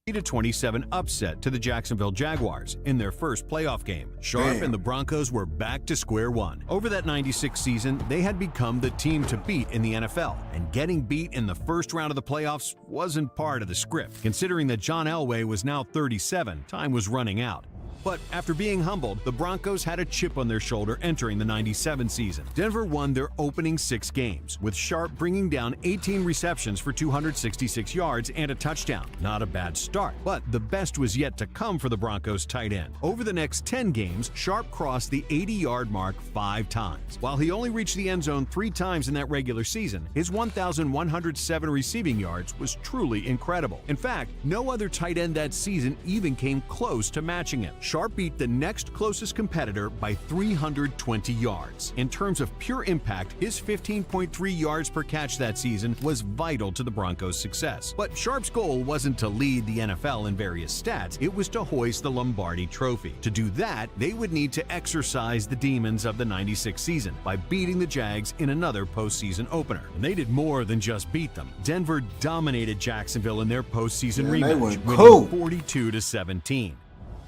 27 upset to the Jacksonville Jaguars in their first playoff game. Sharp and the Broncos were back to square one. Over that 96 season, they had become the team to beat in the NFL, and getting beat in the first round of the playoffs wasn't part of the script. Considering that John Elway was now 37, time was running out. But after being humbled, the Broncos had a chip on their shoulder entering the 97 season. Denver won their opening 6 games, with Sharp bringing down 18 receptions for 266 yards and a touchdown. Not a bad start, but the best was yet to come for the Broncos tight end. Over the next 10 games, Sharp crossed the 80-yard mark 5 times. While he only reached the end zone 3 times in that regular season, his 1,107 receiving yards was truly incredible. In fact, no other tight end that season even came close to matching him. Sharp beat the next closest competitor by 320 yards. In terms of pure impact, his 15.3 yards per catch that season was vital to the Broncos' success. But Sharp's goal wasn't to lead the NFL in various stats, it was to hoist the Lombardi Trophy. To do that, they would need to exorcise the demons of the 96 season by beating the Jags in another postseason opener. And they did more than just beat them. Denver dominated Jacksonville in their postseason rematch, winning 42-17.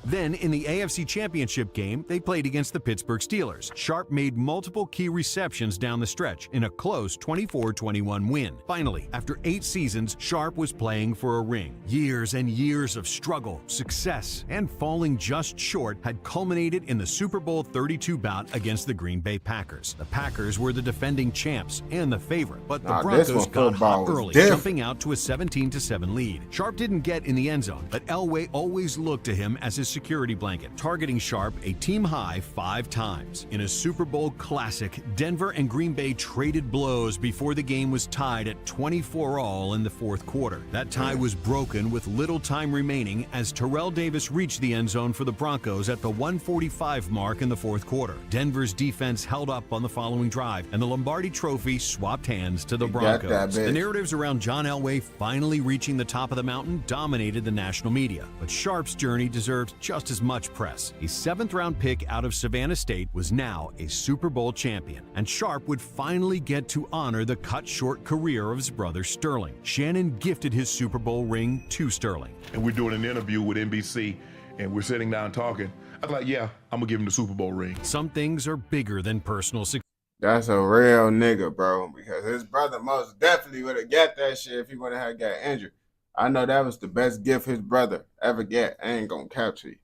Then, in the AFC Championship game, they played against the Pittsburgh Steelers. Sharp made multiple key receptions down the stretch in a close 24-21 win. Finally, after 8 seasons, Sharp was playing for a ring. Years and years of struggle, success, and falling just short had culminated in the Super Bowl 32 bout against the Green Bay Packers. The Packers were the defending champs and the favorite, but the Broncos got hot early, jumping out to a 17-7 lead. Sharp didn't get in the end zone, but Elway always looked to him as his security blanket, targeting Sharp a team-high 5 times. In a Super Bowl classic, Denver and Green Bay traded blows before the game was tied at 24-all in the fourth quarter. That tie was broken with little time remaining as Terrell Davis reached the end zone for the Broncos at the 1:45 mark in the fourth quarter. Denver's defense held up on the following drive, and the Lombardi Trophy swapped hands to the Broncos. The narratives around John Elway finally reaching the top of the mountain dominated the national media, but Sharp's journey deserved just as much press. A 7th-round pick out of Savannah State was now a Super Bowl champion, and Sharp would finally get to honor the cut-short career of his brother Sterling. Shannon gifted his Super Bowl ring to Sterling. And we're doing an interview with NBC, and we're sitting down talking. I was like, yeah, I'm going to give him the Super Bowl ring. Some things are bigger than personal success. That's a real nigga, bro, because his brother most definitely would have got that shit if he would have got injured. I know that was the best gift his brother ever get. I ain't gonna capture you.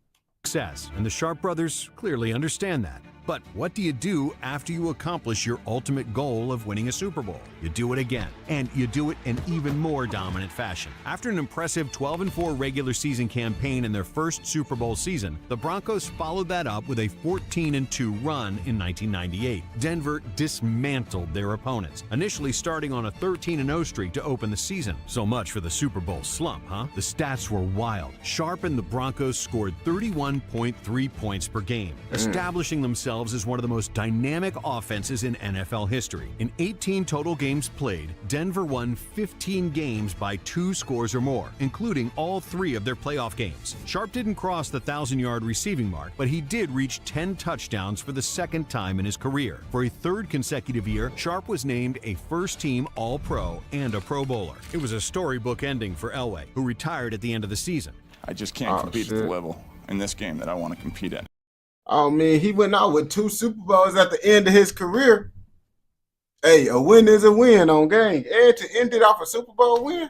Success, and the Sharp brothers clearly understand that. But what do you do after you accomplish your ultimate goal of winning a Super Bowl? You do it again, and you do it in even more dominant fashion. After an impressive 12-4 regular season campaign in their first Super Bowl season, the Broncos followed that up with a 14-2 run in 1998. Denver dismantled their opponents, initially starting on a 13-0 streak to open the season. So much for the Super Bowl slump, huh? The stats were wild. Sharp and the Broncos scored 31.3 points per game, establishing themselves as one of the most dynamic offenses in NFL history. In 18 total games played, Denver won 15 games by 2 scores or more, including all 3 of their playoff games. Sharp didn't cross the 1,000-yard receiving mark, but he did reach 10 touchdowns for the second time in his career. For a 3rd consecutive year, Sharp was named a first-team All-Pro and a Pro Bowler. It was a storybook ending for Elway, who retired at the end of the season. I just can't compete at the level in this game that I want to compete at. Oh, man, he went out with 2 Super Bowls at the end of his career. Hey, a win is a win on game. And to end it off a Super Bowl win,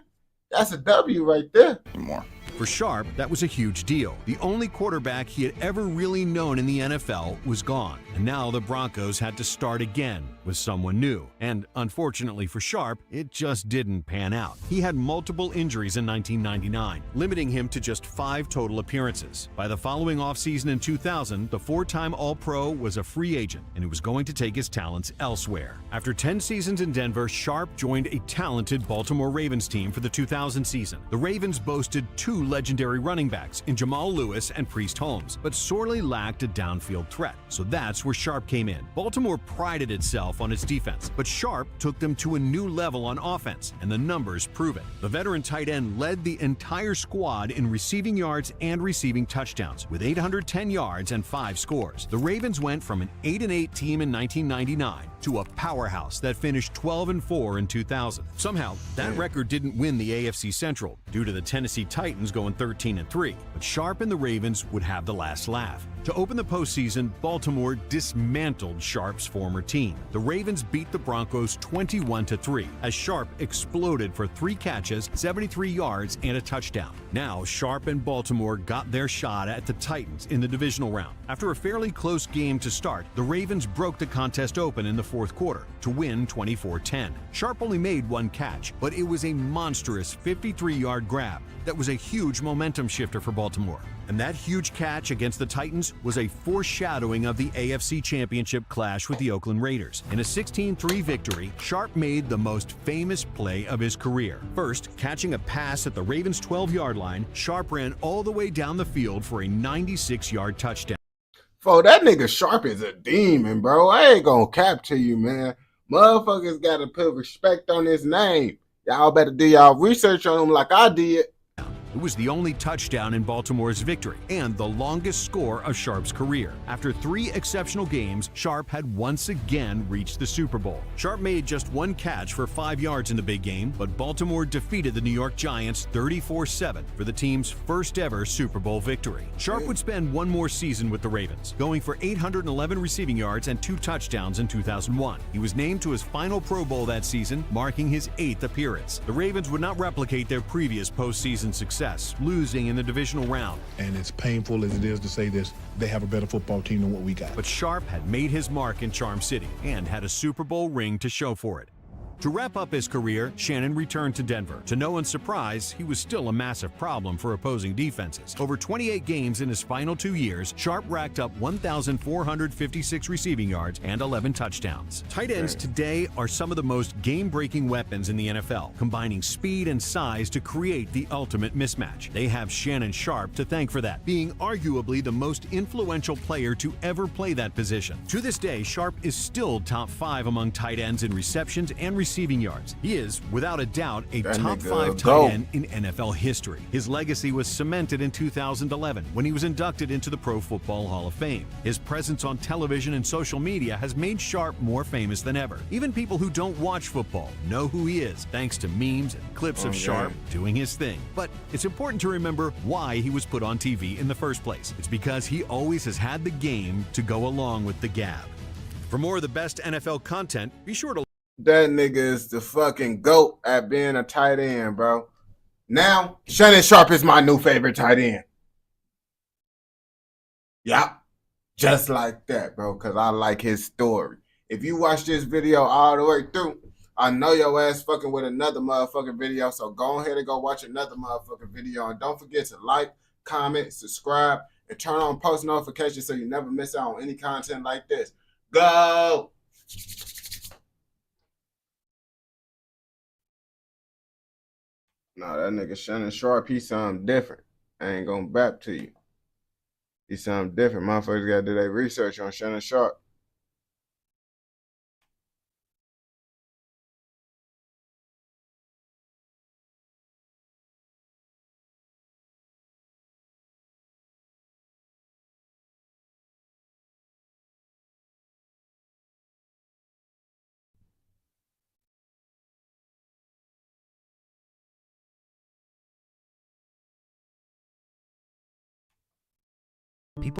that's a W right there. More. For Sharp, that was a huge deal. The only quarterback he had ever really known in the NFL was gone, and now the Broncos had to start again with someone new. And unfortunately for Sharp, it just didn't pan out. He had multiple injuries in 1999, limiting him to just 5 total appearances. By the following offseason in 2000, the 4-time All-Pro was a free agent, and he was going to take his talents elsewhere. After 10 seasons in Denver, Sharp joined a talented Baltimore Ravens team for the 2000 season. The Ravens boasted 2 legendary running backs in Jamal Lewis and Priest Holmes, but sorely lacked a downfield threat. So that's where Sharp came in. Baltimore prided itself on its defense, but Sharp took them to a new level on offense, and the numbers prove it. The veteran tight end led the entire squad in receiving yards and receiving touchdowns, with 810 yards and 5 scores. The Ravens went from an 8-8 team in 1999 to a powerhouse that finished 12-4 in 2000. Somehow, that record didn't win the AFC Central due to the Tennessee Titans going 13-3, but Sharp and the Ravens would have the last laugh. To open the postseason, Baltimore dismantled Sharp's former team. The Ravens beat the Broncos 21-3 as Sharp exploded for 3 catches, 73 yards, and a touchdown. Now, Sharp and Baltimore got their shot at the Titans in the divisional round. After a fairly close game to start, the Ravens broke the contest open in the fourth quarter to win 24-10. Sharp only made 1 catch, but it was a monstrous 53-yard grab that was a huge momentum shifter for Baltimore. And that huge catch against the Titans was a foreshadowing of the AFC Championship clash with the Oakland Raiders. In a 16-3 victory, Sharp made the most famous play of his career. First, catching a pass at the Ravens' 12-yard line, Sharp ran all the way down the field for a 96-yard touchdown. Fo, that nigga Sharp is a demon, bro. I ain't gonna cap to you, man. Motherfuckers gotta put respect on his name. Y'all better do y'all research on him like I did. It was the only touchdown in Baltimore's victory and the longest score of Sharp's career. After 3 exceptional games, Sharp had once again reached the Super Bowl. Sharp made just 1 catch for 5 yards in the big game, but Baltimore defeated the New York Giants 34-7 for the team's first ever Super Bowl victory. Sharp would spend 1 more season with the Ravens, going for 811 receiving yards and 2 touchdowns in 2001. He was named to his final Pro Bowl that season, marking his 8th appearance. The Ravens would not replicate their previous postseason success, losing in the divisional round. And as painful as it is to say this, they have a better football team than what we got. But Sharp had made his mark in Charm City and had a Super Bowl ring to show for it. To wrap up his career, Shannon returned to Denver. To no one's surprise, he was still a massive problem for opposing defenses. Over 28 games in his final 2 years, Sharp racked up 1,456 receiving yards and 11 touchdowns. Tight ends today are some of the most game-breaking weapons in the NFL, combining speed and size to create the ultimate mismatch. They have Shannon Sharp to thank for that, being arguably the most influential player to ever play that position. To this day, Sharp is still top 5 among tight ends in receptions and receiving yards. He is, without a doubt, a top 5 tight end in NFL history. His legacy was cemented in 2011 when he was inducted into the Pro Football Hall of Fame. His presence on television and social media has made Sharp more famous than ever. Even people who don't watch football know who he is, thanks to memes and clips of Sharp doing his thing. But it's important to remember why he was put on TV in the first place. It's because he always has had the game to go along with the gab. For more of the best NFL content, be sure to That nigga is the fucking GOAT at being a tight end, bro. Now, Shannon Sharp is my new favorite tight end. Yup. Just like that, bro, because I like his story. If you watch this video all the way through, I know your ass fucking with another motherfucking video, so go ahead and go watch another motherfucking video. And don't forget to like, comment, subscribe, and turn on post notifications so you never miss out on any content like this. Go! Nah, that nigga Shannon Sharp, he something different. I ain't gonna bap to you. He something different. Motherfuckers gotta do their research on Shannon Sharp. People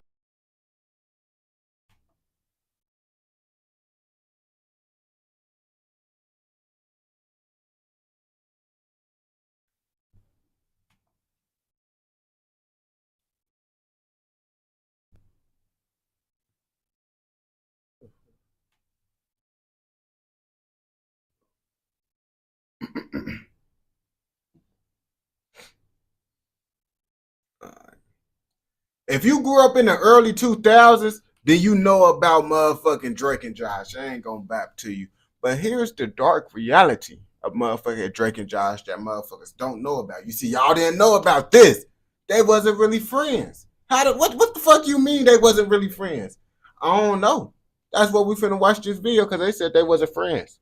If you grew up in the early 2000s, then you know about motherfucking Drake and Josh. I ain't gonna bap to you. But here's the dark reality of motherfucking Drake and Josh that motherfuckers don't know about. You see, y'all didn't know about this. They wasn't really friends. What the fuck you mean they wasn't really friends? I don't know. That's what we finna watch this video because they said they wasn't friends.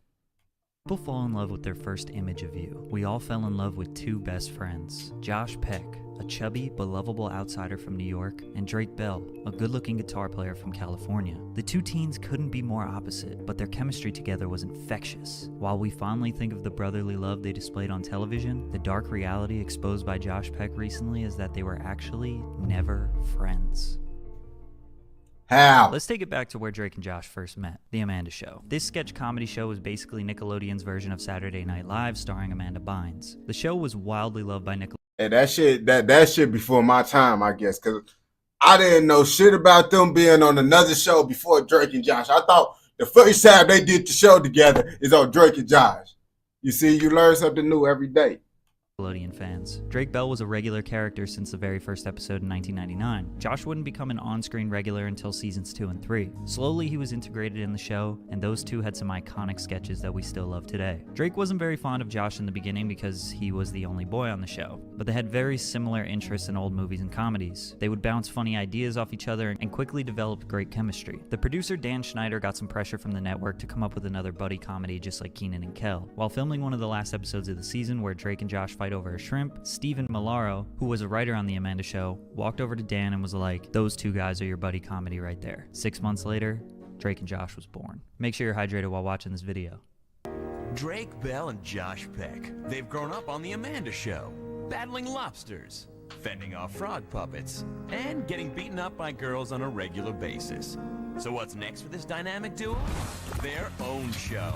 People fall in love with their first image of you. We all fell in love with 2 best friends, Josh Peck, a chubby but lovable outsider from New York, and Drake Bell, a good-looking guitar player from California. The 2 teens couldn't be more opposite, but their chemistry together was infectious. While we fondly think of the brotherly love they displayed on television, the dark reality exposed by Josh Peck recently is that they were actually never friends. How? Let's take it back to where Drake and Josh first met, The Amanda Show. This sketch comedy show was basically Nickelodeon's version of Saturday Night Live starring Amanda Bynes. The show was wildly loved by Nickelodeon. Hey, that shit before my time, I guess, because I didn't know shit about them being on another show before Drake and Josh. I thought the first time they did the show together is on Drake and Josh. You see, you learn something new every day. Nickelodeon fans. Drake Bell was a regular character since the very first episode in 1999. Josh wouldn't become an on-screen regular until seasons 2 and 3. Slowly, he was integrated in the show, and those 2 had some iconic sketches that we still love today. Drake wasn't very fond of Josh in the beginning because he was the only boy on the show, but they had very similar interests in old movies and comedies. They would bounce funny ideas off each other and quickly developed great chemistry. The producer Dan Schneider got some pressure from the network to come up with another buddy comedy just like Kenan and Kel. While filming one of the last episodes of the season where Drake and Josh fight over a shrimp, Stephen Malaro, who was a writer on The Amanda Show, walked over to Dan and was like, "Those two guys are your buddy comedy right there." 6 months later, Drake and Josh was born. Make sure you're hydrated while watching this video. Drake Bell and Josh Peck. They've grown up on The Amanda Show, battling lobsters, fending off frog puppets, and getting beaten up by girls on a regular basis. So what's next for this dynamic duo? Their own show.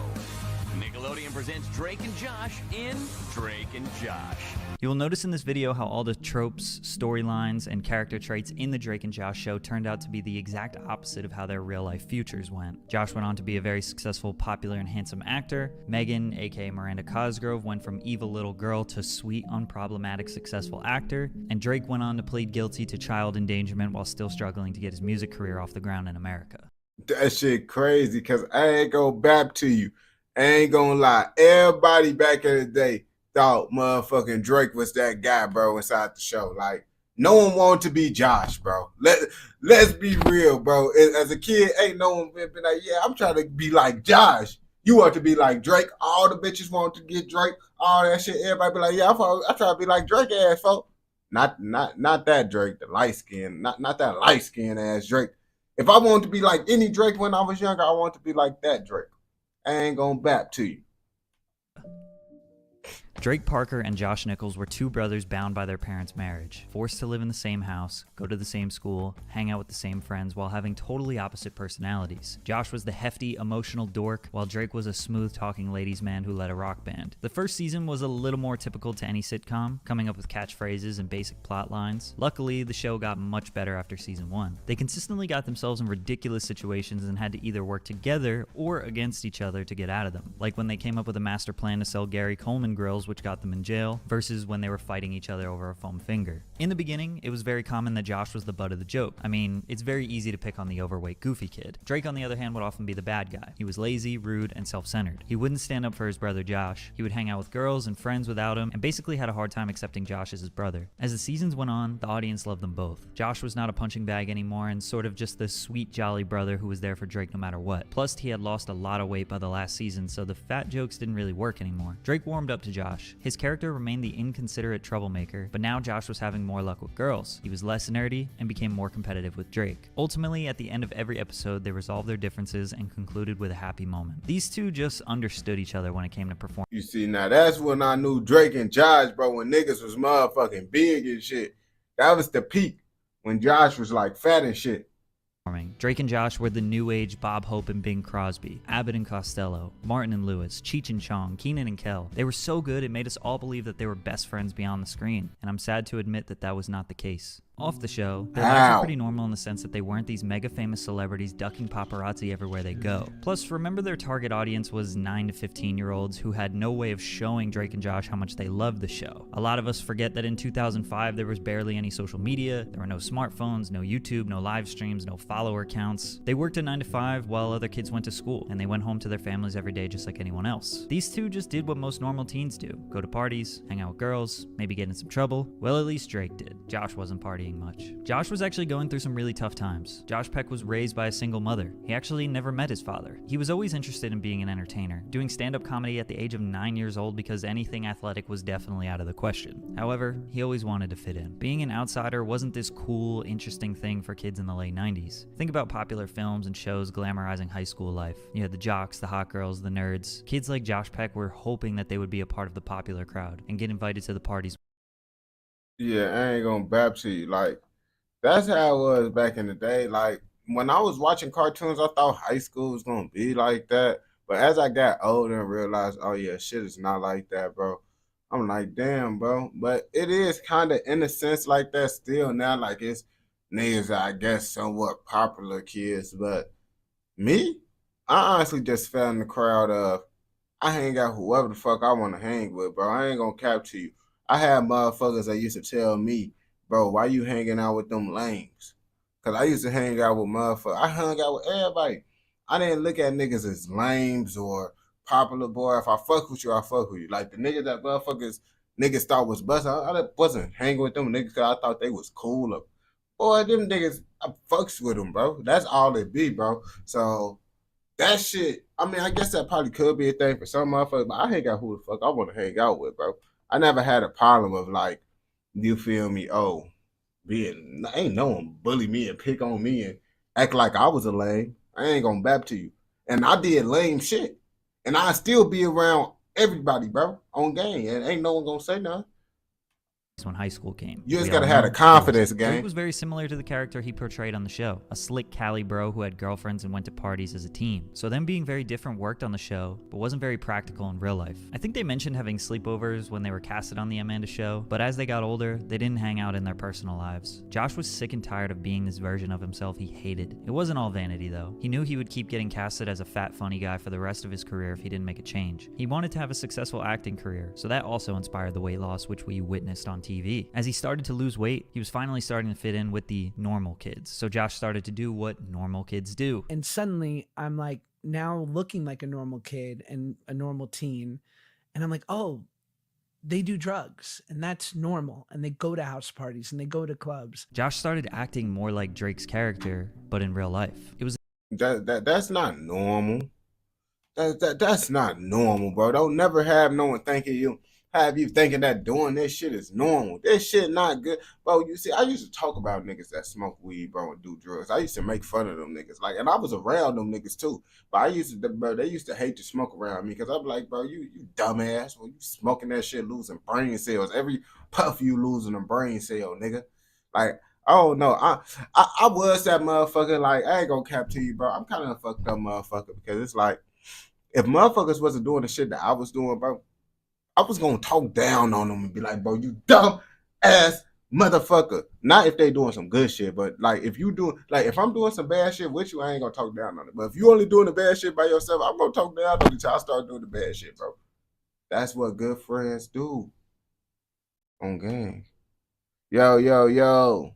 Nickelodeon presents Drake and Josh in Drake and Josh. You will notice in this video how all the tropes, storylines, and character traits in the Drake and Josh show turned out to be the exact opposite of how their real-life futures went. Josh went on to be a very successful, popular, and handsome actor. Megan, aka Miranda Cosgrove, went from evil little girl to sweet, unproblematic, successful actor. And Drake went on to plead guilty to child endangerment while still struggling to get his music career off the ground in America. That shit crazy, because I ain't gonna bap to you. I ain't gonna lie. Everybody back in the day thought motherfucking Drake was that guy, bro, inside the show. Like, no one wanted to be Josh, bro. Let's be real, bro. As a kid, ain't no one been like, yeah, I'm trying to be like Josh. You want to be like Drake. All the bitches want to get Drake. All that shit. Everybody be like, yeah, I try to be like Drake ass folk. Not that Drake, the light skin. Not that light skin ass Drake. If I wanted to be like any Drake when I was younger, I want to be like that Drake. I ain't gonna bap to you. Drake Parker and Josh Nichols were two brothers bound by their parents' marriage, forced to live in the same house, go to the same school, hang out with the same friends while having totally opposite personalities. Josh was the hefty, emotional dork, while Drake was a smooth-talking ladies' man who led a rock band. The first season was a little more typical to any sitcom, coming up with catchphrases and basic plot lines. Luckily, the show got much better after season 1. They consistently got themselves in ridiculous situations and had to either work together or against each other to get out of them, like when they came up with a master plan to sell Gary Coleman grills, which got them in jail, versus when they were fighting each other over a foam finger. In the beginning, it was very common that Josh was the butt of the joke. I mean, it's very easy to pick on the overweight, goofy kid. Drake, on the other hand, would often be the bad guy. He was lazy, rude, and self-centered. He wouldn't stand up for his brother Josh. He would hang out with girls and friends without him, and basically had a hard time accepting Josh as his brother. As the seasons went on, the audience loved them both. Josh was not a punching bag anymore, and sort of just the sweet, jolly brother who was there for Drake no matter what. Plus, he had lost a lot of weight by the last season, so the fat jokes didn't really work anymore. Drake warmed up to Josh. His character remained the inconsiderate troublemaker, but now Josh was having more luck with girls. He was less nerdy and became more competitive with Drake. Ultimately, at the end of every episode, they resolved their differences and concluded with a happy moment. These two just understood each other when it came to performing. You see, now that's when I knew Drake and Josh, bro, when niggas was motherfucking big and shit. That was the peak, when Josh was like fat and shit. Drake and Josh were the new age Bob Hope and Bing Crosby, Abbott and Costello, Martin and Lewis, Cheech and Chong, Keenan and Kel. They were so good it made us all believe that they were best friends beyond the screen, and I'm sad to admit that that was not the case. Off the show, their lives were pretty normal in the sense that they weren't these mega famous celebrities ducking paparazzi everywhere they go. Plus, remember their target audience was 9 to 15-year-olds who had no way of showing Drake and Josh how much they loved the show. A lot of us forget that in 2005 there was barely any social media, there were no smartphones, no YouTube, no live streams, no follower counts. They worked a 9 to 5 while other kids went to school, and they went home to their families every day just like anyone else. These two just did what most normal teens do. Go to parties, hang out with girls, maybe get in some trouble. Well, at least Drake did. Josh wasn't partying much. Josh was actually going through some really tough times. Josh Peck was raised by a single mother. He actually never met his father. He was always interested in being an entertainer, doing stand-up comedy at the age of 9 years old because anything athletic was definitely out of the question. However, he always wanted to fit in. Being an outsider wasn't this cool, interesting thing for kids in the late 90s. Think about popular films and shows glamorizing high school life. You had the jocks, the hot girls, the nerds. Kids like Josh Peck were hoping that they would be a part of the popular crowd and get invited to the parties. Yeah, I ain't gonna bap to you. Like, that's how it was back in the day. Like, when I was watching cartoons, I thought high school was gonna be like that. But as I got older and realized, oh yeah, shit is not like that, bro. I'm like, damn, bro. But it is kind of in a sense like that still now. Like, it's niggas, I guess, somewhat popular kids. But me, I honestly just fell in the crowd of, I hang out whoever the fuck I want to hang with, bro. I ain't gonna cap to you. I had motherfuckers that used to tell me, bro, why you hanging out with them lames? Because I used to hang out with motherfuckers. I hung out with everybody. I didn't look at niggas as lames or popular, boy. If I fuck with you, I fuck with you. Like, the niggas that niggas thought was busting, I wasn't hanging with them niggas because I thought they was cool. Boy, them niggas, I fucks with them, bro. That's all it be, bro. So, that shit, I mean, I guess that probably could be a thing for some motherfuckers, but I hang out who the fuck I want to hang out with, bro. I never had a problem of like, you feel me? Oh, ain't no one bully me and pick on me and act like I was a lame. I ain't gonna bap to you. And I did lame shit. And I still be around everybody, bro, on game. And ain't no one gonna say nothing. When high school came. You just gotta have the confidence, gang. Drake was very similar to the character he portrayed on the show, a slick Cali bro who had girlfriends and went to parties as a teen. So them being very different worked on the show, but wasn't very practical in real life. I think they mentioned having sleepovers when they were casted on the Amanda show, but as they got older, they didn't hang out in their personal lives. Josh was sick and tired of being this version of himself he hated. It wasn't all vanity though. He knew he would keep getting casted as a fat, funny guy for the rest of his career if he didn't make a change. He wanted to have a successful acting career, so that also inspired the weight loss which we witnessed on TV. As he started to lose weight, he was finally starting to fit in with the normal kids. So Josh started to do what normal kids do. And suddenly I'm like now looking like a normal kid and a normal teen. And I'm like, oh, they do drugs and that's normal. And they go to house parties and they go to clubs. Josh started acting more like Drake's character, but in real life. It was that's not normal. That's not normal, bro. Don't never have no one thinking you thinking that doing this shit is normal. This shit not good. Bro, you see, I used to talk about niggas that smoke weed, bro, and do drugs. I used to make fun of them niggas. Like, and I was around them niggas too. But they used to hate to smoke around me because I'm like, bro, you dumbass. Well, you smoking that shit, losing brain cells. Every puff you losing a brain cell, nigga. Like, oh no, I was that motherfucker. Like, I ain't gonna cap to you, bro. I'm kind of a fucked up motherfucker because it's like, if motherfuckers wasn't doing the shit that I was doing, bro, I was gonna talk down on them and be like, bro, you dumb ass motherfucker. Not if they doing some good shit, but like if I'm doing some bad shit with you, I ain't gonna talk down on it. But if you only doing the bad shit by yourself, I'm gonna talk down on you till I start doing the bad shit, bro. That's what good friends do. On game. Yo.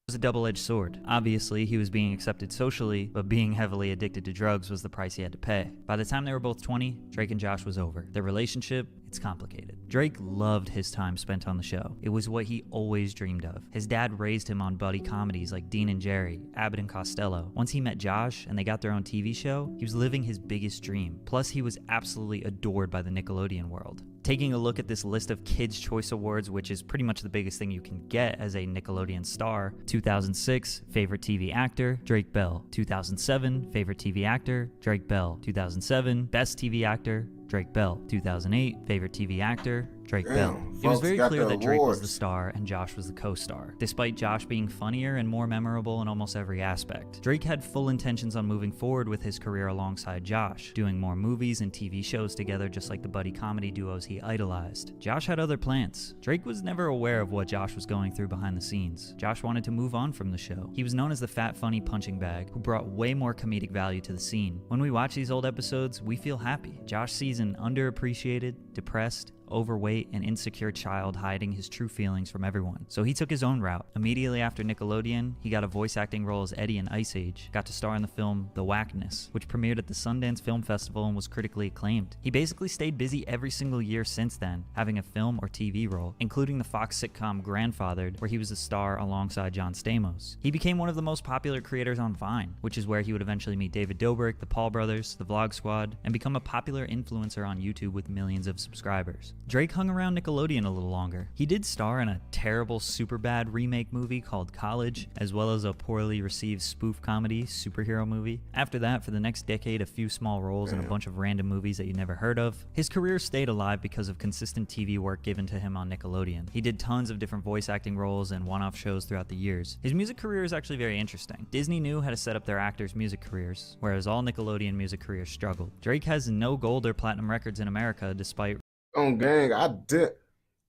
It was a double-edged sword. Obviously, he was being accepted socially, but being heavily addicted to drugs was the price he had to pay. By the time they were both 20, Drake and Josh was over. Their relationship, it's complicated. Drake loved his time spent on the show. It was what he always dreamed of. His dad raised him on buddy comedies like Dean and Jerry, Abbott and Costello. Once he met Josh and they got their own TV show, he was living his biggest dream. Plus, he was absolutely adored by the Nickelodeon world. Taking a look at this list of Kids' Choice Awards, which is pretty much the biggest thing you can get as a Nickelodeon star. 2006, Favorite TV Actor, Drake Bell. 2007, Favorite TV Actor, Drake Bell. 2007, Best TV Actor, Drake Bell. 2008, Favorite TV Actor, Drake Bell. It was very clear that Drake was the star and Josh was the co-star, despite Josh being funnier and more memorable in almost every aspect. Drake had full intentions on moving forward with his career alongside Josh, doing more movies and TV shows together just like the buddy comedy duos he idolized. Josh had other plans. Drake was never aware of what Josh was going through behind the scenes. Josh wanted to move on from the show. He was known as the fat, funny punching bag who brought way more comedic value to the scene. When we watch these old episodes, we feel happy. Josh sees an underappreciated, depressed, overweight, and insecure child hiding his true feelings from everyone. So he took his own route. Immediately after Nickelodeon, he got a voice acting role as Eddie in Ice Age, got to star in the film The Whackness, which premiered at the Sundance Film Festival and was critically acclaimed. He basically stayed busy every single year since then, having a film or TV role, including the Fox sitcom Grandfathered, where he was a star alongside John Stamos. He became one of the most popular creators on Vine, which is where he would eventually meet David Dobrik, the Paul Brothers, the Vlog Squad, and become a popular influencer on YouTube with millions of subscribers. Drake hung around Nickelodeon a little longer. He did star in a terrible Superbad remake movie called College, as well as a poorly received spoof comedy superhero movie. After that, for the next decade, a few small roles in a bunch of random movies that you never heard of. His career stayed alive because of consistent TV work given to him on Nickelodeon. He did tons of different voice acting roles and one-off shows throughout the years. His music career is actually very interesting. Disney knew how to set up their actors' music careers, whereas all Nickelodeon music careers struggled. Drake has no gold or platinum records in America despite on gang,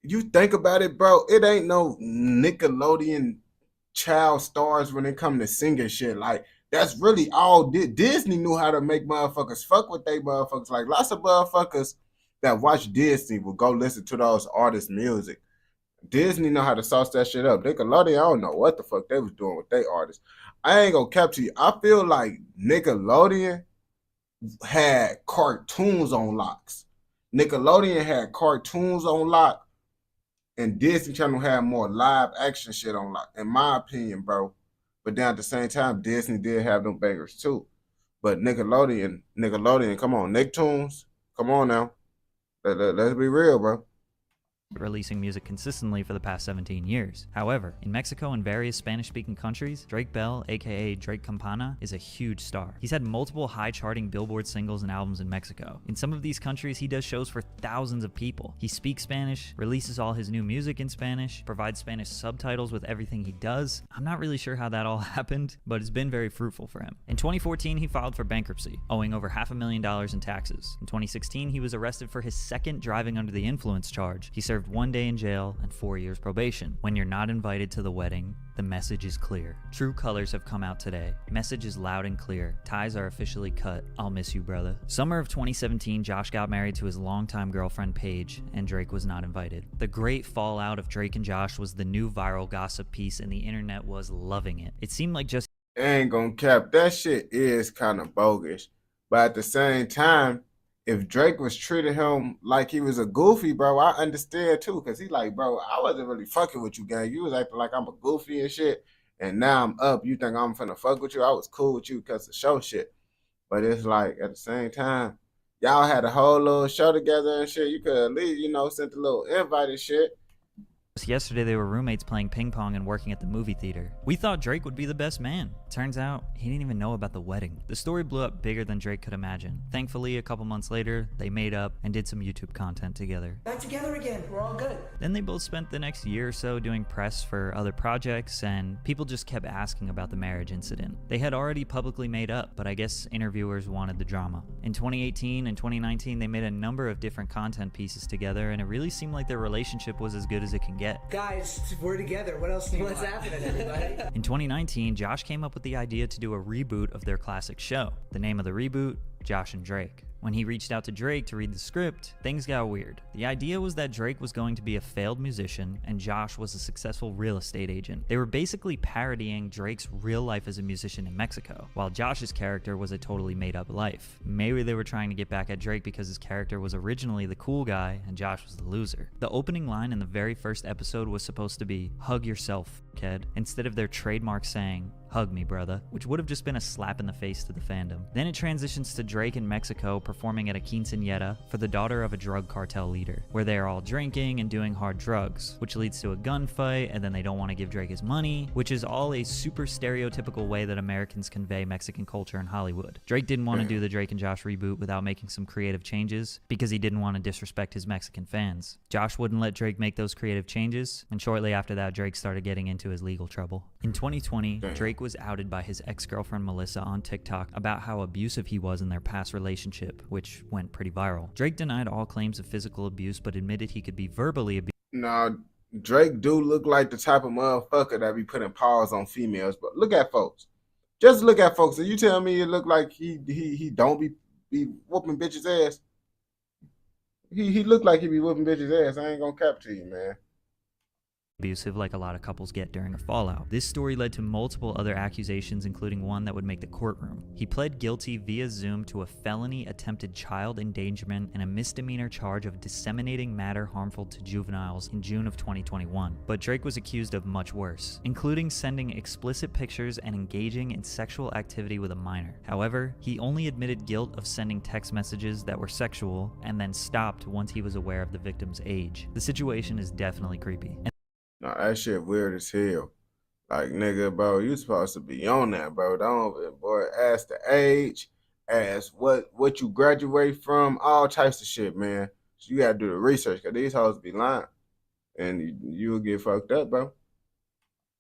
you think about it, bro, it ain't no Nickelodeon child stars when it come to singing shit. Like, that's really all Disney knew how to make motherfuckers fuck with they motherfuckers. Like, lots of motherfuckers that watch Disney will go listen to those artists' music. Disney know how to sauce that shit up. Nickelodeon, I don't know what the fuck they was doing with their artists. I ain't gonna capture you. I feel like Nickelodeon had cartoons on locks. Nickelodeon had cartoons on lock, and Disney Channel had more live action shit on lock, in my opinion, bro. But then at the same time, Disney did have them bangers too. But Nickelodeon, come on, Nicktoons, come on now. Let's be real, bro. releasing music consistently for the past 17 years. However, in Mexico and various Spanish-speaking countries, Drake Bell, aka Drake Campana, is a huge star. He's had multiple high-charting Billboard singles and albums in Mexico. In some of these countries, he does shows for thousands of people. He speaks Spanish, releases all his new music in Spanish, provides Spanish subtitles with everything he does. I'm not really sure how that all happened, but it's been very fruitful for him. In 2014, he filed for bankruptcy, owing over $500,000 in taxes. In 2016, he was arrested for his second driving under the influence charge. He served 1 day in jail and 4 years probation. When you're not invited to the wedding, the message is clear. True colors have come out today. Message is loud and clear. Ties are officially cut. I'll miss you, brother. Summer of 2017, Josh got married to his longtime girlfriend Paige, and Drake was not invited. The great fallout of Drake and Josh was the new viral gossip piece, and the internet was loving it. It seemed like just ain't gonna cap, that shit is kind of bogus. But at the same time, if Drake was treating him like he was a goofy, bro, I understand too. Cause he like, bro, I wasn't really fucking with you, gang. You was acting like I'm a goofy and shit. And now I'm up. You think I'm finna fuck with you? I was cool with you because of show shit. But it's like at the same time, y'all had a whole little show together and shit. You could at least, you know, sent a little invite and shit. yesterday they were roommates playing ping pong and working at the movie theater. We thought Drake would be the best man. Turns out, he didn't even know about the wedding. The story blew up bigger than Drake could imagine. Thankfully, a couple months later, they made up and did some YouTube content together. Back together again, we're all good. Then they both spent the next year or so doing press for other projects, and people just kept asking about the marriage incident. They had already publicly made up, but I guess interviewers wanted the drama. In 2018 and 2019, they made a number of different content pieces together, and it really seemed like their relationship was as good as it can get. Guys, we're together. What else do you want? What's happening, everybody? In 2019, Josh came up with the idea to do a reboot of their classic show. The name of the reboot, Josh and Drake. When he reached out to Drake to read the script, things got weird. The idea was that Drake was going to be a failed musician and Josh was a successful real estate agent. They were basically parodying Drake's real life as a musician in Mexico, while Josh's character was a totally made-up life. Maybe they were trying to get back at Drake because his character was originally the cool guy and Josh was the loser. The opening line in the very first episode was supposed to be, "Hug yourself, kid," instead of their trademark saying, "Hug me, brother," which would have just been a slap in the face to the fandom. Then it transitions to Drake in Mexico performing at a quinceañera for the daughter of a drug cartel leader, where they are all drinking and doing hard drugs, which leads to a gunfight, and then they don't want to give Drake his money, which is all a super stereotypical way that Americans convey Mexican culture in Hollywood. Drake didn't want to do the Drake and Josh reboot without making some creative changes because he didn't want to disrespect his Mexican fans. Josh wouldn't let Drake make those creative changes, and shortly after that, Drake started getting into his legal trouble. In 2020, Drake was outed by his ex-girlfriend Melissa on TikTok about how abusive he was in their past relationship, which went pretty viral. Drake denied all claims of physical abuse, but admitted he could be verbally abused. Nah, Drake do look like the type of motherfucker that be putting paws on females, but look at folks. Just look at folks. And you tell me it look like he don't be whooping bitches' ass. He look like he be whooping bitches' ass. I ain't gonna cap to you, man. Abusive like a lot of couples get during a fallout. This story led to multiple other accusations, including one that would make the courtroom. He pled guilty via Zoom to a felony attempted child endangerment and a misdemeanor charge of disseminating matter harmful to juveniles in June of 2021. But Drake was accused of much worse, including sending explicit pictures and engaging in sexual activity with a minor. However, he only admitted guilt of sending text messages that were sexual and then stopped once he was aware of the victim's age. The situation is definitely creepy. Nah, that shit weird as hell. Like, nigga, bro, you supposed to be on that, bro. Don't, boy, ask the age, ask what you graduate from, all types of shit, man. So you gotta do the research, because these hoes be lying. And you'll get fucked up, bro.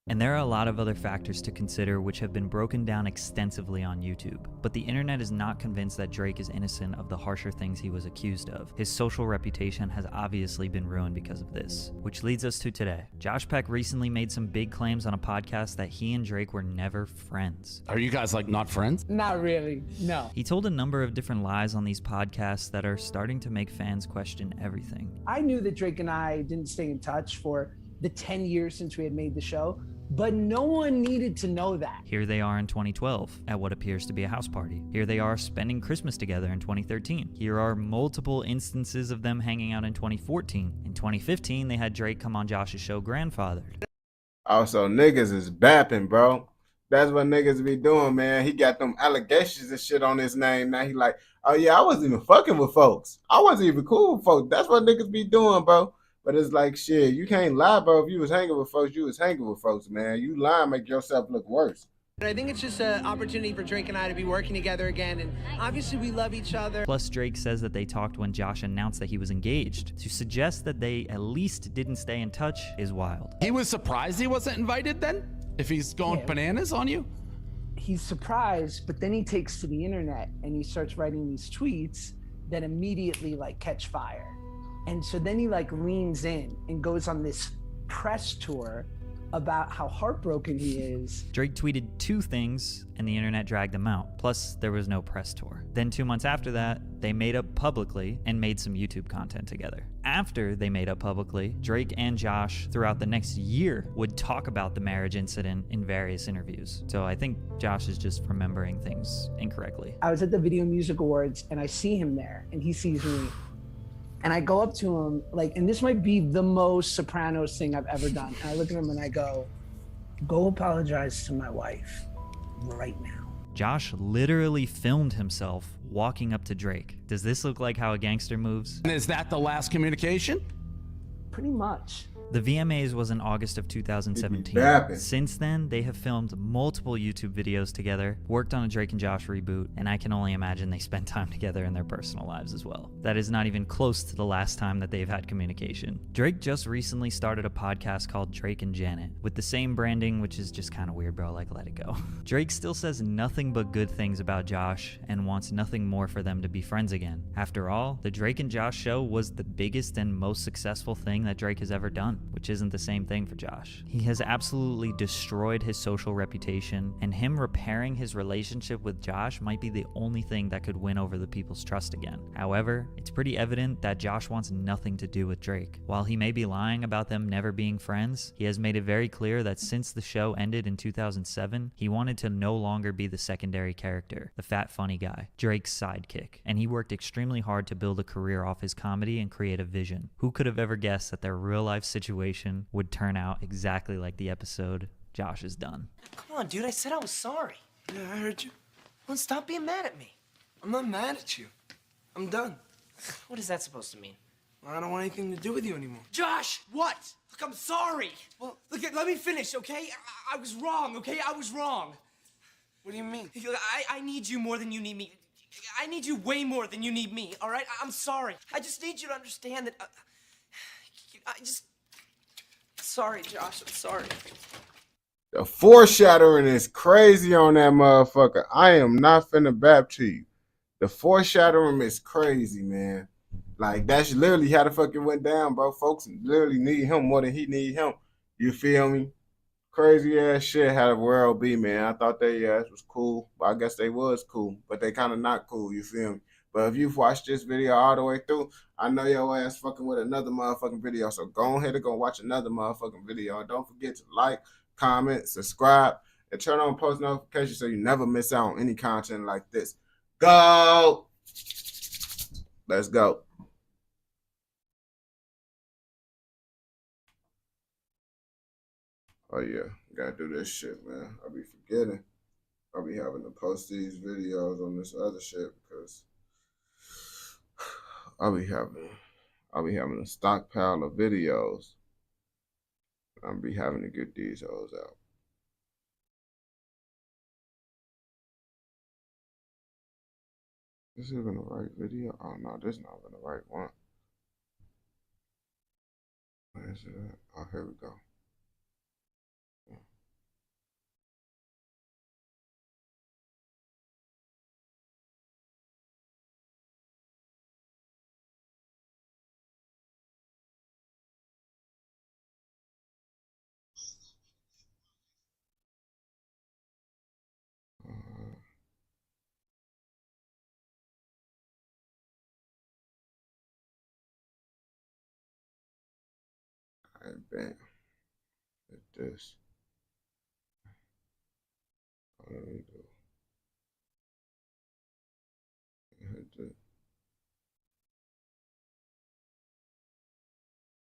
And there are a lot of other factors to consider which have been broken down extensively on YouTube. But the internet is not convinced that Drake is innocent of the harsher things he was accused of. His social reputation has obviously been ruined because of this. Which leads us to today. Josh Peck recently made some big claims on a podcast that he and Drake were never friends. Are you guys like not friends? Not really, no. He told a number of different lies on these podcasts that are starting to make fans question everything. I knew that Drake and I didn't stay in touch for the 10 years since we had made the show, but no one needed to know that. Here they are in 2012 at what appears to be a house party. Here they are spending Christmas together in 2013. Here are multiple instances of them hanging out in 2014. In 2015, they had Drake come on Josh's show Grandfathered. Also, niggas is bapping, bro. That's what niggas be doing, man. He got them allegations and shit on his name. Now he like, oh yeah, I wasn't even fucking with folks. I wasn't even cool with folks. That's what niggas be doing, bro. But it's like, shit, you can't lie, bro. If you was hanging with folks, you was hanging with folks, man. You lying make yourself look worse. I think it's just an opportunity for Drake and I to be working together again, and obviously we love each other. Plus, Drake says that they talked when Josh announced that he was engaged. To suggest that they at least didn't stay in touch is wild. He was surprised he wasn't invited then? If he's going bananas on you? He's surprised, but then he takes to the internet and he starts writing these tweets that immediately like catch fire. And so then he like leans in and goes on this press tour about how heartbroken he is. Drake tweeted 2 things and the internet dragged them out. Plus, there was no press tour. Then 2 months after that, they made up publicly and made some YouTube content together. After they made up publicly, Drake and Josh throughout the next year would talk about the marriage incident in various interviews. So I think Josh is just remembering things incorrectly. I was at the Video Music Awards and I see him there and he sees me. And I go up to him, like, and this might be the most Sopranos thing I've ever done. And I look at him and I go apologize to my wife right now. Josh literally filmed himself walking up to Drake. Does this look like how a gangster moves? And is that the last communication? Pretty much. The VMAs was in August of 2017. Since then, they have filmed multiple YouTube videos together, worked on a Drake and Josh reboot, and I can only imagine they spent time together in their personal lives as well. That is not even close to the last time that they've had communication. Drake just recently started a podcast called Drake and Janet, with the same branding, which is just kind of weird, bro, like let it go. Drake still says nothing but good things about Josh and wants nothing more for them to be friends again. After all, the Drake and Josh show was the biggest and most successful thing that Drake has ever done, which isn't the same thing for Josh. He has absolutely destroyed his social reputation, and him repairing his relationship with Josh might be the only thing that could win over the people's trust again. However, it's pretty evident that Josh wants nothing to do with Drake. While he may be lying about them never being friends, he has made it very clear that since the show ended in 2007, he wanted to no longer be the secondary character, the fat funny guy, Drake's sidekick, and he worked extremely hard to build a career off his comedy and creative vision. Who could have ever guessed that their real life situation would turn out exactly like the episode Josh has done? Come on, dude, I said I was sorry. Yeah, I heard you. Well, stop being mad at me. I'm not mad at you. I'm done. What is that supposed to mean? I don't want anything to do with you anymore. Josh, what? Look, I'm sorry. Well, look, let me finish, okay? I was wrong, okay? I was wrong. What do you mean? Look, I need you more than you need me. I need you way more than you need me, all right? I'm sorry. I just need you to understand that Sorry, Josh, I'm sorry. The foreshadowing is crazy on that motherfucker. I am not finna bap to you. The foreshadowing is crazy, man. Like, that's literally how the fucking went down, bro. Folks literally need him more than he need him. You feel me? Crazy ass shit how the world be, man. I thought they ass was cool. But I guess they was cool. But they kind of not cool, you feel me? But if you've watched this video all the way through, I know your ass fucking with another motherfucking video. So go ahead and go watch another motherfucking video. And don't forget to like, comment, subscribe, and turn on post notifications so you never miss out on any content like this. Go! Let's go. Oh yeah, gotta do this shit, man. I'll be forgetting. I'll be having to post these videos on this other shit because I'll be having a stockpile of videos. I'll be having to get these hoes out. This is even the right video? Oh no, this is not even the right one. Where is it at? Oh, here we go. Bam. Hit this. What do we do? Hit this.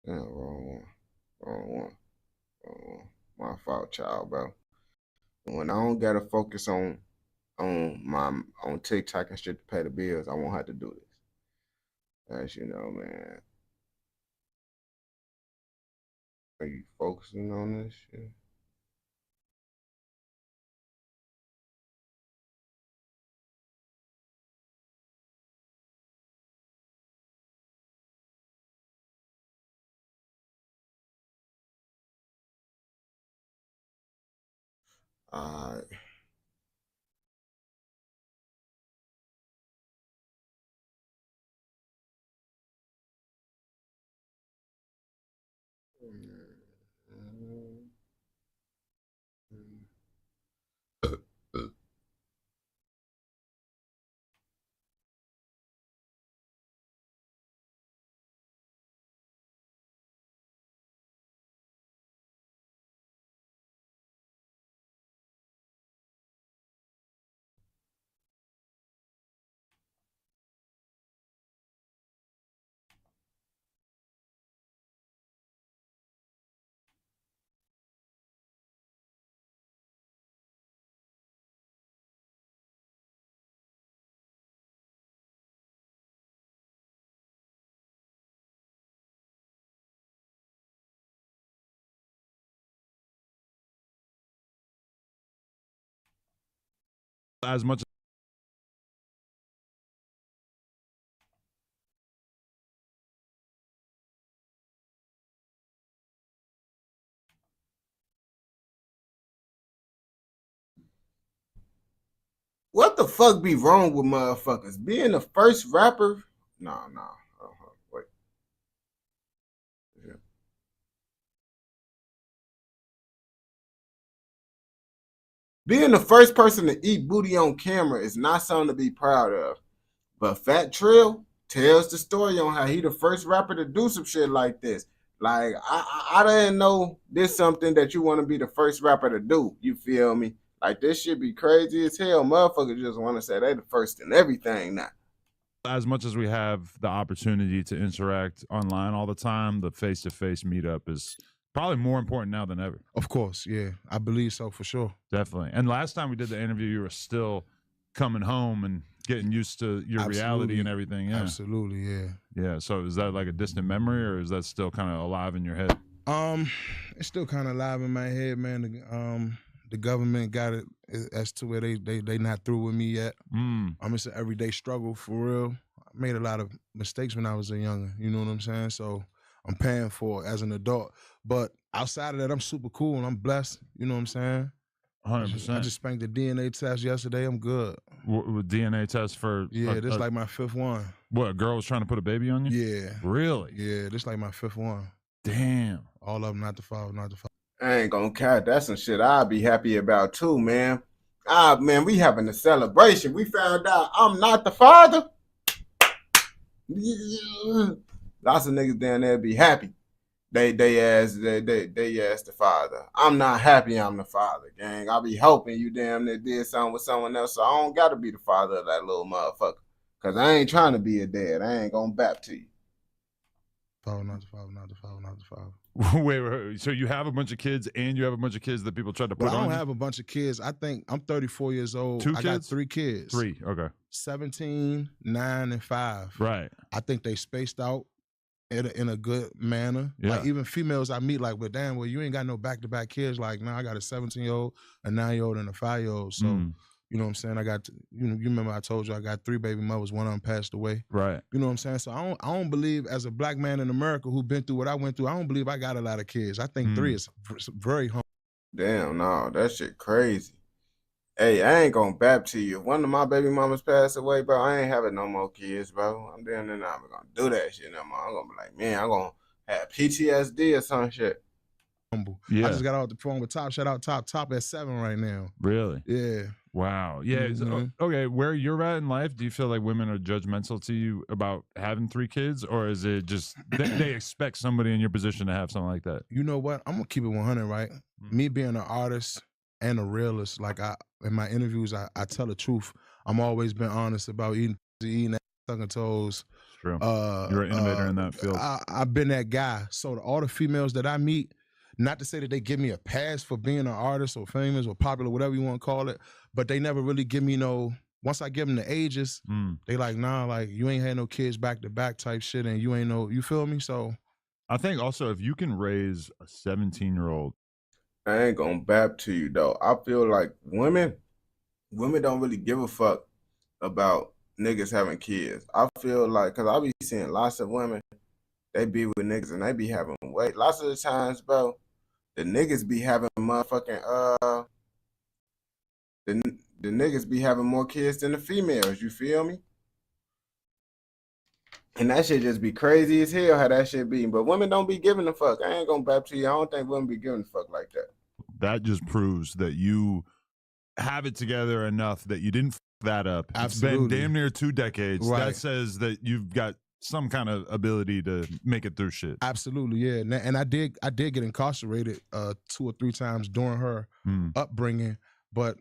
Damn, wrong one. My fault, child, bro. When I don't gotta focus on TikTok and shit to pay the bills, I won't have to do this. As you know, man. Are you focusing on this shit? Alright. As much What the fuck be wrong with motherfuckers? Being the first rapper? Nah. Wait. Yeah. Being the first person to eat booty on camera is not something to be proud of. But Fat Trill tells the story on how he the first rapper to do some shit like this. Like, I didn't know this something that you want to be the first rapper to do. You feel me? Like, this shit be crazy as hell. Motherfuckers just want to say they the first in everything now. as much as we have the opportunity to interact online all the time, the face-to-face meetup is probably more important now than ever. Of course, yeah. I believe so for sure. Definitely. And last time we did the interview, you were still coming home and getting used to your reality and everything. Yeah. Absolutely, yeah. Yeah. So is that like a distant memory, or is that still kind of alive in your head? It's still kind of alive in my head, man. The government got it as to where they not through with me yet. It's an everyday struggle for real. I made a lot of mistakes when I was a younger, you know what I'm saying? So I'm paying for it as an adult. But outside of that, I'm super cool and I'm blessed, you know what I'm saying? 100%. I just spanked the DNA test yesterday. I'm good. With DNA test for this like my 5th one. What, a girl was trying to put a baby on you? Yeah. Really? Yeah, this like my 5th one. Damn. All of them not the father, not the father. I ain't gonna count. That's some shit I'd be happy about too, man. Man, we having a celebration. We found out I'm not the father. Lots of niggas down there be happy. They ask the father. I'm not happy I'm the father, gang. I be hoping you damn near did something with someone else, so I don't gotta be the father of that little motherfucker. Cause I ain't trying to be a dad. I ain't gonna bap to you. Father, not the father, not the father, not the father. Wait. So you have a bunch of kids and you have a bunch of kids that people tried to put on I don't you? have a bunch of kids. I think I'm 34 years old. 2 kids? I got 3 kids. 3, okay. 17, 9, and 5. Right. I think they spaced out in a good manner. Yeah. Like even females I meet, like, but damn, well, you ain't got no back-to-back kids. Like, now I got a 17-year-old, a 9-year-old, and a 5-year-old. So, you know what I'm saying? I got, you remember I told you I got 3 baby mothers, one of them passed away. Right. You know what I'm saying? So I don't believe, as a black man in America who been through what I went through, I don't believe I got a lot of kids. I think 3 is very humble. Damn, no, that shit crazy. Hey, I ain't gonna bap to you. If one of my baby mamas passed away, bro, I ain't having no more kids, bro. I'm down there not gonna do that shit no more. I'm gonna be like, man, I'm gonna have PTSD or some shit. Humble. Yeah. I just got off the phone with Top. Shout out Top at 7 right now. Really? Yeah. Wow. Yeah. Okay. Where you're at in life, do you feel like women are judgmental to you about having 3 kids, or is it just they expect somebody in your position to have something like that? You know what? I'm gonna keep it 100, right? Me being an artist and a realist, like in my interviews, I tell the truth. I'm always been honest about eating that, sucking toes. True. You're an innovator in that field. I've been that guy. So all the females that I meet, not to say that they give me a pass for being an artist or famous or popular, whatever you want to call it, but they never really give me no, once I give them the ages, they like, nah, like, you ain't had no kids back to back type shit, and you ain't no, you feel me? So I think also if you can raise a 17-year-old, I ain't gonna bap to you though. I feel like women don't really give a fuck about niggas having kids. I feel like, cause I be seeing lots of women, they be with niggas and they be having lots of the times, bro, the niggas be having motherfucking the niggas be having more kids than the females, you feel me? And that shit just be crazy as hell how that shit be. But women don't be giving a fuck. I ain't gonna bap to you. I don't think women be giving a fuck like that. that just proves that you have it together enough that you didn't f that up. Absolutely. It's been damn near 2 decades. Right. That says that you've got some kind of ability to make it through shit. Absolutely, yeah. And I did get incarcerated 2 or 3 times during her upbringing, but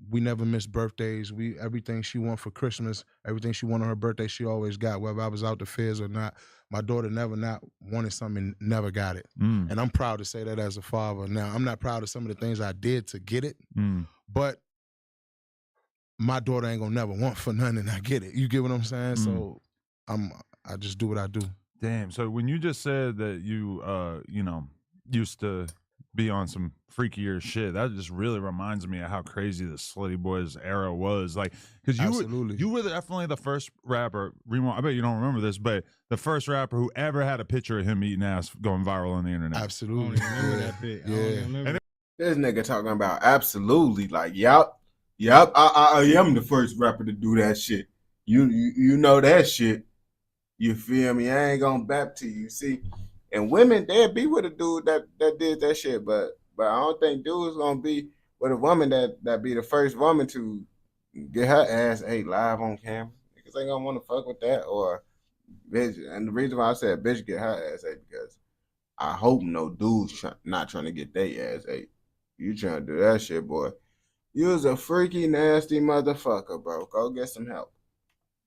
we never missed birthdays. Everything she wanted for Christmas, everything she wanted on her birthday, she always got, whether I was out the feds or not. My daughter never not wanted something, never got it. And I'm proud to say that as a father. Now, I'm not proud of some of the things I did to get it, but my daughter ain't gonna never want for nothing and I get it. You get what I'm saying? So I just do what I do. Damn. So when you just said that you used to be on some freakier shit, that just really reminds me of how crazy the Slutty Boys era was. Like, because you were definitely the first rapper, Remo, I bet you don't remember this, but the first rapper who ever had a picture of him eating ass going viral on the internet. Absolutely. Remember that bit? And this nigga talking about absolutely, like, yup, I am the first rapper to do that shit. You know that shit. You feel me? I ain't gonna bap to you. See, and women, they'll be with a dude that did that shit, but I don't think dude's gonna be with a woman that be the first woman to get her ass ate live on camera. Because they gonna want to fuck with that, or bitch. And the reason why I said bitch get her ass ate, because I hope no dude's not trying to get their ass ate. You trying to do that shit, boy. You was a freaky, nasty motherfucker, bro. Go get some help.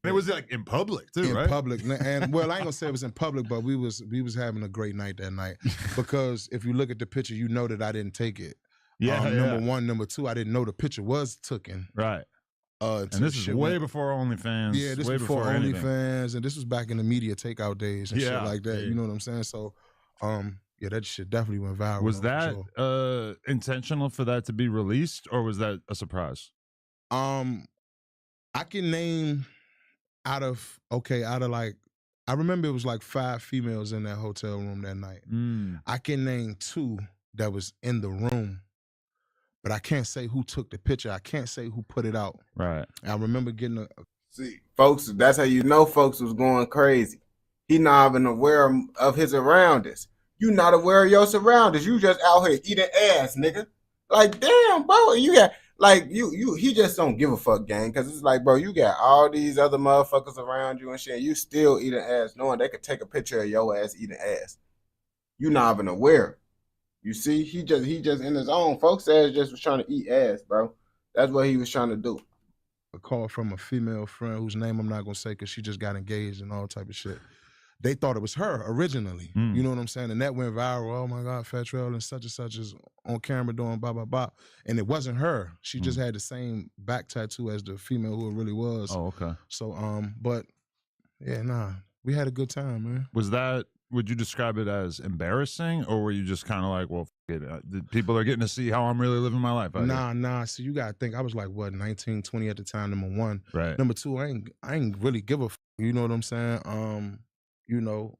it was like in public too, In right? public, and well, I ain't gonna say it was in public, but we was having a great night that night. Because if you look at the picture, you know that I didn't take it. Yeah, Number one, number two, I didn't know the picture was taken. Right. And this is way before OnlyFans. Yeah, this way before anything. OnlyFans, and this was back in the media takeout days and shit Yeah, like that. yeah. You know what I'm saying? So, yeah, that shit definitely went viral. Was though, for that sure. intentional for that to be released, or was that a surprise? I can name out of like, I remember it was like 5 females in that hotel room that night. I can name 2 that was in the room, but I can't say who took the picture. I can't say who put it out. Right. I remember getting a See, folks, that's how you know folks was going crazy. He not even aware of his surroundings. You not aware of your surroundings. You just out here eating ass, nigga. Like, damn, bro, you got like he just don't give a fuck, gang. Cause it's like, bro, you got all these other motherfuckers around you and shit. And you still eating ass, knowing they could take a picture of your ass eating ass. You not even aware. You see, he just in his own. Folks ass just was trying to eat ass, bro. That's what he was trying to do. a call from a female friend whose name I'm not gonna say because she just got engaged and all type of shit. They thought it was her originally. You know what I'm saying? And that went viral. Oh my God, Fatrell and such is on camera doing blah, blah, blah. And it wasn't her. She just had the same back tattoo as the female who it really was. Oh, okay. So, but yeah, nah, we had a good time, man. Was that, would you describe it as embarrassing, or were you just kind of like, well, f it, people are getting to see how I'm really living my life? Nah. So you gotta think, I was like, what, 19, 20 at the time, number one. Right. Number two, I ain't really give a f, you know what I'm saying? You know,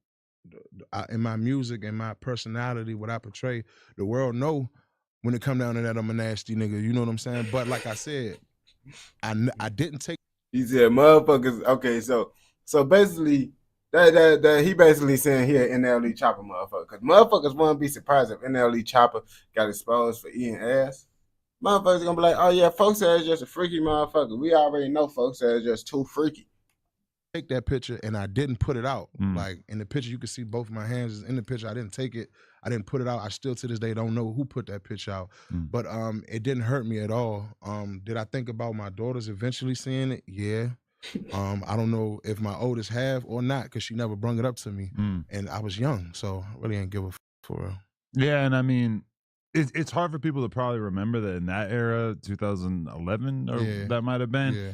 in my music and my personality, what I portray, the world know when it come down to that, I'm a nasty nigga. You know what I'm saying? But like I said, I didn't take. He said, "Motherfuckers." Okay, so basically, that he basically saying he an NLE Chopper motherfucker. Cause motherfuckers wouldn't be surprised if NLE Chopper got exposed for eating ass. Motherfuckers gonna be like, "Oh yeah, folks said it's just a freaky motherfucker." We already know folks said it's just too freaky. Take that picture and I didn't put it out. Like in the picture, you can see both of my hands in the picture. I didn't take it. I didn't put it out. I still to this day don't know who put that picture out. But it didn't hurt me at all. Did I think about my daughters eventually seeing it? Yeah. I don't know if my oldest have or not because she never brung it up to me. And I was young, so I really ain't give a f for real. Yeah, and I mean, it's hard for people to probably remember that in that era, 2011, or that might have been. Yeah.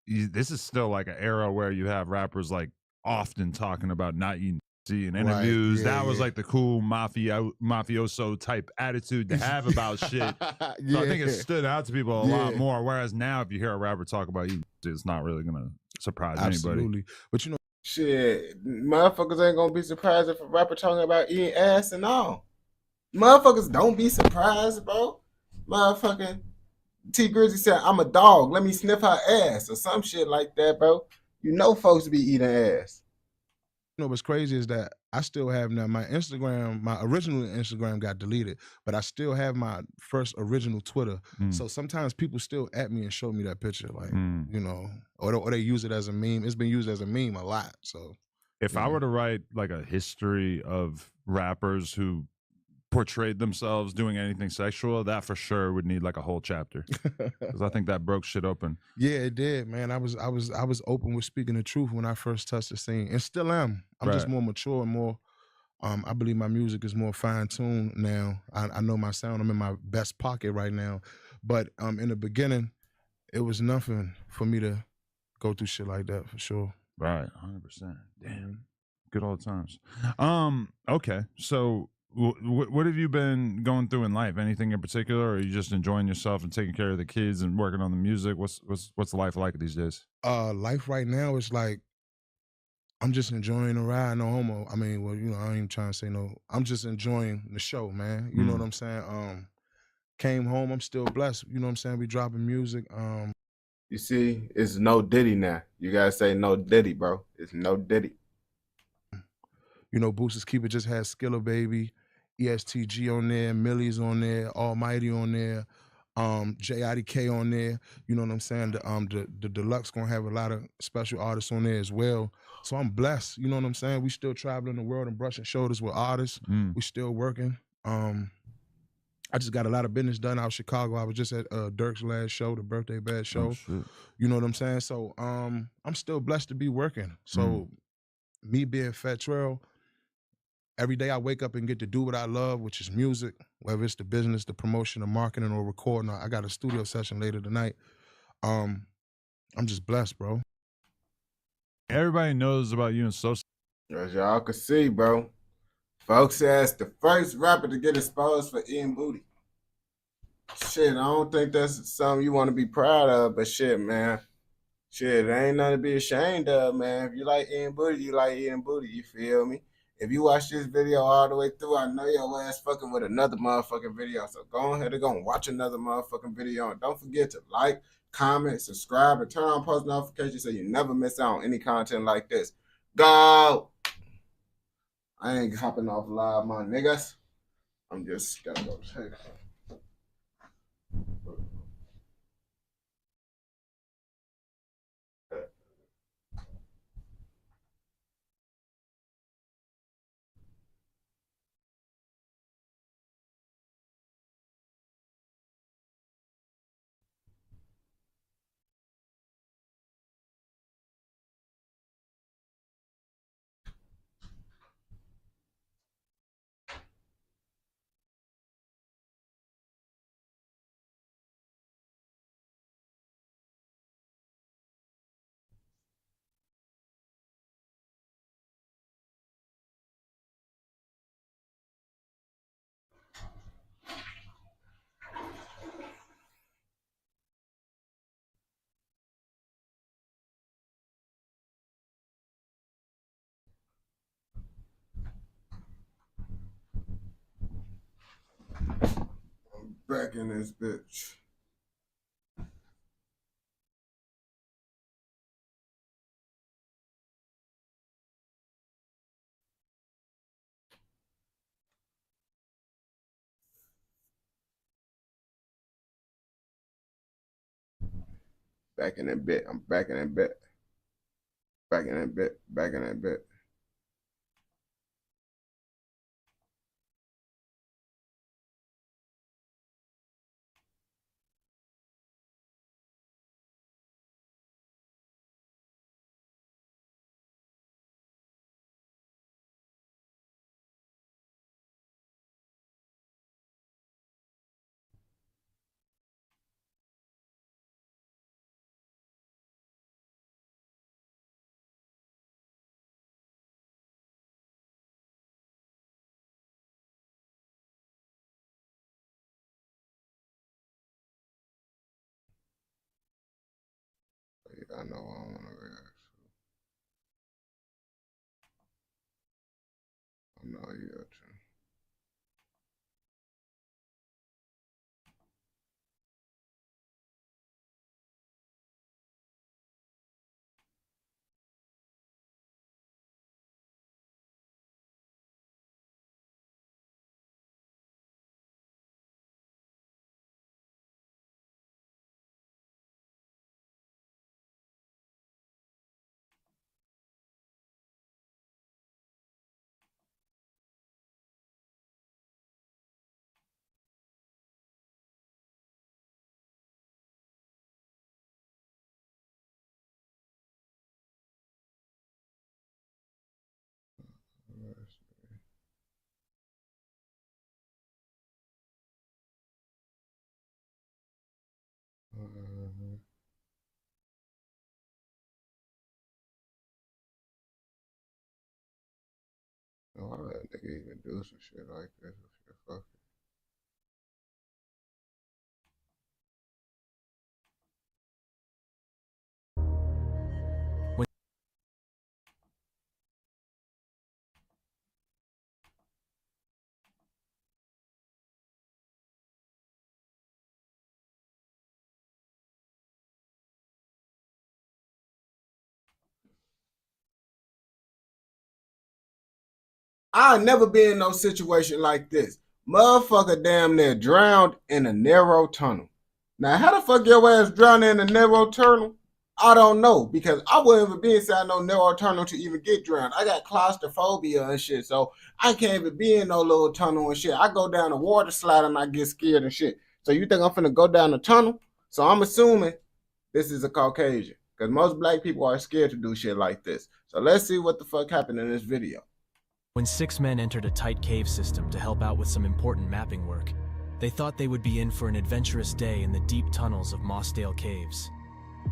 This is still like an era where you have rappers like often talking about not eating in Right, interviews. yeah, That was yeah. like the cool mafioso type attitude to have about shit. So I think it Yeah. stood out to people a lot Yeah. more. Whereas now, if you hear a rapper talk about you, it's not really gonna surprise anybody. Absolutely. But you know, Shit, motherfuckers ain't gonna be surprised if a rapper talking about eating ass and all. Motherfuckers don't be surprised, bro. Motherfucking T Grizzly said, I'm a dog, let me sniff her ass or some shit like that, bro. You know folks be eating ass. you know what's crazy is that I still have now my Instagram, my original Instagram got deleted, but I still have my first original Twitter. So sometimes people still at me and show me that picture, like, you know, or they use it as a meme. It's been used as a meme a lot. So If I were to write like a history of rappers who portrayed themselves doing anything sexual, that for sure would need like a whole chapter, because I think that broke shit open. yeah, it did, man. I was open with speaking the truth when I first touched the scene, and still am. I'm just Right. more mature and more. I believe my music is more fine tuned now. I know my sound. I'm in my best pocket right now. But in the beginning, it was nothing for me to go through shit like that for sure. Right, 100%. Damn, good old times. Okay, so what have you been going through in life? Anything in particular, or are you just enjoying yourself and taking care of the kids and working on the music? What's life like these days? Life right now is like I'm just enjoying the ride, no homo. I mean, well, you know, I ain't even trying to say no. I'm just enjoying the show, man. You know what I'm saying? Came home, I'm still blessed. You know what I'm saying? We dropping music. You see, it's no Diddy now. You gotta say no Diddy, bro. It's no Diddy. You know, Boosters Keeper just had Skiller Baby, ESTG on there, Millie's on there, Almighty on there, JIDK on there. You know what I'm saying? The Deluxe gonna have a lot of special artists on there as well. So I'm blessed. You know what I'm saying? We still traveling the world and brushing shoulders with artists. We still working. I just got a lot of business done out of Chicago. I was just at Dirk's last show, the Birthday Bad show. Shit. You know what I'm saying? So I'm still blessed to be working. So me being Fat Trail, every day I wake up and get to do what I love, which is music, whether it's the business, the promotion, the marketing, or recording. I got a studio session later tonight. I'm just blessed, bro. Everybody knows about you and Sosa. As y'all can see, bro. Folks says the first rapper to get exposed for eating booty. Shit, I don't think that's something you want to be proud of, but shit, man. Shit, there ain't nothing to be ashamed of, man. If you like eating booty, you like eating booty, you feel me? If you watch this video all the way through, I know your ass fucking with another motherfucking video. So go ahead and go and watch another motherfucking video. And don't forget to like, comment, subscribe, and turn on post notifications so you never miss out on any content like this. Go! I ain't hopping off live, my niggas. I'm just gotta go check. I'm back in this bitch. Back in that bit. I'm back in that bit. Back in that bit. Back in that bit. think I know what I want to react to. I know you got you. Why would that nigga even do some shit like this? Fuck it. I'll never be in no situation like this. Motherfucker damn near drowned in a narrow tunnel. Now, how the fuck your ass drowned in a narrow tunnel? I don't know, because I wouldn't even be inside no narrow tunnel to even get drowned. I got claustrophobia and shit, so I can't even be in no little tunnel and shit. I go down a water slide and I get scared and shit. So you think I'm finna go down the tunnel? So I'm assuming this is a Caucasian, because most black people are scared to do shit like this. So let's see what the fuck happened in this video. When 6 men entered a tight cave system to help out with some important mapping work, they thought they would be in for an adventurous day in the deep tunnels of Mossdale Caves.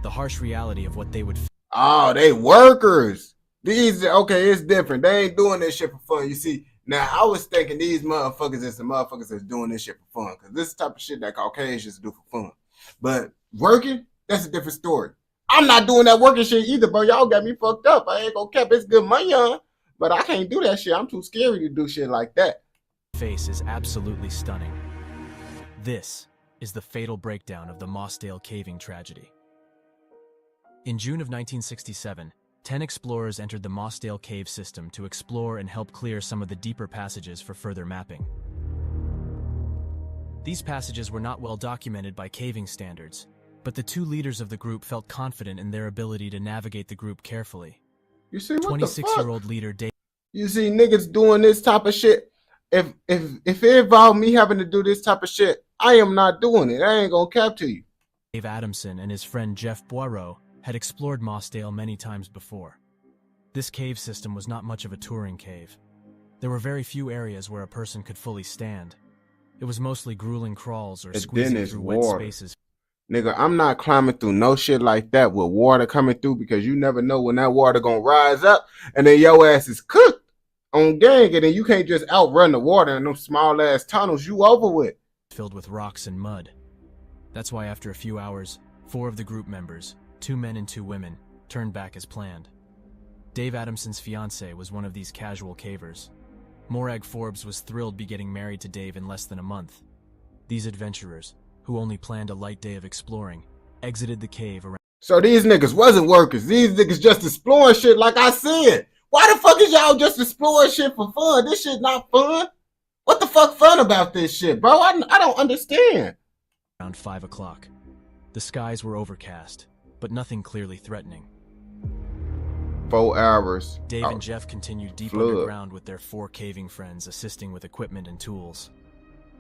The harsh reality of what they would Oh, they workers. These, okay, it's different. They ain't doing this shit for fun. You see, now I was thinking these motherfuckers is the motherfuckers that's doing this shit for fun, because this is the type of shit that Caucasians do for fun. But working, that's a different story. I'm not doing that working shit either, bro. Y'all got me fucked up. I ain't gonna cap. It's good money on, but I can't do that shit. I'm too scary to do shit like that. face is absolutely stunning. This is the fatal breakdown of the Mossdale caving tragedy. In June of 1967, 10 explorers entered the Mossdale cave system to explore and help clear some of the deeper passages for further mapping. These passages were not well documented by caving standards, but the 2 leaders of the group felt confident in their ability to navigate the group carefully. You see what the fuck? 26-year-old leader Dave. You see niggas doing this type of shit. If it involved me having to do this type of shit, I am not doing it. I ain't gonna cap to you. Dave Adamson and his friend Jeff Boireau had explored Mossdale many times before. This cave system was not much of a touring cave. There were very few areas where a person could fully stand. It was mostly grueling crawls or squeezing through wet spaces. Nigga, I'm not climbing through no shit like that with water coming through, because you never know when that water gonna rise up and then your ass is cooked on gang, and then you can't just outrun the water in them small ass tunnels. You over with. Filled with rocks and mud. That's why after a few hours, 4 of the group members, 2 men and 2 women, turned back as planned. Dave Adamson's fiancée was one of these casual cavers. Morag Forbes was thrilled to be getting married to Dave in less than a month. These adventurers, who only planned a light day of exploring, exited the cave around. So these niggas wasn't workers. These niggas just exploring shit, like I said. Why the fuck is y'all just exploring shit for fun? This shit not fun. What the fuck fun about this shit, bro? I don't understand. Around 5 o'clock. The skies were overcast, but nothing clearly threatening. 4 hours. Dave and Jeff continued deep underground with their 4 caving friends, assisting with equipment and tools.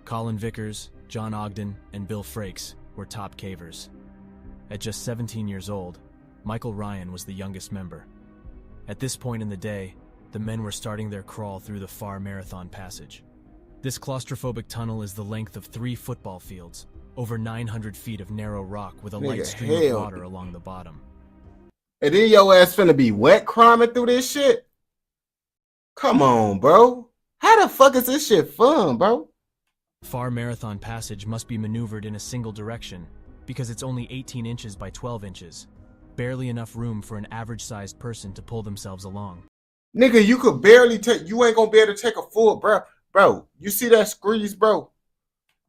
Colin Vickers, John Ogden, and Bill Frakes were top cavers. At just 17 years old, Michael Ryan was the youngest member. At this point in the day, the men were starting their crawl through the Far Marathon Passage. This claustrophobic tunnel is the length of 3 football fields, over 900 feet of narrow rock with a light stream of water along the bottom. And then your ass finna be wet climbing through this shit? Come on, bro. How the fuck is this shit fun, bro? Far Marathon Passage must be maneuvered in a single direction because it's only 18 inches by 12 inches. barely enough room for an average-sized person to pull themselves along. Nigga, you could barely take, you ain't gonna be able to take a full, bro, you see that squeeze, bro?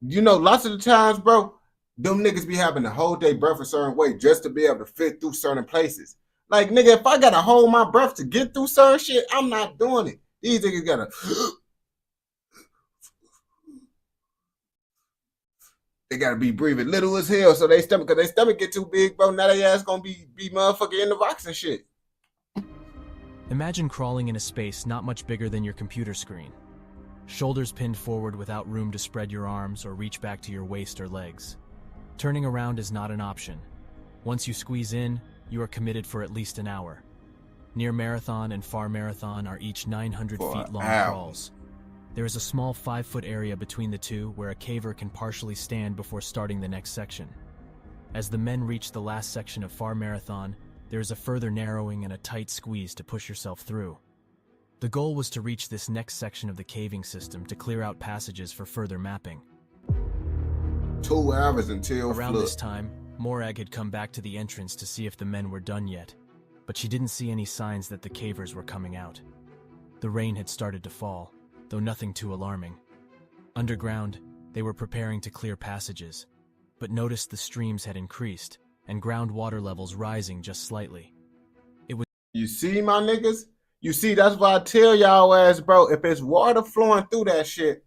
You know, lots of the times, bro, them niggas be having to hold their breath a certain way just to be able to fit through certain places. Like, nigga, if I gotta hold my breath to get through certain shit, I'm not doing it. These niggas gotta... They gotta be breathing little as hell, so they stomach, cause their stomach get too big, bro. Now they ass gonna be motherfucker in the box and shit. Imagine crawling in a space not much bigger than your computer screen. Shoulders pinned forward without room to spread your arms or reach back to your waist or legs. Turning around is not an option. Once you squeeze in, you are committed for at least an hour. Near marathon and far marathon are each 900 feet long crawls. There is a small 5-foot area between the two where a caver can partially stand before starting the next section. As the men reach the last section of far marathon, there is a further narrowing and a tight squeeze to push yourself through. The goal was to reach this next section of the caving system to clear out passages for further mapping. 2 hours until around this time, Morag had come back to the entrance to see if the men were done yet, but she didn't see any signs that the cavers were coming out. The rain had started to fall, though nothing too alarming. Underground, they were preparing to clear passages, but noticed the streams had increased and groundwater levels rising just slightly. It was... You see, my niggas? You see, that's why I tell y'all ass, bro, if it's water flowing through that shit,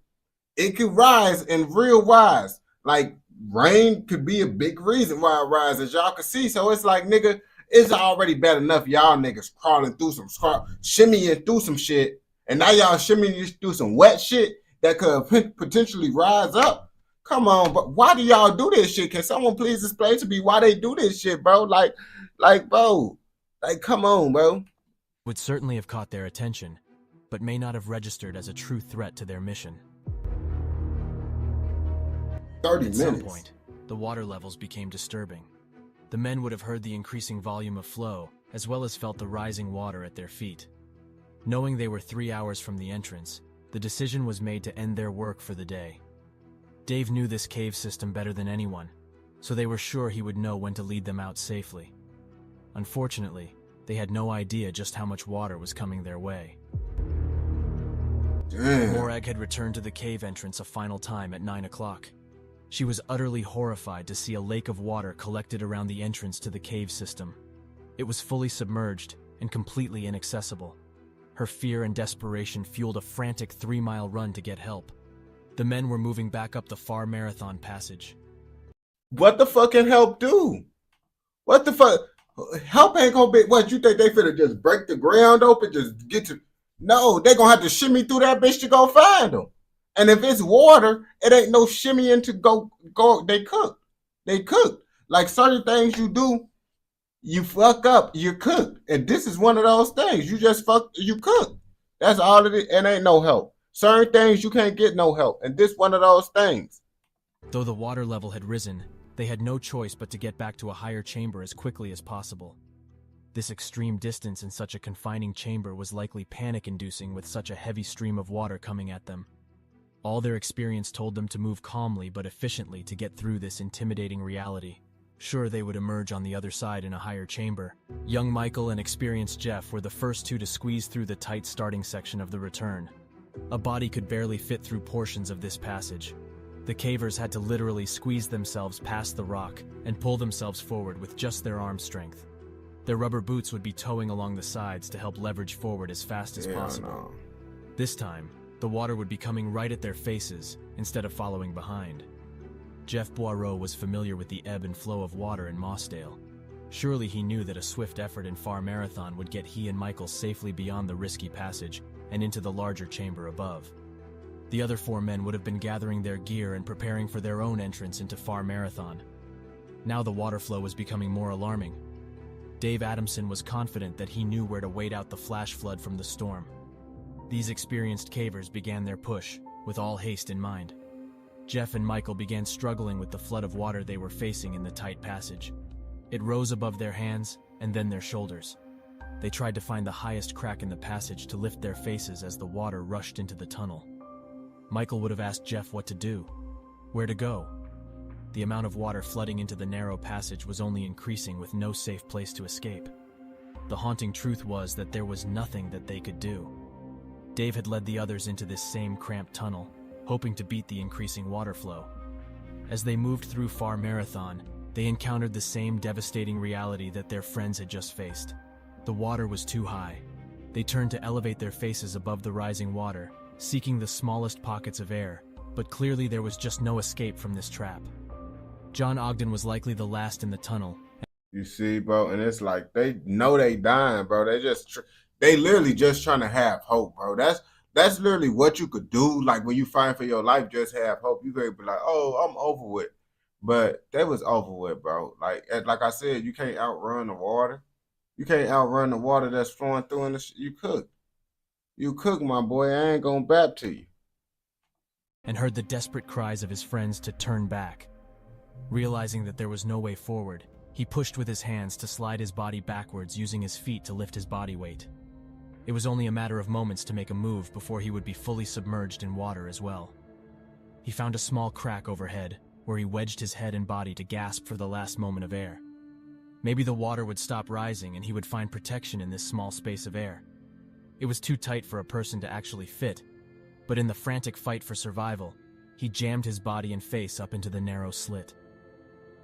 it could rise in real rise. Like, rain could be a big reason why it rises, y'all can see. So it's like, nigga, it's already bad enough y'all niggas crawling through some, shimmying through some shit, and now y'all shimmying through some wet shit that could potentially rise up. Come on, but why do y'all do this shit? Can someone please explain to me why they do this shit, bro? Like, bro, like, come on, bro. Would certainly have caught their attention, but may not have registered as a true threat to their mission. 30 At minutes. some point, the water levels became disturbing. The men would have heard the increasing volume of flow, as well as felt the rising water at their feet. Knowing they were 3 hours from the entrance, the decision was made to end their work for the day. Dave knew this cave system better than anyone, so they were sure he would know when to lead them out safely. Unfortunately, they had no idea just how much water was coming their way. Damn. Morag had returned to the cave entrance a final time at 9 o'clock. She was utterly horrified to see a lake of water collected around the entrance to the cave system. It was fully submerged and completely inaccessible. Her fear and desperation fueled a frantic 3-mile run to get help. The men were moving back up the far marathon passage. What the fuck can help do? What the fuck? Help ain't gonna be, what, you think they finna just break the ground open, just get to, no, they gonna have to shimmy through that bitch to go find them. And if it's water, it ain't no shimmying to go, they cook. They cook. Like certain things you do, you fuck up, you cook. And this is one of those things. You just you cook. That's all it is, and ain't no help. Certain things you can't get no help, and this one of those things. Though the water level had risen, they had no choice but to get back to a higher chamber as quickly as possible. This extreme distance in such a confining chamber was likely panic-inducing with such a heavy stream of water coming at them. All their experience told them to move calmly but efficiently to get through this intimidating reality. Sure, they would emerge on the other side in a higher chamber. Young Michael and experienced Jeff were the first two to squeeze through the tight starting section of the return. A body could barely fit through portions of this passage. The cavers had to literally squeeze themselves past the rock and pull themselves forward with just their arm strength. Their rubber boots would be towing along the sides to help leverage forward as fast as possible. This time, the water would be coming right at their faces instead of following behind. Jeff Boireau was familiar with the ebb and flow of water in Mossdale. Surely he knew that a swift effort in far marathon would get he and Michael safely beyond the risky passage and into the larger chamber above. The other 4 men would have been gathering their gear and preparing for their own entrance into far marathon. Now the water flow was becoming more alarming. Dave Adamson was confident that he knew where to wait out the flash flood from the storm. These experienced cavers began their push, with all haste in mind. Jeff and Michael began struggling with the flood of water they were facing in the tight passage. It rose above their hands and then their shoulders. They tried to find the highest crack in the passage to lift their faces as the water rushed into the tunnel. Michael would have asked Jeff what to do, where to go. the amount of water flooding into the narrow passage was only increasing with no safe place to escape. The haunting truth was that there was nothing that they could do. Dave had led the others into this same cramped tunnel, hoping to beat the increasing water flow. As they moved through Far Marathon, they encountered the same devastating reality that their friends had just faced. The water was too high. They turned to elevate their faces above the rising water, seeking the smallest pockets of air, but clearly there was just no escape from this trap. John Ogden was likely the last in the tunnel. You see, bro, and it's like they know they dying, bro. They literally just trying to have hope, bro. That's literally what you could do. Like when you fight for your life, just have hope. You could be like, oh, I'm over with. But that was over with, bro. Like I said, you can't outrun the water. You can't outrun the water that's flowing through in the you cook. You cook, my boy. I ain't gonna bap to you. And heard the desperate cries of his friends to turn back. Realizing that there was no way forward, he pushed with his hands to slide his body backwards, using his feet to lift his body weight. It was only a matter of moments to make a move before he would be fully submerged in water as well. He found a small crack overhead, where he wedged his head and body to gasp for the last moment of air. Maybe the water would stop rising and he would find protection in this small space of air. It was too tight for a person to actually fit, but in the frantic fight for survival, he jammed his body and face up into the narrow slit.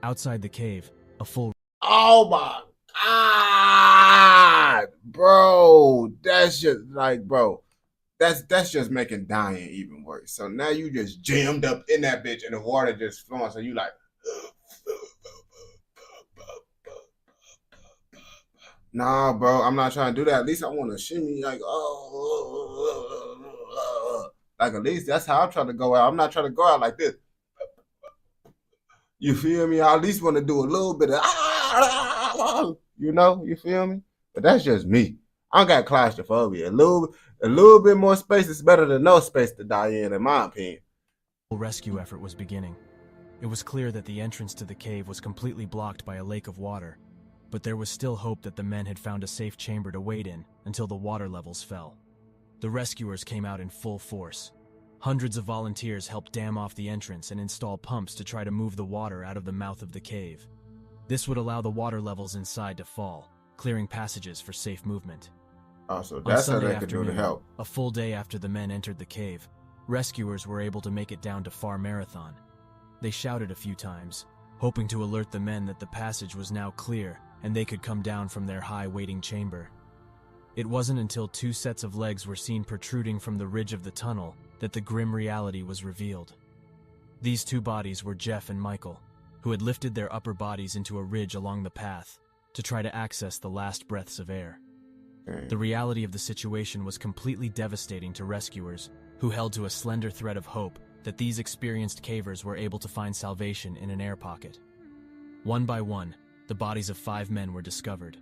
Outside the cave, a full... Oh my God, bro. That's just like, bro, that's just making dying even worse. So now you just jammed up in that bitch and the water just flowing. So you like, nah, bro, I'm not trying to do that. At least I want to shimmy like, like at least that's how I'm trying to go out. I'm not trying to go out like this. You feel me? I at least want to do a little bit of, you know, you feel me? But that's just me. I don't got claustrophobia. A little bit more space is better than no space to die in my opinion. The rescue effort was beginning. It was clear that the entrance to the cave was completely blocked by a lake of water, but there was still hope that the men had found a safe chamber to wait in until the water levels fell. The rescuers came out in full force. Hundreds of volunteers helped dam off the entrance and install pumps to try to move the water out of the mouth of the cave. This would allow the water levels inside to fall, clearing passages for safe movement. Also, that's how they could do to afternoon, help. A full day after the men entered the cave, rescuers were able to make it down to Far Marathon. They shouted a few times, hoping to alert the men that the passage was now clear and they could come down from their high waiting chamber. It wasn't until 2 sets of legs were seen protruding from the ridge of the tunnel that the grim reality was revealed. These 2 bodies were Jeff and Michael, who had lifted their upper bodies into a ridge along the path to try to access the last breaths of air. The reality of the situation was completely devastating to rescuers, who held to a slender thread of hope that these experienced cavers were able to find salvation in an air pocket. One by one, the bodies of 5 men were discovered.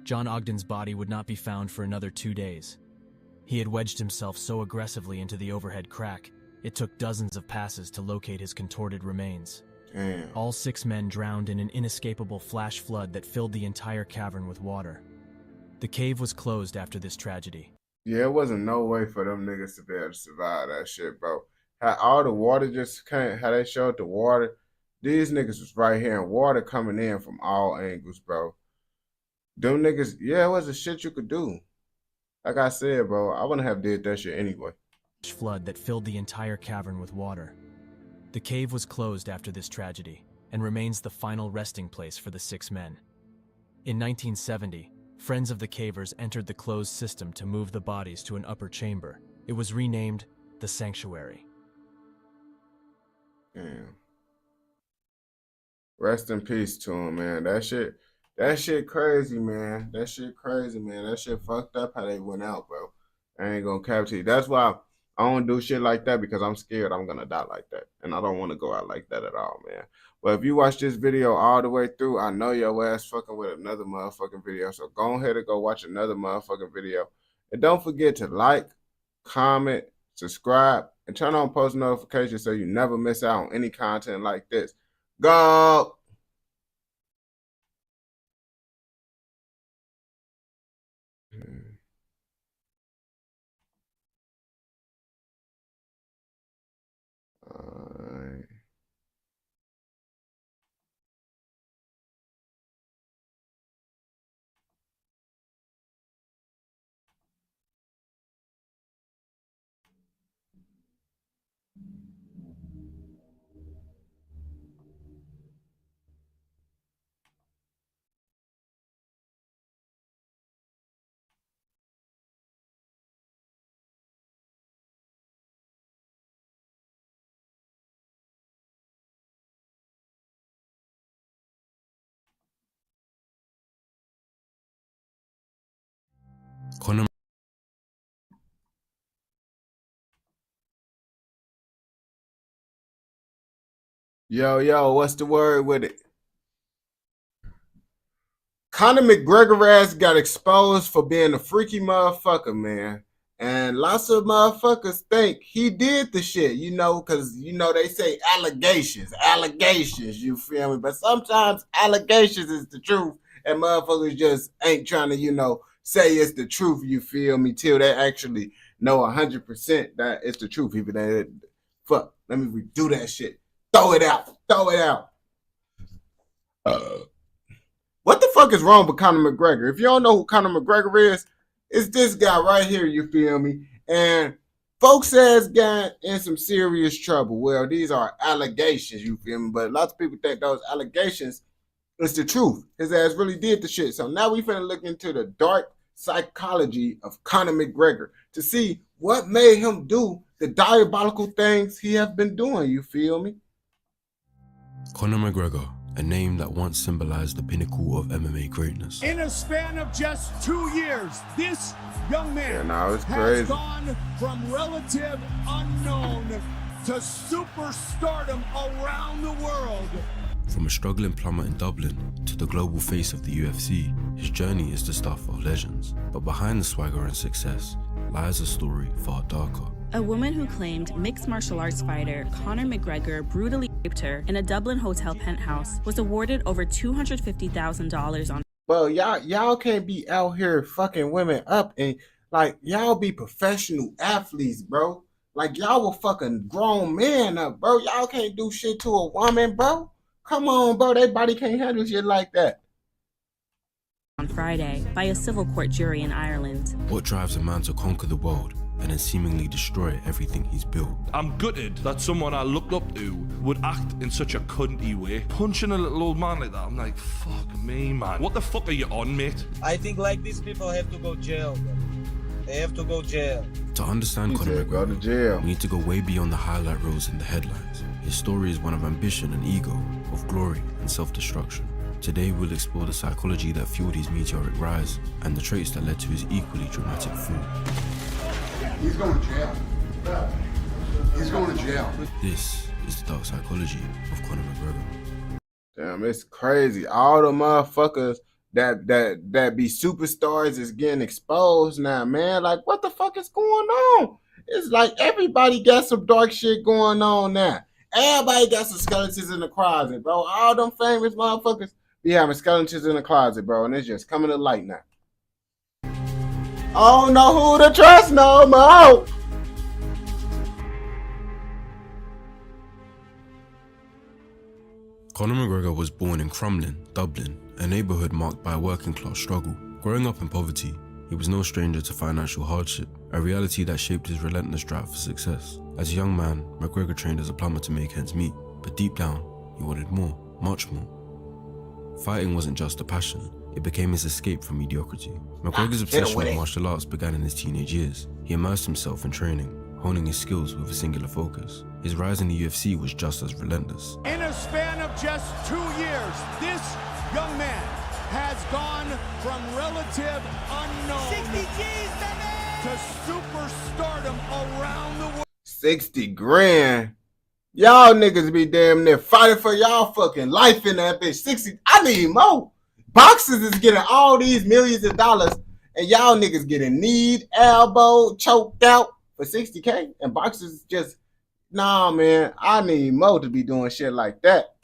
John Ogden's body would not be found for another 2 days. He had wedged himself so aggressively into the overhead crack, it took dozens of passes to locate his contorted remains. Damn. All 6 men drowned in an inescapable flash flood that filled the entire cavern with water. The cave was closed after this tragedy. Yeah, it wasn't no way for them niggas to be able to survive that shit, bro. How all the water just came, how they showed the water. These niggas was right here and water coming in from all angles, bro. Them niggas, yeah, it was the shit you could do. Like I said, bro, I wouldn't have did that shit anyway. Flood that filled the entire cavern with water. The cave was closed after this tragedy and remains the final resting place for the 6 men. In 1970, friends of the cavers entered the closed system to move the bodies to an upper chamber. It was renamed the Sanctuary. Damn. Rest in peace to him, man. That shit crazy, man. That shit crazy, man. That shit fucked up how they went out, bro. I ain't gonna cap to you. That's why I don't do shit like that, because I'm scared I'm gonna die like that. And I don't want to go out like that at all, man. But if you watch this video all the way through, I know your ass fucking with another motherfucking video. So go ahead and go watch another motherfucking video. And don't forget to like, comment, subscribe, and turn on post notifications so you never miss out on any content like this. Go! Yo, what's the word with it? Conor McGregor ass got exposed for being a freaky motherfucker, man. And lots of motherfuckers think he did the shit, you know, because, you know, they say allegations, you feel me? But sometimes allegations is the truth, and motherfuckers just ain't trying to, you know, say it's the truth, you feel me, till they actually know 100% that it's the truth. Even that, fuck, let me redo that shit. Throw it out. What the fuck is wrong with Conor McGregor? If you don't know who Conor McGregor is, it's this guy right here, you feel me? And folks has got in some serious trouble. Well, these are allegations, you feel me? But lots of people think those allegations is the truth. His ass really did the shit. So now we finna look into the dark psychology of Conor McGregor to see what made him do the diabolical things he have been doing, you feel me? Conor McGregor, a name that once symbolized the pinnacle of MMA greatness. In a span of just 2 years, this young man has crazy. Gone from relative unknown to superstardom around the world. From a struggling plumber in Dublin to the global face of the UFC, his journey is the stuff of legends. But behind the swagger and success lies a story far darker. A woman who claimed mixed martial arts fighter Conor McGregor brutally raped her in a Dublin hotel penthouse was awarded over $250,000 on. Well, y'all can't be out here fucking women up, and like y'all be professional athletes, bro. Like y'all will fucking grown men up, bro. Y'all can't do shit to a woman, bro. Come on, bro. Their body can't handle shit like that. On Friday by a civil court jury in Ireland. What drives a man to conquer the world and then seemingly destroy everything he's built? I'm gutted that someone I looked up to would act in such a cunty way. Punching a little old man like that, I'm like, fuck me, man. What the fuck are you on, mate? I think like these people have to go jail, bro. They have to go jail. To understand Conor McGregor, we need to go way beyond the highlight reels and the headlines. His story is one of ambition and ego, of glory and self-destruction. Today we'll explore the psychology that fueled his meteoric rise and the traits that led to his equally dramatic fall. He's going to jail. He's going to jail. This is the dark psychology of Conor McGregor. Damn, it's crazy. All the motherfuckers that be superstars is getting exposed now, man. Like, what the fuck is going on? It's like everybody got some dark shit going on now. Everybody got some skeletons in the closet, bro. All them famous motherfuckers be having skeletons in the closet, bro, and it's just coming to light now. I don't know who to trust no more. Conor McGregor was born in Crumlin, Dublin, a neighbourhood marked by a working-class struggle. Growing up in poverty, he was no stranger to financial hardship, a reality that shaped his relentless drive for success. As a young man, McGregor trained as a plumber to make ends meet, but deep down, he wanted more, much more. Fighting wasn't just a passion, it became his escape from mediocrity. McGregor's obsession with martial arts began in his teenage years. He immersed himself in training, honing his skills with a singular focus. His rise in the UFC was just as relentless. In a span of just 2 years, this young man has gone from relative unknown 60 G's, to superstardom around the world. 60 grand. Y'all niggas be damn near fighting for y'all fucking life in that bitch. 60, I need more. Boxers is getting all these millions of dollars, and y'all niggas getting kneed, elbow, choked out for 60K, and boxers just, nah, man, I need more to be doing shit like that.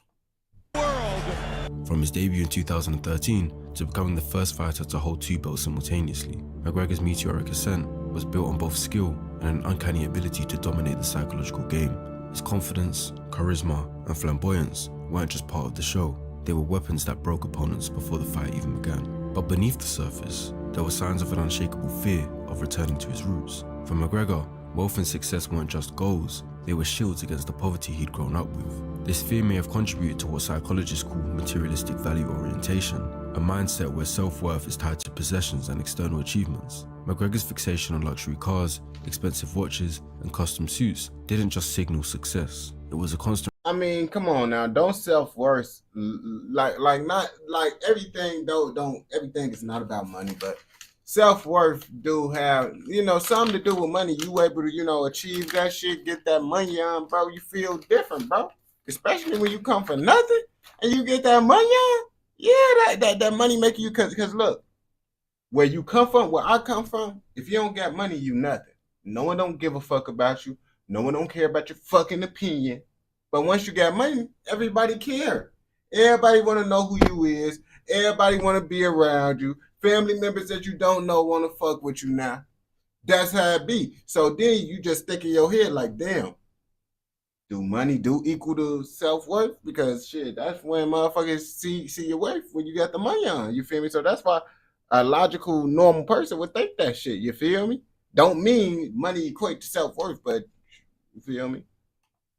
From his debut in 2013 to becoming the first fighter to hold 2 belts simultaneously, McGregor's meteoric ascent was built on both skill and an uncanny ability to dominate the psychological game. His confidence, charisma, and flamboyance weren't just part of the show, they were weapons that broke opponents before the fight even began. But beneath the surface, there were signs of an unshakable fear of returning to his roots. For McGregor, wealth and success weren't just goals, they were shields against the poverty he'd grown up with. This fear may have contributed to what psychologists call materialistic value orientation, a mindset where self-worth is tied to possessions and external achievements. McGregor's fixation on luxury cars, expensive watches, and custom suits didn't just signal success. It was a constant. I mean, come on now, don't self-worth like not like everything don't everything is not about money, but self-worth do have, you know, something to do with money. You able to, you know, achieve that shit, get that money on, bro. You feel different, bro. especially when you come for nothing and you get that money on. Yeah, that money making you, cause look, where you come from, where I come from, if you don't got money, you nothing. No one don't give a fuck about you. No one don't care about your fucking opinion. But once you got money, everybody care. Everybody want to know who you is. Everybody want to be around you. Family members that you don't know want to fuck with you now. That's how it be. So then you just think in your head like, damn, do money do equal to self-worth? Because shit, that's when motherfuckers see your worth when you got the money on. You feel me? So that's why a logical, normal person would think that shit. You feel me? Don't mean money equate to self-worth, but you feel me?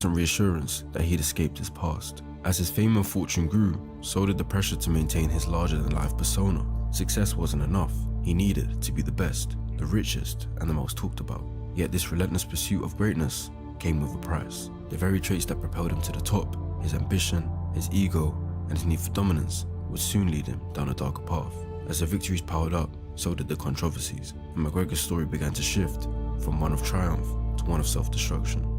Some reassurance that he'd escaped his past. As his fame and fortune grew, so did the pressure to maintain his larger-than-life persona. Success wasn't enough. He needed to be the best, the richest, and the most talked about. Yet this relentless pursuit of greatness came with a price. The very traits that propelled him to the top, his ambition, his ego, and his need for dominance, would soon lead him down a darker path. As the victories piled up, so did the controversies, and McGregor's story began to shift from one of triumph to one of self-destruction.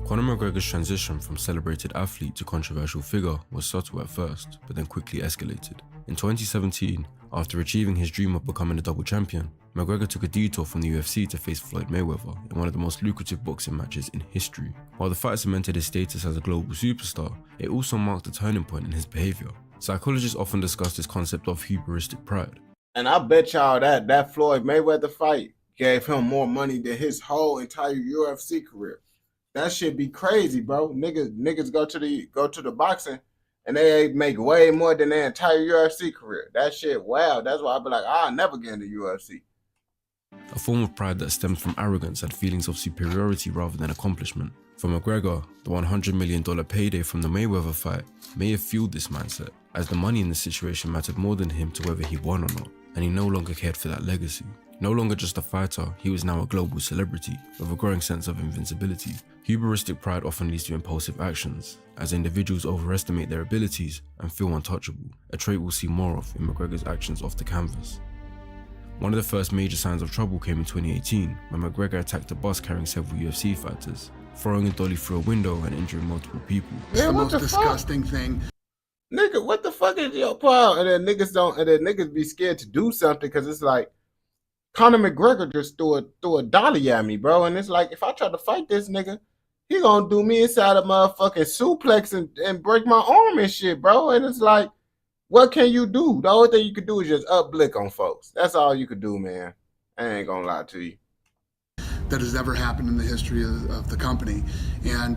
Conor McGregor's transition from celebrated athlete to controversial figure was subtle at first, but then quickly escalated. In 2017, after achieving his dream of becoming a double champion, McGregor took a detour from the UFC to face Floyd Mayweather in one of the most lucrative boxing matches in history. While the fight cemented his status as a global superstar, it also marked a turning point in his behavior. Psychologists often discuss this concept of hubristic pride. And I bet y'all that Floyd Mayweather fight gave him more money than his whole entire UFC career. That shit be crazy, bro. Niggas go to the boxing and they make way more than their entire UFC career. That shit, wow. That's why I be like, I'll never get into UFC. A form of pride that stems from arrogance and feelings of superiority rather than accomplishment. For McGregor, the $100 million payday from the Mayweather fight may have fueled this mindset, as the money in the situation mattered more than him to whether he won or not, and he no longer cared for that legacy. No longer just a fighter, he was now a global celebrity with a growing sense of invincibility. Hubristic pride often leads to impulsive actions, as individuals overestimate their abilities and feel untouchable, a trait we'll see more of in McGregor's actions off the canvas. One of the first major signs of trouble came in 2018 when McGregor attacked a bus carrying several UFC fighters, throwing a dolly through a window and injuring multiple people. It's the most disgusting thing. Nigga, what the fuck is your problem? And then niggas be scared to do something because it's like, Conor McGregor just threw a dolly at me, bro. And it's like, if I try to fight this nigga, he gonna do me inside a motherfucking suplex and break my arm and shit, bro. And it's like, what can you do? The only thing you could do is just up blick on folks. That's all you could do, man. I ain't gonna lie to you. That has ever happened in the history of the company. And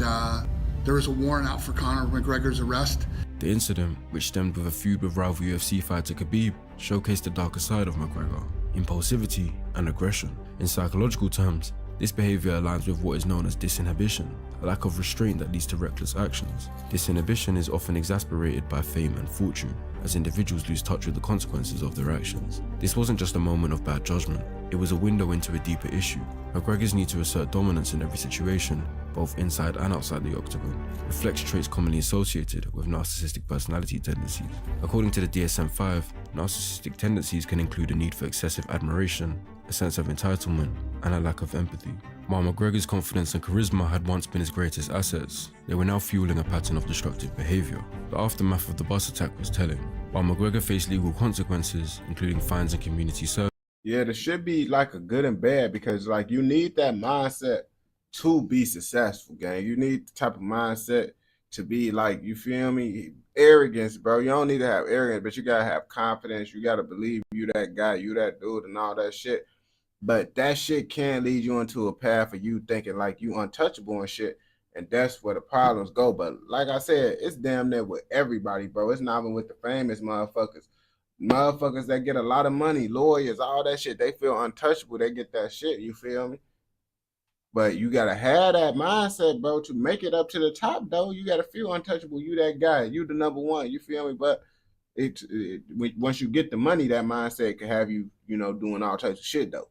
there was a warrant out for Conor McGregor's arrest. The incident, which stemmed with a feud with rival UFC fighter Khabib, showcased the darker side of McGregor: impulsivity and aggression. In psychological terms, this behavior aligns with what is known as disinhibition, a lack of restraint that leads to reckless actions. Disinhibition is often exacerbated by fame and fortune, as individuals lose touch with the consequences of their actions. This wasn't just a moment of bad judgment, it was a window into a deeper issue. McGregor's need to assert dominance in every situation, both inside and outside the octagon, reflects traits commonly associated with narcissistic personality tendencies. According to the DSM-5, narcissistic tendencies can include a need for excessive admiration, a sense of entitlement, and a lack of empathy. While McGregor's confidence and charisma had once been his greatest assets, they were now fueling a pattern of destructive behavior. The aftermath of the bus attack was telling. While McGregor faced legal consequences, including fines and community service. Yeah, there should be like a good and bad, because like you need that mindset to be successful, gang. You need the type of mindset to be like, you feel me? Arrogance, bro. You don't need to have arrogance, but you gotta have confidence. You gotta believe you that guy, you that dude, and all that shit. But that shit can lead you into a path of you thinking like you untouchable and shit. And that's where the problems go. But like I said, it's damn near with everybody, bro. It's not even with the famous motherfuckers. Motherfuckers that get a lot of money, lawyers, all that shit, they feel untouchable. They get that shit, you feel me? But you gotta have that mindset, bro, to make it up to the top, though. You gotta feel untouchable. You that guy. You the number one. You feel me? But once you get the money, that mindset can have you, you know, doing all types of shit, though.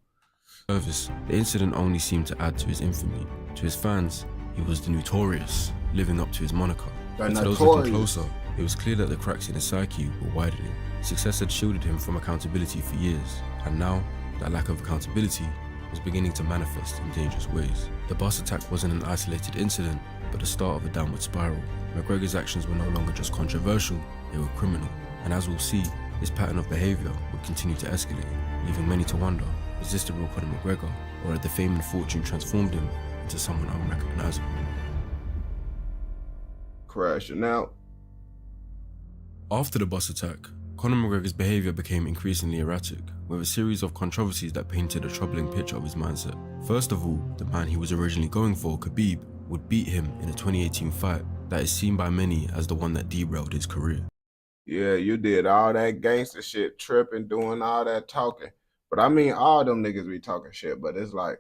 The incident only seemed to add to his infamy. To his fans, he was the notorious, living up to his moniker. But to those looking closer, it was clear that the cracks in his psyche were widening. Success had shielded him from accountability for years, and now that lack of accountability was beginning to manifest in dangerous ways. The bus attack wasn't an isolated incident, but the start of a downward spiral. McGregor's actions were no longer just controversial, they were criminal. And as we'll see, this pattern of behaviour would continue to escalate, leaving many to wonder, was this the real Conor McGregor, or had the fame and fortune transformed him into someone unrecognisable? Crashing out. After the bus attack, Conor McGregor's behaviour became increasingly erratic, with a series of controversies that painted a troubling picture of his mindset. First of all, the man he was originally going for, Khabib, would beat him in a 2018 fight that is seen by many as the one that derailed his career. Yeah, you did all that gangster shit, tripping, doing all that talking. But I mean, all them niggas be talking shit, but it's like,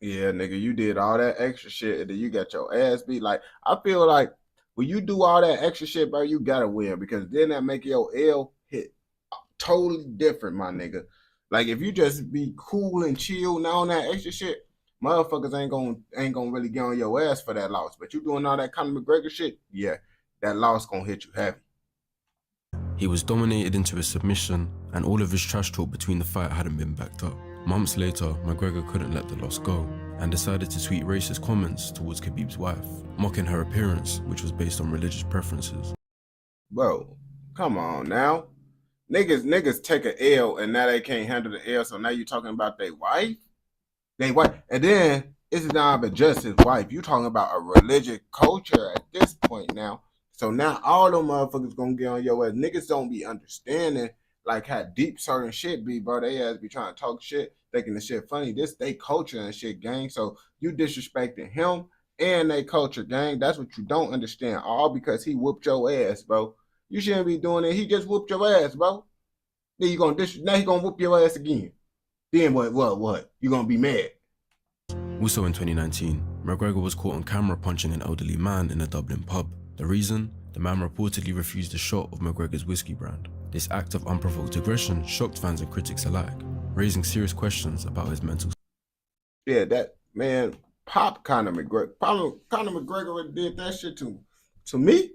yeah, nigga, you did all that extra shit and then you got your ass beat. Like, I feel like when you do all that extra shit, bro, you gotta win, because then that make your L hit totally different, my nigga. Like, if you just be cool and chill now on that extra shit, motherfuckers ain't gonna really get on your ass for that loss. But you doing all that Conor McGregor shit, yeah, that loss gonna hit you heavy. He was dominated into a submission, and all of his trash talk between the fight hadn't been backed up. Months later, McGregor couldn't let the loss go, and decided to tweet racist comments towards Khabib's wife, mocking her appearance, which was based on religious preferences. Bro, come on now. Niggas take an L and now they can't handle the L, so now you talking about their wife? They wife, and then it's not but just his wife. You talking about a religious culture at this point now. So now all them motherfuckers gonna get on your ass. Niggas don't be understanding like how deep certain shit be, bro. They ass be trying to talk shit, thinking the shit funny. This they culture and shit, gang. So you disrespecting him and they culture, gang. That's what you don't understand. All because he whooped your ass, bro. You shouldn't be doing it. He just whooped your ass, bro. Then you gonna now he gonna whoop your ass again. Then what? You gonna be mad? Also in 2019, McGregor was caught on camera punching an elderly man in a Dublin pub. The reason? The man reportedly refused a shot of McGregor's whiskey brand. This act of unprovoked aggression shocked fans and critics alike, raising serious questions about his mental. Yeah, that man popped Conor McGregor. Conor McGregor did that shit to me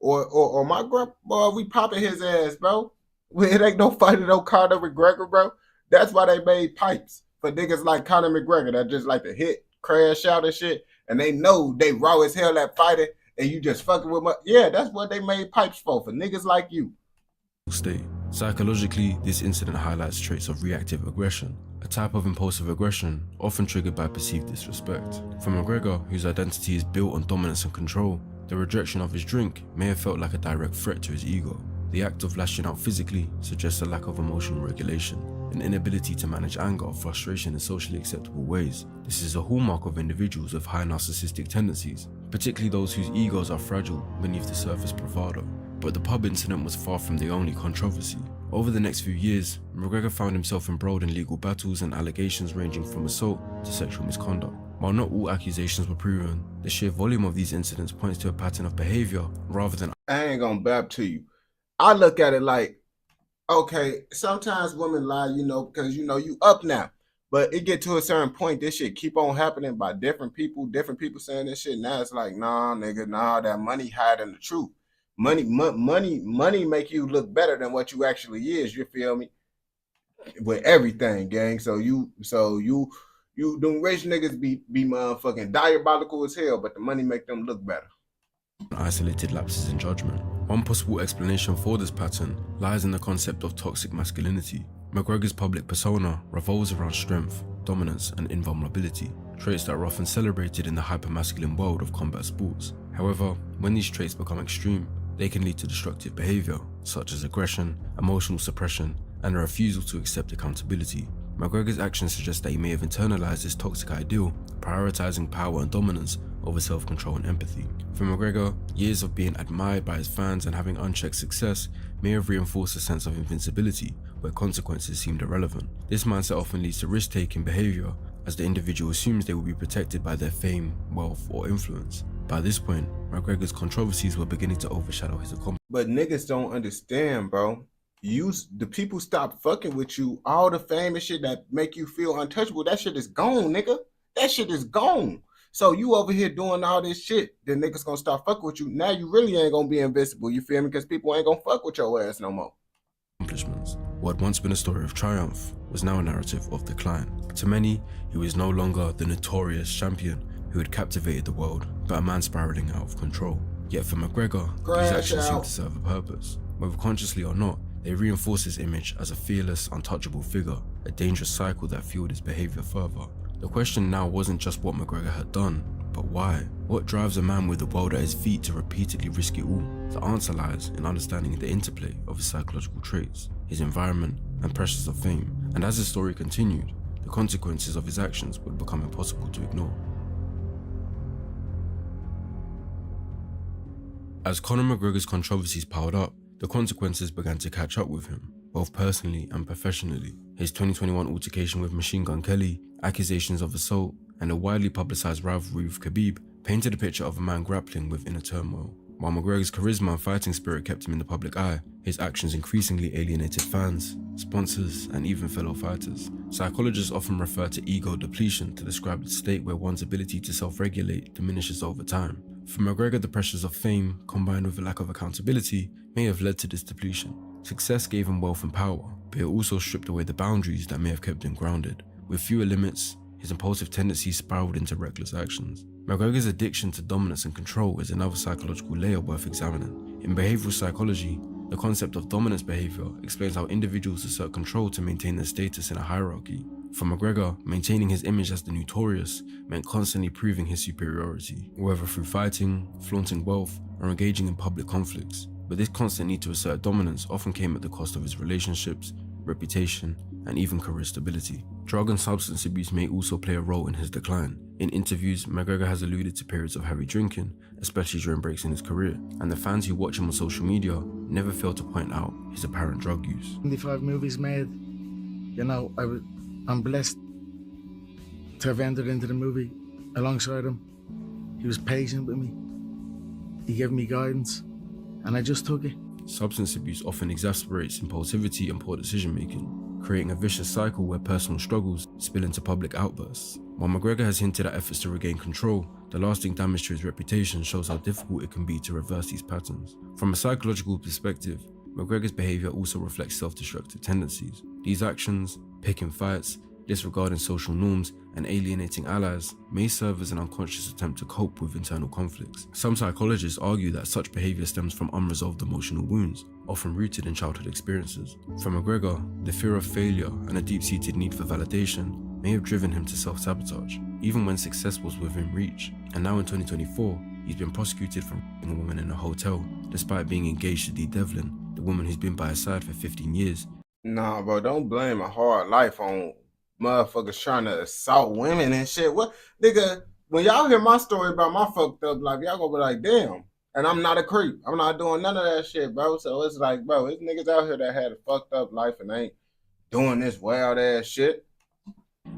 or my grandpa. Boy, we popping his ass, bro. It ain't no fighting no Conor McGregor, bro. That's why they made pipes for niggas like Conor McGregor that just like to hit, crash out and shit, and they know they raw as hell at fighting, and you just fucking with my, yeah, that's what they made pipes for niggas like you. State. Psychologically, this incident highlights traits of reactive aggression, a type of impulsive aggression often triggered by perceived disrespect. For McGregor, whose identity is built on dominance and control, the rejection of his drink may have felt like a direct threat to his ego. The act of lashing out physically suggests a lack of emotional regulation, an inability to manage anger or frustration in socially acceptable ways. This is a hallmark of individuals with high narcissistic tendencies, particularly those whose egos are fragile beneath the surface bravado. But the pub incident was far from the only controversy. Over the next few years, McGregor found himself embroiled in legal battles and allegations ranging from assault to sexual misconduct. While not all accusations were proven, the sheer volume of these incidents points to a pattern of behavior rather than... I ain't gonna bab to you. I look at it like, okay, sometimes women lie, because, you up now. But it get to a certain point, this shit keep on happening by different people saying this shit. Now it's like, nah, nigga, nah, that money hiding the truth. Money make you look better than what you actually is, you feel me? With everything, gang. So you them rich niggas be motherfucking diabolical as hell, but the money make them look better. Isolated lapses in judgment. One possible explanation for this pattern lies in the concept of toxic masculinity. McGregor's public persona revolves around strength, dominance, and invulnerability, traits that are often celebrated in the hypermasculine world of combat sports. However, when these traits become extreme, they can lead to destructive behavior, such as aggression, emotional suppression, and a refusal to accept accountability. McGregor's actions suggest that he may have internalized this toxic ideal, prioritizing power and dominance over self-control and empathy. For McGregor, years of being admired by his fans and having unchecked success may have reinforced a sense of invincibility, where consequences seemed irrelevant. This mindset often leads to risk-taking behavior, as the individual assumes they will be protected by their fame, wealth, or influence. By this point, McGregor's controversies were beginning to overshadow his accomplishments. But niggas don't understand, bro. The people stop fucking with you. All the fame and shit that make you feel untouchable, that shit is gone, nigga. That shit is gone. So you over here doing all this shit, then niggas gonna start fucking with you. Now you really ain't gonna be invincible, you feel me? Because people ain't gonna fuck with your ass no more. What had once been a story of triumph was now a narrative of decline. To many, he was no longer the notorious champion, who had captivated the world, but a man spiraling out of control. Yet for McGregor, Crash these actions seem out. to serve a purpose. Whether consciously or not, they reinforce his image as a fearless, untouchable figure, a dangerous cycle that fueled his behavior further. The question now wasn't just what McGregor had done, but why? What drives a man with the world at his feet to repeatedly risk it all? The answer lies in understanding the interplay of his psychological traits, his environment, and pressures of fame. And as his story continued, the consequences of his actions would become impossible to ignore. As Conor McGregor's controversies piled up, the consequences began to catch up with him, both personally and professionally. His 2021 altercation with Machine Gun Kelly, accusations of assault, and a widely publicized rivalry with Khabib painted a picture of a man grappling with inner turmoil. While McGregor's charisma and fighting spirit kept him in the public eye, his actions increasingly alienated fans, sponsors, and even fellow fighters. Psychologists often refer to ego depletion to describe the state where one's ability to self-regulate diminishes over time. For McGregor, the pressures of fame, combined with a lack of accountability, may have led to this depletion. Success gave him wealth and power, but it also stripped away the boundaries that may have kept him grounded. With fewer limits, his impulsive tendencies spiraled into reckless actions. McGregor's addiction to dominance and control is another psychological layer worth examining. In behavioral psychology, the concept of dominance behavior explains how individuals assert control to maintain their status in a hierarchy. For McGregor, maintaining his image as the notorious meant constantly proving his superiority, whether through fighting, flaunting wealth, or engaging in public conflicts. But this constant need to assert dominance often came at the cost of his relationships, reputation, and even career stability. Drug and substance abuse may also play a role in his decline. In interviews, McGregor has alluded to periods of heavy drinking, especially during breaks in his career, and the fans who watch him on social media never fail to point out his apparent drug use. 25 movies made, you know, I'm blessed to have entered into the movie alongside him. He was patient with me. He gave me guidance, and I just took it. Substance abuse often exacerbates impulsivity and poor decision-making, creating a vicious cycle where personal struggles spill into public outbursts. While McGregor has hinted at efforts to regain control, the lasting damage to his reputation shows how difficult it can be to reverse these patterns. From a psychological perspective, McGregor's behavior also reflects self-destructive tendencies. These actions, picking fights, disregarding social norms, and alienating allies may serve as an unconscious attempt to cope with internal conflicts. Some psychologists argue that such behavior stems from unresolved emotional wounds, often rooted in childhood experiences. For McGregor, the fear of failure and a deep-seated need for validation may have driven him to self-sabotage, even when success was within reach. And now in 2024, he's been prosecuted for raping a woman in a hotel, despite being engaged to Dee Devlin, the woman who's been by his side for 15 years. Nah, bro, don't blame a hard life on motherfuckers trying to assault women and shit. What, nigga, when y'all hear my story about my fucked up life, y'all gonna be like, damn. And I'm not a creep. I'm not doing none of that shit, bro. So it's like, bro, there's niggas out here that had a fucked up life and ain't doing this wild ass shit.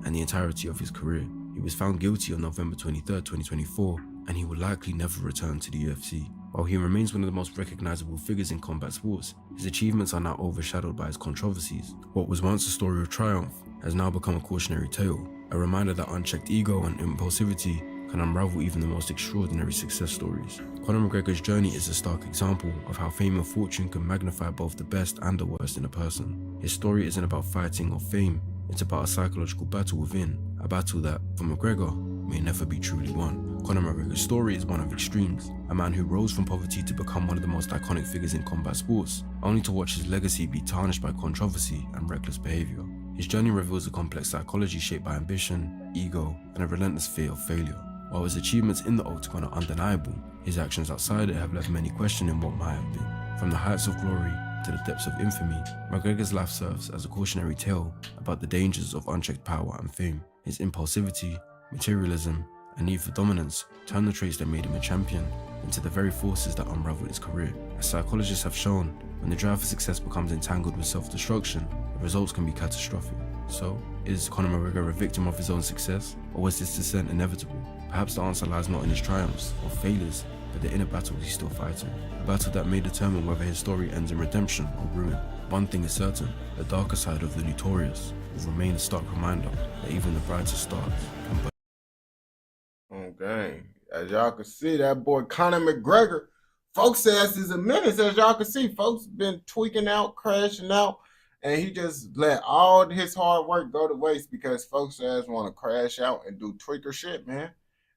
And the entirety of his career. He was found guilty on November 23rd, 2024, and he will likely never return to the UFC. While he remains one of the most recognizable figures in combat sports, his achievements are now overshadowed by his controversies. What was once a story of triumph has now become a cautionary tale, a reminder that unchecked ego and impulsivity can unravel even the most extraordinary success stories. Conor McGregor's journey is a stark example of how fame and fortune can magnify both the best and the worst in a person. His story isn't about fighting or fame, it's about a psychological battle within, a battle that, for McGregor, may never be truly won. Conor McGregor's story is one of extremes, a man who rose from poverty to become one of the most iconic figures in combat sports, only to watch his legacy be tarnished by controversy and reckless behavior. His journey reveals a complex psychology shaped by ambition, ego, and a relentless fear of failure. While his achievements in the octagon are undeniable, his actions outside it have left many questioning what might have been. From the heights of glory to the depths of infamy, McGregor's life serves as a cautionary tale about the dangers of unchecked power and fame. His impulsivity, materialism, and need for dominance turned the traits that made him a champion into the very forces that unraveled his career. As psychologists have shown, when the drive for success becomes entangled with self-destruction, the results can be catastrophic. So, is Conor McGregor a victim of his own success, or was this descent inevitable? Perhaps the answer lies not in his triumphs or failures, but the inner battle he's still fighting. A battle that may determine whether his story ends in redemption or ruin. One thing is certain, the darker side of the notorious will remain a stark reminder that even the brightest stars can burn. Okay, as y'all can see, that boy Conor McGregor, folks says is a menace. As y'all can see, folks been tweaking out, crashing out, and he just let all his hard work go to waste because folks says want to crash out and do tweaker shit, man.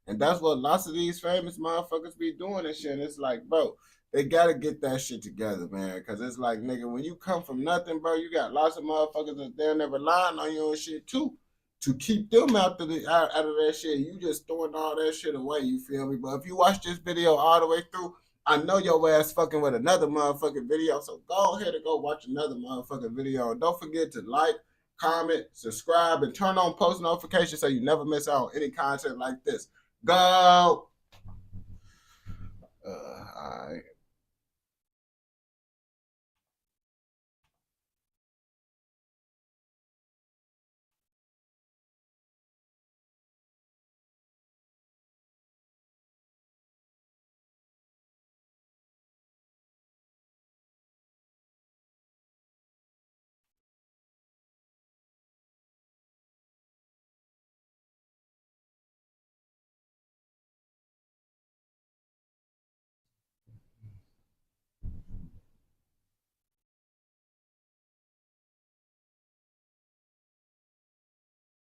And that's what lots of these famous motherfuckers be doing and shit. And it's like, bro, they gotta get that shit together, man. Cause it's like, nigga, when you come from nothing, bro, you got lots of motherfuckers that's there never relying on you and shit too. To keep them out of that shit, you just throwing all that shit away, you feel me? But if you watch this video all the way through, I know your ass fucking with another motherfucking video, so go ahead and go watch another motherfucking video. And don't forget to like, comment, subscribe, and turn on post notifications so you never miss out on any content like this. Go! All right.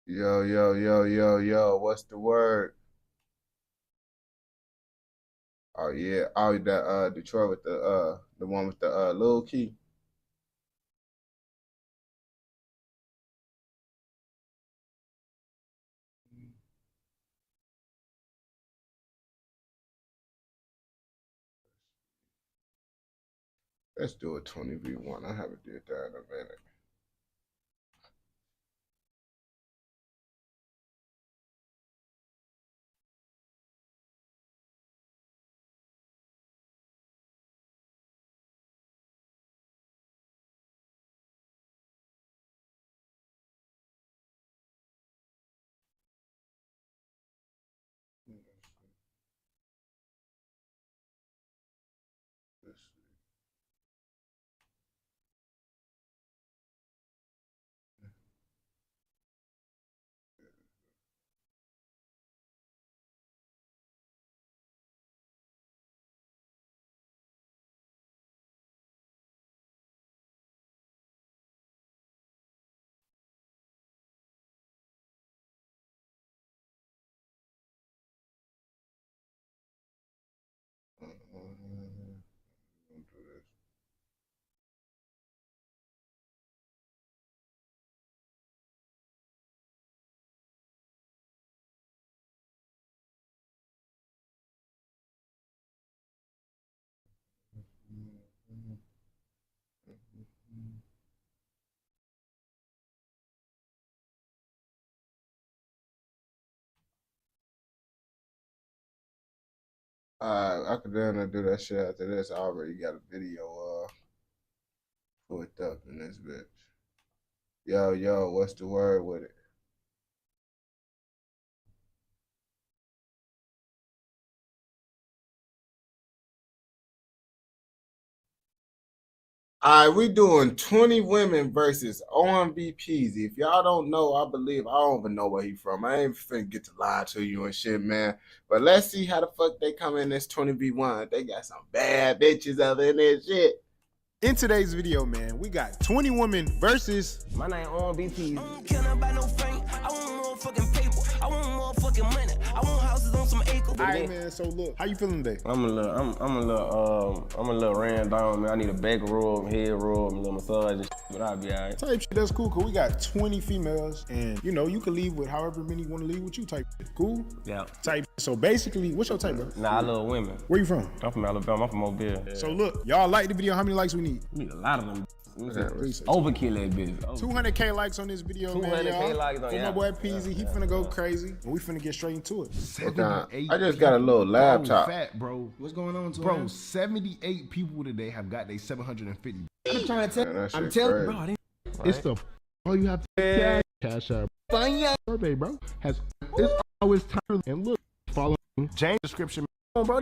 Yo, what's the word? Oh yeah, oh that Detroit with the one with the Lil Key. Let's do a 20v1. I haven't did that in a minute. I could then do that shit after this. I already got a video put up in this bitch. Yo, what's the word with it? All right, we doing 20 women versus OMB Peasy. If y'all don't know, I don't even know where he from. I ain't finna get to lie to you and shit, man. But let's see how the fuck they come in this 20v1. They got some bad bitches up in this shit. In today's video, man, we got 20 women versus my name OMB Peasy. I don't care about no fame. I want more fucking paper. I want more fucking money. I want houses on some acres. All right, man. So look, how you feeling today? I'm a little ran down, man. I need a back rub, head rub, a little massage and shit, but I'll be alright. Type shit, that's cool, cause we got 20 females, and you know, you can leave with however many you want to leave with you. Type shit. Cool? Yeah. Type. So basically, what's your type, bro? Nah, I love women. Where you from? I'm from Alabama. I'm from Mobile. Yeah. So look, y'all like the video. How many likes we need? We need a lot of them. Overkill that bitch. 200K likes on this video, man. 200K likes on my boy Peasy, he finna go crazy, and we finna get straight into it. I just got a little laptop. Fat, bro. What's going on, bro? 78 people today have got their 750. I'm trying to tell. I'm telling you, bro. It's the all you have to cash out. Survey, bro. It's always time and look. Follow James description, bro.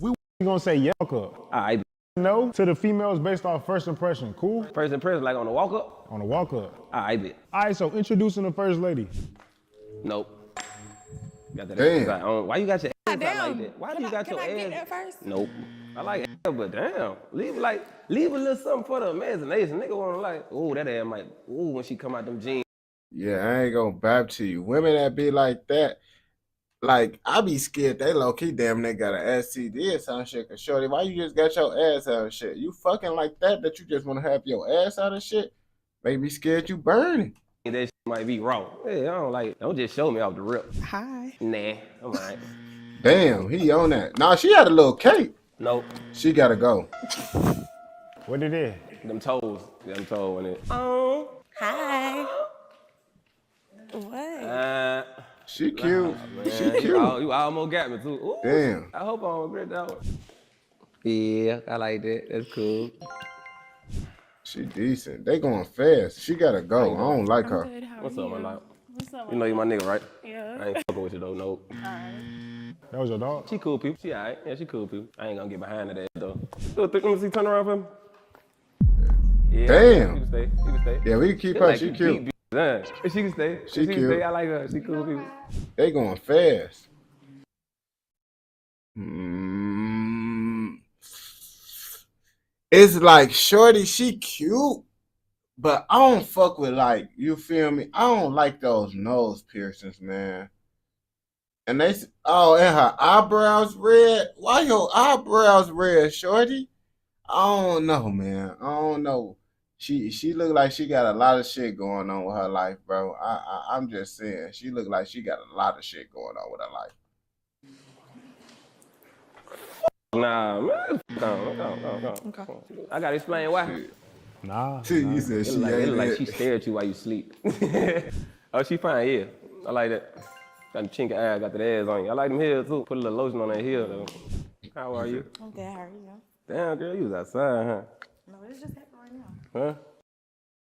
We gonna say Yelka. Alright. No to the females based off first impression. Cool? First impression, like on the walk up? On the walk up. I bet. All right, so introducing the first lady. Nope. Got that damn. ass on. Why you got your ass Damn. out like that? Why do you got your ass? Can I get there first? Nope. I like ass, but damn. Leave a little something for the imagination. Nigga wanna like, ooh, that ass might, ooh, when she come out them jeans. Yeah, I ain't gonna bap to you. Women that be like that, Like, I be scared they low-key damn they got an STD or some shit. Cause shorty, why you just got your ass out of shit? You fucking like that you just want to have your ass out of shit? Make me scared you burning. That shit might be wrong. Hey, don't just show me off the rip. Hi. Nah, I'm alright. Damn, he on that. Nah, she had a little cake. Nope. She gotta go. What it is? Them toes. Them toes in it. Oh. Hi. What? She cute. She cute. You almost got me too. Ooh, Damn. I hope I don't regret that one. Yeah, I like that. That's cool. She decent. They going fast. She gotta go. I don't like her. What's up, my dog? What's up? You know you my nigga, right? Yeah. I ain't fucking with you though, nope. That was your dog? She cool people. She alright. Yeah, she cool people. I ain't gonna get behind her though. Let me see, turn around for me. Yeah, Damn. She can stay. She can stay. Yeah, we can keep her. She cute. She can stay. She can cute. stay. I like her. She cool people. They going fast. It's like shorty, she cute, but I don't fuck with like, you feel me? I don't like those nose piercings, man. And and her eyebrows red. Why your eyebrows red, shorty? I don't know, man. I don't know. She look like she got a lot of shit going on with her life, bro. I'm just saying, she look like she got a lot of shit going on with her life. Nah, man. Go. Okay. I gotta explain why. Nah. You said she It look like ain't she stare at you while you sleep. Oh, she fine, yeah. I like that. Got the chink of eye, got that ass on you. I like them heels too. Put a little lotion on that heel though. How are you? I'm good. How are you? Damn, girl, you was outside, huh? No, it's just happening right now. Huh?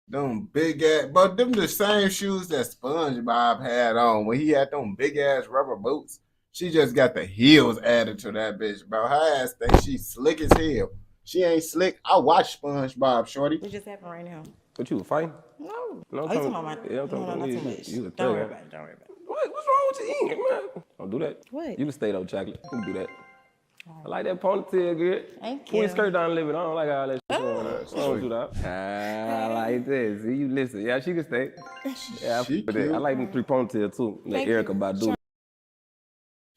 Them big ass, but them the same shoes that SpongeBob had on when he had them big ass rubber boots. She just got the heels added to that bitch, bro. Her ass think she slick as hell. She ain't slick. I watch SpongeBob, shorty. It just happened right now. What you fighting? No. No, Oh, you talking about my... Yeah, I'm talking no, about not you. too much. You the Don't worry thug, about it. Don't worry about it. What's wrong with your eating, man? Don't do that. What? You can stay though, chocolate. You can do that. I like that ponytail, good. Thank Pull your you. skirt down a little bit. I don't like all that shit. Oh. Don't do that. I like this. See, you listen. Yeah, she can stay. Yeah, She I, I like them 3 ponytails too. Like Thank Erykah you. Badu.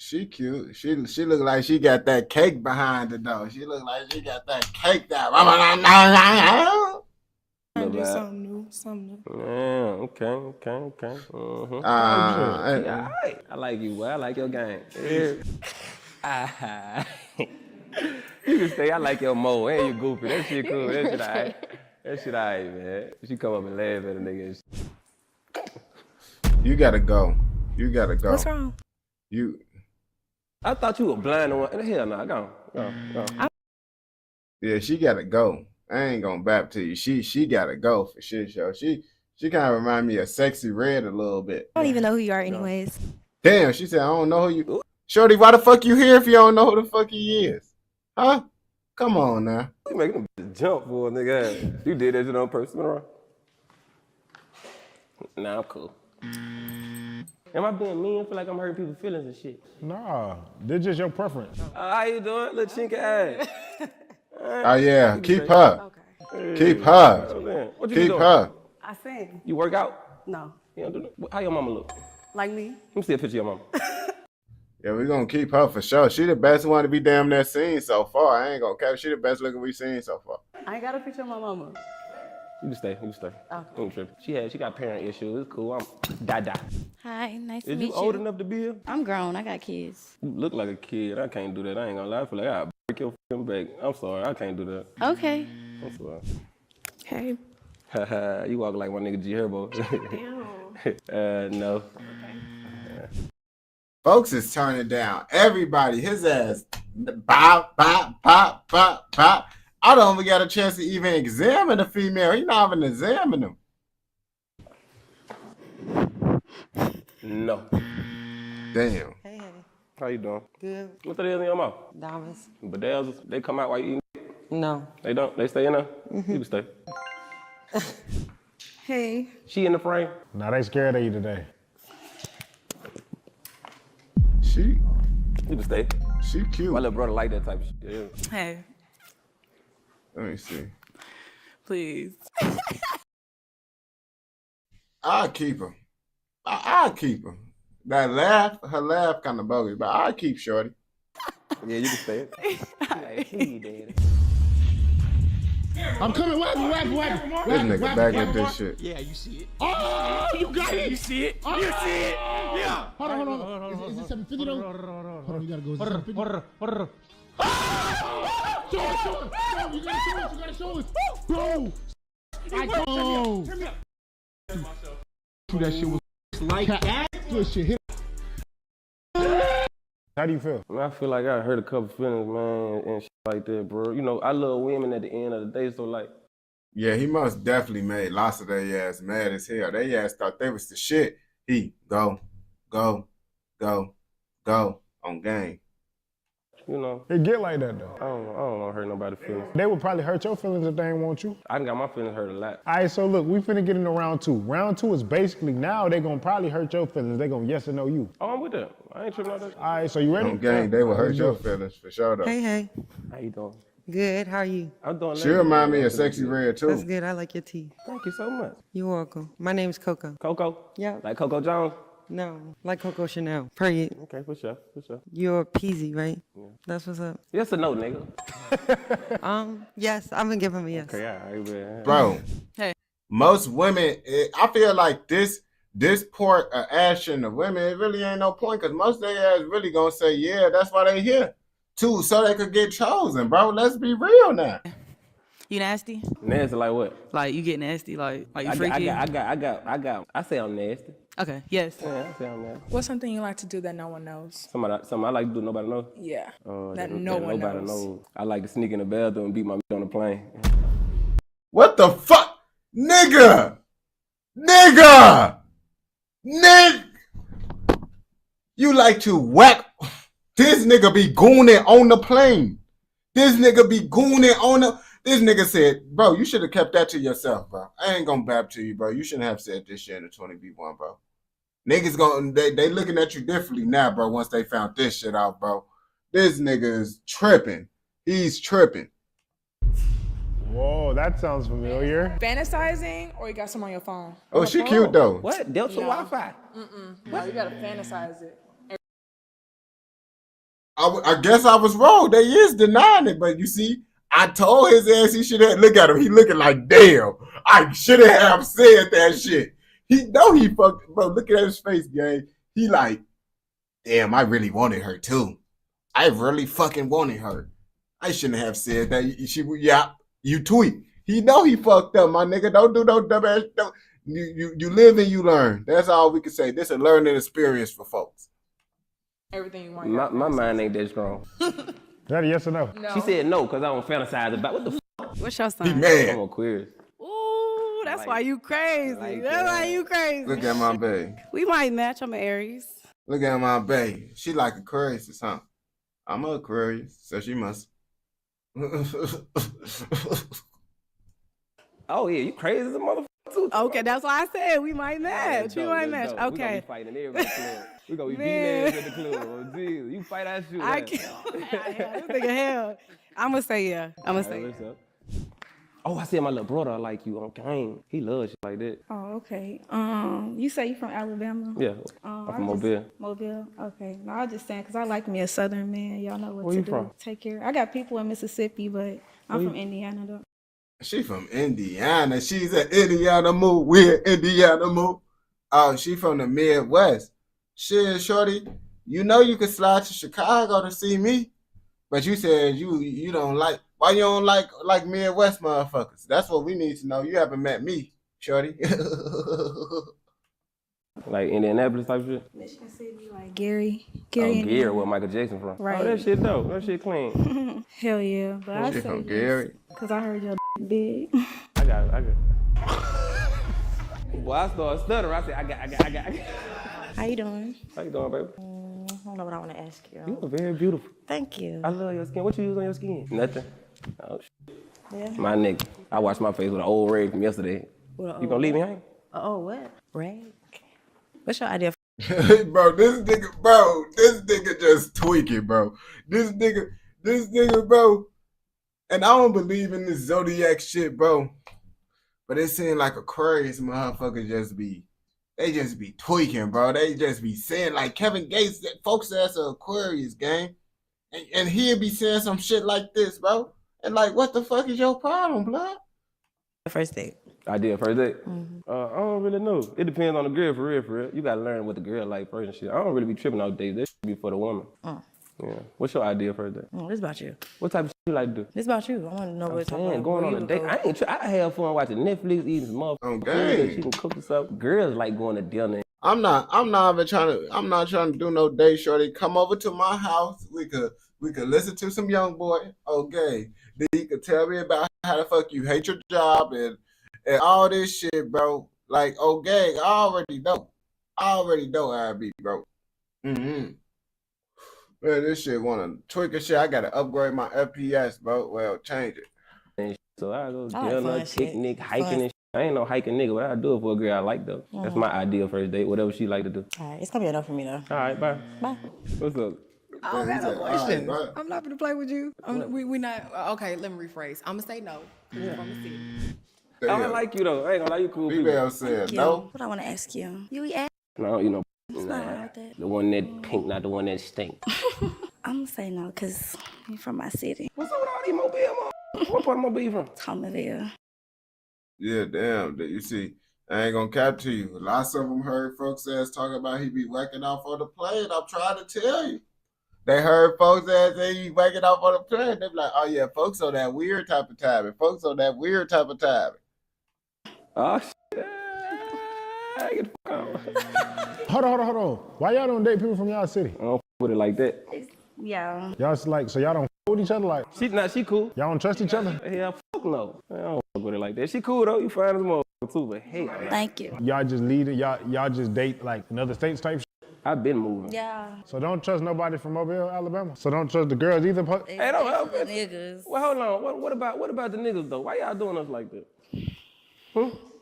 She cute. She look like she got that cake behind her though. She look like she got that cake that. Do something new. Something new. Yeah, okay. Mm-hmm. Alright. I like you, boy. I like your game. You can stay. I like your mo. And you goofy. That shit cool. That shit alright. That shit alright, man. She come up and laugh at a nigga. You gotta go. You gotta go. What's wrong? I thought you were blind. Hell no. Go. Yeah, she gotta go. I ain't gonna bap to you. She gotta go for shit show. She kind of remind me of Sexy Red a little bit. I don't even know who you are anyways. Damn, she said I don't know who you. Shorty, why the fuck you here if you don't know who the fuck he is? Huh? Come on now. You making them jump for a nigga. You did that shit on purpose, bro. Nah, I'm cool. Am I being mean? I feel like I'm hurting people's feelings and shit. Nah, this just your preference. How you doing? Little chinky ass. Oh yeah, keep her. Keep her. What you Keep doing? her. I sing. You work out? No. You don't do that? How your mama look? Like me? Let me see a picture of your mama. Yeah, we gonna keep her for sure. She the best one to be damn near seen so far. I ain't gonna cap. She the best looking we seen so far. I ain't got a picture of my mama. You can stay. Okay. Don't trip. She got parent issues. It's cool. I'm Dada. Hi, nice to Is meet you you. old enough to be here? I'm grown. I got kids. You look like a kid. I can't do that. I ain't gonna lie. I feel like I'll break your fucking back. I'm sorry. I can't do that. Okay. I'm sorry. Hey. You walk like my nigga G Herbo. No. Folks is turning down. Everybody, his ass, bop, bop, bop, bop, bop. I don't even got a chance to even examine the female. He not even examine them. No. Damn. Hey. How you doing? Good. What the hell in your mouth? Diamonds. Bedazzles, they come out while you eating? No. They don't? They stay in there? You can stay. Hey. She in the frame? Nah, they scared of you today. You can stay. She cute. My little brother like that type of shit. Yeah. Hey. Let me see. Please. I'll keep her. I'll keep her. That laugh, her laugh kind of bogus, but I keep shorty. Yeah, you can stay it. Hey, please, daddy. I'm coming. What? This nigga back at this shit. Yeah, you see it. Oh, you got it. You see it. Oh, You see it. Yeah. Hold on. Is it 750 though? Hold on, you gotta go. Is it 750? Show it. You gotta show us. Bro. I go. That shit was like that. Good shit. Hit. How do you feel? I feel like I hurt a couple feelings, man, and shit like that, bro. You know, I love women at the end of the day, so like. Yeah, he most definitely made lots of their ass mad as hell. They ass thought they was the shit. He go on game. You know. It get like that though. I don't want to hurt nobody's feelings. They would probably hurt your feelings if they ain't want you. I done got my feelings hurt a lot. All right, so look, we finna get into round two. Round two is basically now they gonna probably hurt your feelings. They gonna yes or no you. Oh, I'm with that. I ain't tripping on that. All right, so you ready? On game, they will hurt your feelings for sure though. Hey. How you doing? Good. How are you? I'm doing. She remind me of Sexy Red too. That's good. I like your tea. Thank you so much. You're welcome. My name's Coco. Coco? Yeah. Like Coco Jones? No, like Coco Chanel. Period. Okay, for sure. You're peasy, right? Yeah. That's what's up. Yes or no, nigga? Yes. I'm gonna give him a yes. Okay, all right, man. Bro. Hey. Most women, I feel like this part of action of women, it really ain't no point because most of their ass really gonna say, yeah, that's why they here. Too, so they could get chosen, bro. Let's be real now. You nasty? Nasty like what? Like you get nasty, like you freaky? I say I'm nasty. Okay, yes. Yeah, I say I'm nasty. What's something you like to do that no one knows? Something I like to do nobody knows? Yeah, that nobody knows. I like to sneak in the bathroom and beat my on the plane. What the fuck? Nigga! You like to whack. This nigga be gooning on the plane. This nigga said, bro, you should have kept that to yourself, bro. I ain't gonna bap to you, bro. You shouldn't have said this shit in the 20v1, bro. Niggas they looking at you differently now, bro, once they found this shit out, bro. This nigga is tripping. He's tripping. Whoa, that sounds familiar. Fantasizing, or you got some on your phone? Oh, she cute though. What? Delta Wi-Fi? No, you gotta fantasize it. I guess I was wrong. They is denying it, but you see, I told his ass he should have. Look at him. He looking like, damn, I should have said that shit. He know he fucked, bro. Look at his face, gang. He like, damn, I really wanted her too. I really fucking wanted her. I shouldn't have said that. You tweet. He know he fucked up, my nigga. Don't do no dumb ass. You live and you learn. That's all we can say. This is a learning experience for folks. Everything you want. My mind ain't that strong. Is that a yes or no? No. She said no because I don't fantasize about what the fuck. What's your sign? He mad. I'm Aquarius. Ooh, that's why you crazy. That's why you crazy. Look at my bae. We might match. I'm an Aries. Look at my bae. She like Aquarius or something. I'm an Aquarius, so she must. Oh yeah, you crazy as a motherfucker too. Okay, that's why I said we might match. We might match. Okay. We gonna be fighting everybody at the club. We gonna be beating ass at the club. Oh, geez. You fight that shit. I can't. This nigga hell. I'm gonna say yeah. I'm gonna say yeah. Oh, I said my little brother like you on game. He loves shit like that. Oh, okay. You say you from Alabama? Yeah. I'm from Mobile. Mobile? Okay. No, I was just saying because I like me a Southern man. Y'all know what Where to you do. from? Take care. I got people in Mississippi, but I'm from Indiana though. She from Indiana. She's an Indiana move. We're Indiana move. Oh, she from the Midwest. Shit, shorty, you know you could slide to Chicago to see me, but you said you don't like. Why you don't like Midwest motherfuckers? That's what we need to know. You haven't met me, shorty. Like Indianapolis type shit? Michigan City, like Gary. Oh, Gary, Indiana. where Michael Jackson from. Right. Oh, that shit dope. That shit clean. Hell yeah. But I She say from yes, Gary. because I heard your big. I got Boy, I started stuttering. I said, I got. How you doing? How you doing, baby? I don't know what I want to ask you. You are very beautiful. Thank you. I love your skin. What you use on your skin? Nothing. Oh, shit. Yeah. My nigga. I washed my face with an old rag from yesterday. You gonna leave me hanging? Oh, what? Rag? What's your idea? Bro, this nigga just tweaking, bro. This nigga, bro. And I don't believe in this zodiac shit, bro. But it seems like Aquarius motherfucker just be they just be tweaking, bro. They just be saying like Kevin Gates, folks that's an Aquarius gang, and he'll be saying some shit like this, bro. And like, what the fuck is your problem, blood? First date. Idea first date? I don't really know. It depends on the girl, for real, for real. You gotta learn what the girl like first and shit. I don't really be tripping all days. This should be for the woman. Yeah. What's your idea first date? It's about you. What type of shit you like to do? It's about you. I want to know what Going on a date. I have fun watching Netflix, eating some motherfucking food. She can cook us up. Girls like going to dinner. I'm not trying to do no date, shorty. Come over to my house. We could listen to some Young Boy. Okay. Then you could tell me about how the fuck you hate your job and all this shit, bro. Like, okay, I already know how I be, bro. Man, this shit wanna tweak a shit. I gotta upgrade my FPS, bro. Well, change it. So I go dinner, picnic, hiking and shit. I ain't no hiking nigga, but I do it for a girl I like though. That's my ideal first date, whatever she like to do. All right, it's gonna be enough for me though. All right, bye. Bye. What's up? I don't got no question. Right. I'm not gonna play with you. We not okay. Let me rephrase. I'm gonna say no. I'm gonna see. I like you though. I ain't gonna lie, you cool. Female said no. What I want to ask you? You eat ass? No, you know. What's not wrong with that? The one that pink, not the one that stink. I'm gonna say no because you're from my city. What's up with all these Mobile? What part of Mobile you from? Tomerville. Yeah, damn. You see, I ain't gonna cap to you. Lots of them heard folks ass talking about he be whacking off on the plane. I'm trying to tell you. They heard folks ass say he whacking off on the plane. They be like, oh yeah, folks on that weird type of timing. Folks on that weird type of timing. Oh shit. Get the fuck out. Hold on. Why y'all don't date people from y'all city? I don't put it like that. Yeah. Y'all like, so y'all don't with each other like? She cool. Y'all don't trust each other? Yeah, fuck no. I don't fuck with it like that. She cool though. You fine as a motherfucker too, but hey. Thank you. Y'all just lead it. Y'all just date like in other states type shit? I've been moving. Yeah. So don't trust nobody from Mobile, Alabama? So don't trust the girls either? Hey, don't help it. Niggas. Well, hold on. What about the niggas though? Why y'all doing us like that?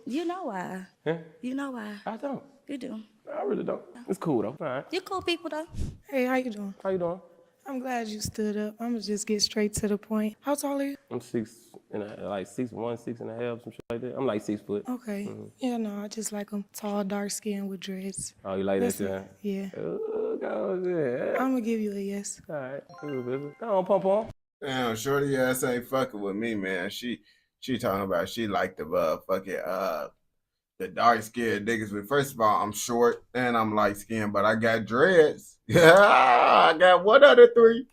You know why. Huh? You know why. I don't. You do. I really don't. It's cool though. All right. You cool people though. Hey, how you doing? How you doing? I'm glad you stood up. I'm gonna just get straight to the point. How tall are you? I'm 6'1", 6.5, some shit like that. I'm like 6 foot. Okay. Yeah, no, I just like them tall, dark skin with dreads. Oh, you like that shit? Yeah. Oh, God, yeah. I'm gonna give you a yes. All right. Come on, pump on. Damn, shorty ass ain't fucking with me, man. She talking about she like the fucking the dark skinned niggas. But first of all, I'm short and I'm light skinned, but I got dreads. Yeah, I got one out of three.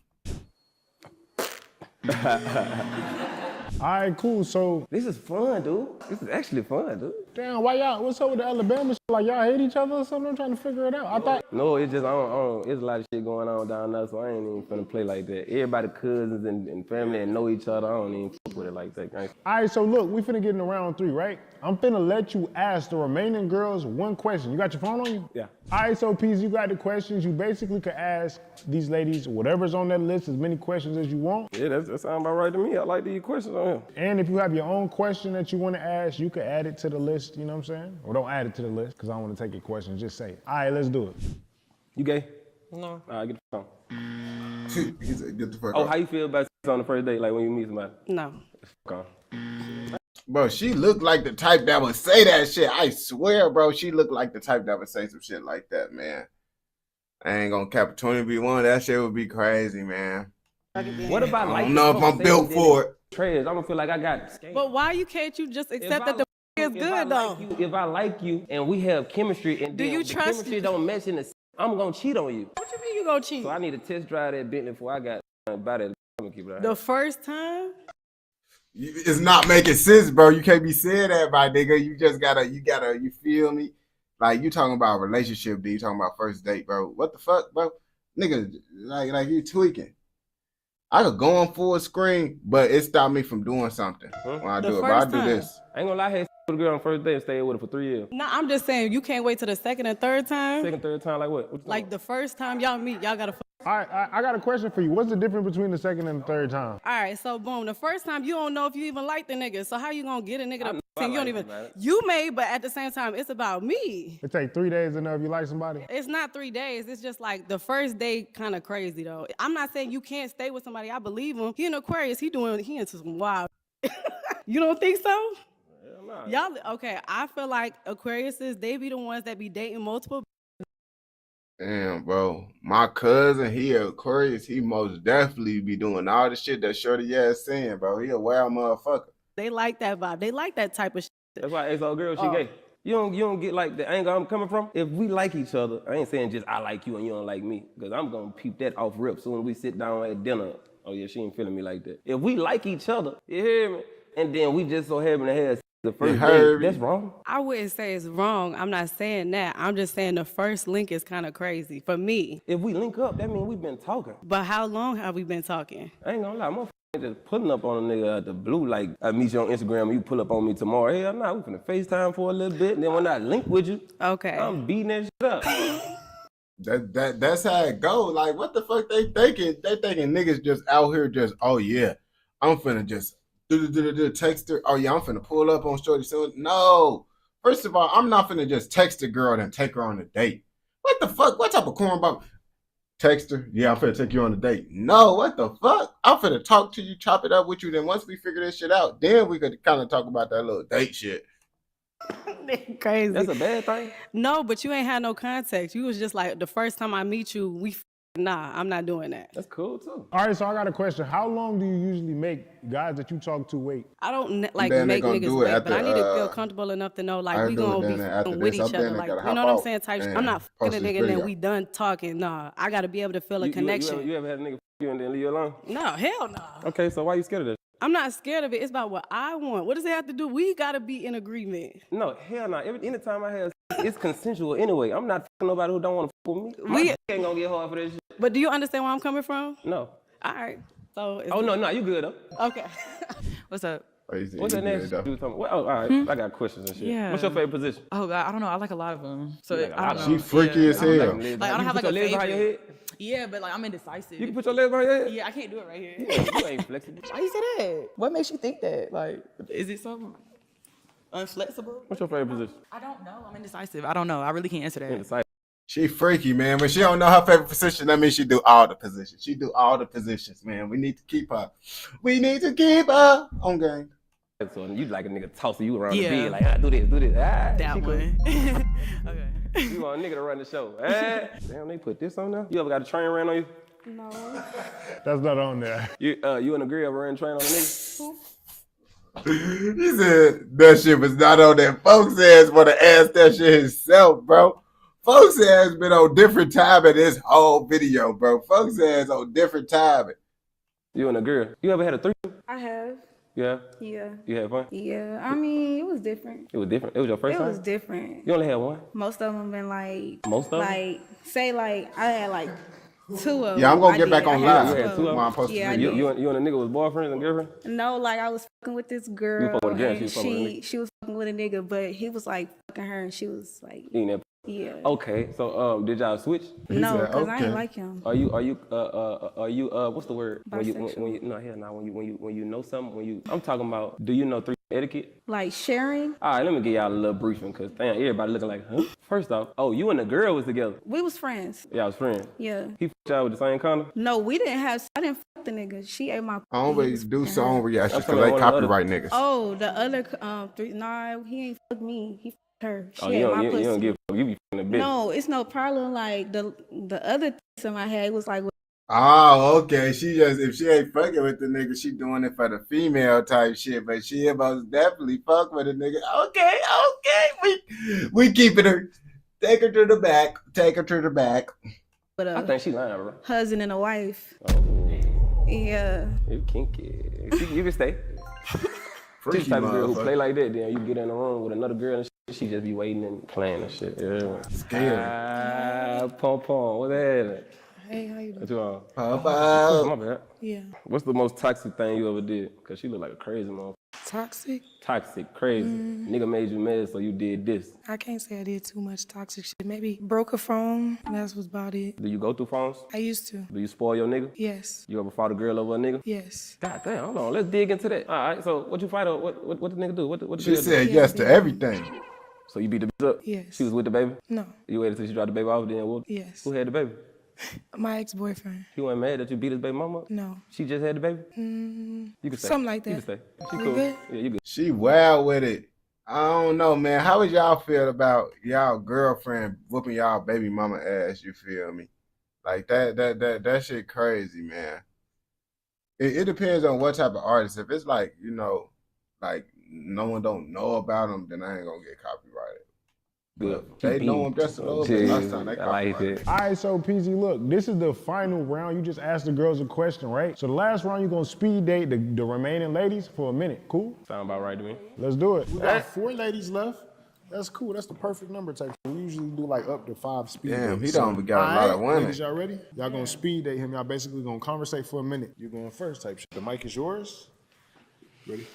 All right, cool. So this is fun, dude. This is actually fun, dude. Damn, why y'all? What's up with the Alabama shit? Like y'all hate each other or something? I'm trying to figure it out. I thought. No, it's just I don't. It's a lot of shit going on down there, so I ain't even finna play like that. Everybody cousins and family and know each other. I don't even fuck with it like that. All right, so look, we finna get in round 3, right? I'm finna let you ask the remaining girls one question. You got your phone on you? Yeah. All right, so Peas, you got the questions. You basically could ask these ladies whatever's on that list, as many questions as you want. Yeah, that sounds about right to me. I like these questions on here. And if you have your own question that you want to ask, you could add it to the list. You know what I'm saying? Or don't add it to the list, because I don't want to take your question. Just say it. All right, let's do it. You gay? No. All right, get the phone. He said, get the fuck Oh, how you feel about sex on the first date, like when you meet somebody? No. Fuck on. Bro, she looked like the type that would say that shit. I swear, bro, she looked like the type that would say some shit like that, man. I ain't gonna cap 20v1. That shit would be crazy, man. What about I don't know if I'm built for it. Trash. I don't feel like I got scammed. But why can't you just accept that the is good though? If I like you and we have chemistry and do then you the trust chemistry don't match in the I'm gonna cheat on you. What you mean you gonna cheat? So I need to test drive that Bentley before I got about it. I'm gonna keep it out. The first time? It's not making sense, bro. You can't be saying that, my nigga. You just gotta, you feel me? Like, you talking about relationship, dude. You talking about first date, bro. What the fuck, bro? Nigga, like you tweaking. I could go on full screen, but it stopped me from doing something when I do it. But I do this. I ain't gonna lie, I had with a girl on first date and stayed with her for 3 years. No, I'm just saying you can't wait till the second and third time. Second, third time, like what? Like the first time y'all meet, y'all gotta. All right, I got a question for you. What's the difference between the second and the third time? All right, so boom, the first time you don't know if you even like the nigga. So how you gonna get a nigga to I you don't even you may, but at the same time it's about me. It take 3 days to know if you like somebody. It's not 3 days. It's just like the first day kind of crazy though. I'm not saying you can't stay with somebody. I believe him. He an Aquarius. He into some wild. You don't think so? Hell Y'all, okay, I feel like Aquariuses, they be the ones that be dating multiple. Damn, bro. My cousin, he Aquarius, he most definitely be doing all the shit that Shorty ass saying, bro. He a wild motherfucker. They like that vibe. They like that type of shit. That's why I asked old girl, she gay. You don't get like the angle I'm coming from. If we like each other, I ain't saying just I like you and you don't like me, because I'm gonna peep that off rip. So when we sit down at dinner, oh yeah, she ain't feeling me like that. If we like each other, you hear me? And then we just so happen to have the first date, that's wrong. I wouldn't say it's wrong. I'm not saying that. I'm just saying the first link is kind of crazy for me. If we link up, that means we've been talking. But how long have we been talking? I ain't gonna lie, motherfucker just pulling up on a nigga at the blue like I meet you on Instagram and you pull up on me tomorrow. Hell nah, we finna FaceTime for a little bit, and then when I link with you, okay, I'm beating that shit up. That's how it go. Like, what the fuck they thinking? They thinking niggas just out here just, oh yeah, I'm finna just text her. Oh yeah, I'm finna pull up on Shorty soon. No. First of all, I'm not finna just text a girl and take her on a date. What the fuck? What type of cornball? Text her. Yeah, I'm finna take you on a date. No, what the fuck? I'm finna talk to you, chop it up with you. Then once we figure this shit out, then we could kind of talk about that little date shit. Crazy. That's a bad thing? No, but you ain't had no context. You was just like, the first time I meet you, nah, I'm not doing that. That's cool too. All right, so I got a question. How long do you usually make guys that you talk to wait? I don't make niggas wait, but I need to feel comfortable enough to know, like, we gonna be fucking with each other. Like, you know what I'm saying? Type shit. I'm not fucking a nigga and then we done talking. Nah, I gotta be able to feel a connection. You ever had a nigga you and then leave you alone? No, hell no. Okay, so why you scared of that? I'm not scared of it. It's about what I want. What does it have to do? We gotta be in agreement. No, hell no. Anytime I have it's consensual anyway. I'm not fucking nobody who don't want to fuck with me. We ain't gonna get hard for this shit. But do you understand where I'm coming from? No. All right. So. No, you good though. Okay. What's up? What's that next? All right. I got questions and shit. Yeah. What's your favorite position? Oh God, I don't know. I like a lot of them. So I don't know. She freaky as hell. Like I don't have like a favorite. Behind your head? Yeah, but like I'm indecisive. You can put your legs behind your head? Yeah, I can't do it right here. You ain't flexible. Why you say that? What makes you think that? Like, is it something unflexible? What's your favorite position? I don't know. I'm indecisive. I don't know. I really can't answer that. Indecisive. She freaky, man. When she don't know her favorite position, that means she do all the positions. She do all the positions, man. We need to keep her. We need to keep her on game. So you like a nigga tossing you around the bed, like, do this. That one. Okay. You want a nigga to run the show. Damn, they put this on there? You ever got a train ran on you? No. That's not on there. You and a girl ever ran a train on a nigga? He said that shit was not on there. Folks ass want to ask that shit himself, bro. Folks ass been on different time in this whole video, bro. Folks ass on different time. You and a girl. You ever had a threesome? I have. Yeah? Yeah. You had fun? Yeah. I mean, it was different. It was different? It was your first time? It was different. You only had one? Most of them been like... Most of them? Like, say like, I had like 2 of them. Yeah, I'm going to get back on live. You had 2 of them? Yeah, you and a nigga was boyfriend and girlfriend? No, like I was fucking with this girl. You fucking with a girl, and she was fucking with a nigga, but he was like fucking her and she was like... Eating that. Yeah. Okay, so did y'all switch? No, because I ain't like him. Are you what's the word? When you know something, I'm talking about, do you know threesome etiquette? Like sharing? All right, let me give y'all a little briefing, because damn, everybody looking like, huh? First off, you and the girl was together. We was friends. Yeah, I was friends. Yeah. He fucked y'all with the same condom? No, I didn't fuck the nigga. She ate my... I always do song reactions because they copyright niggas. Oh, the other he ain't fuck me. He her. She you don't give a fuck. You be fucking a bitch. No, it's no problem. Like the other thing I had was like. Oh, okay. She just, if she ain't fucking with the nigga, she doing it for the female type shit. But she most definitely fuck with a nigga. Okay. We keeping her. Take her to the back. But I think she lying, bro. Husband and a wife. Oh. Yeah. You kinky. You can stay. This type of girl who play like that, then you get in the room with another girl and shit, she just be waiting and playing and shit. Yeah. Scared. Pom. What's that? Hey, how you doing? What you on? Papa. My bad. Yeah. What's the most toxic thing you ever did? Because she look like a crazy motherfucker. Toxic? Crazy. Nigga made you mad, so you did this. I can't say I did too much toxic shit. Maybe broke a phone. That's was about it. Do you go through phones? I used to. Do you spoil your nigga? Yes. You ever fought a girl over a nigga? Yes. God damn, hold on. Let's dig into that. All right, so what you fight over? What the nigga do? What the she said yes to everything. So you beat the bitch up? Yes. She was with the baby? No. You waited till she dropped the baby off, then what? Yes. Who had the baby? My ex-boyfriend. He wasn't mad that you beat his baby mama? No. She just had the baby? You can stay. Something like that. You can stay. She We cool. good? Yeah, you good. She wild with it. I don't know, man. How would y'all feel about y'all girlfriend whooping y'all baby mama ass? You feel me? Like that shit crazy, man. It depends on what type of artist. If it's like, you know, like no one don't know about them, then I ain't gonna get copyrighted. But they know them just a little bit. Last time they copyrighted. All right, so PZ, look, this is the final round. You just asked the girls a question, right? So the last round, you're gonna speed date the remaining ladies for a minute. Cool? Sound about right to me. Let's do it. We got 4 ladies left. That's cool. That's the perfect number type. We usually do like up to 5 speed dates. Damn, he don't got a lot of women. Ladies, y'all ready? Y'all gonna speed date him. Y'all basically gonna conversate for a minute. You going first type shit. The mic is yours. Ready?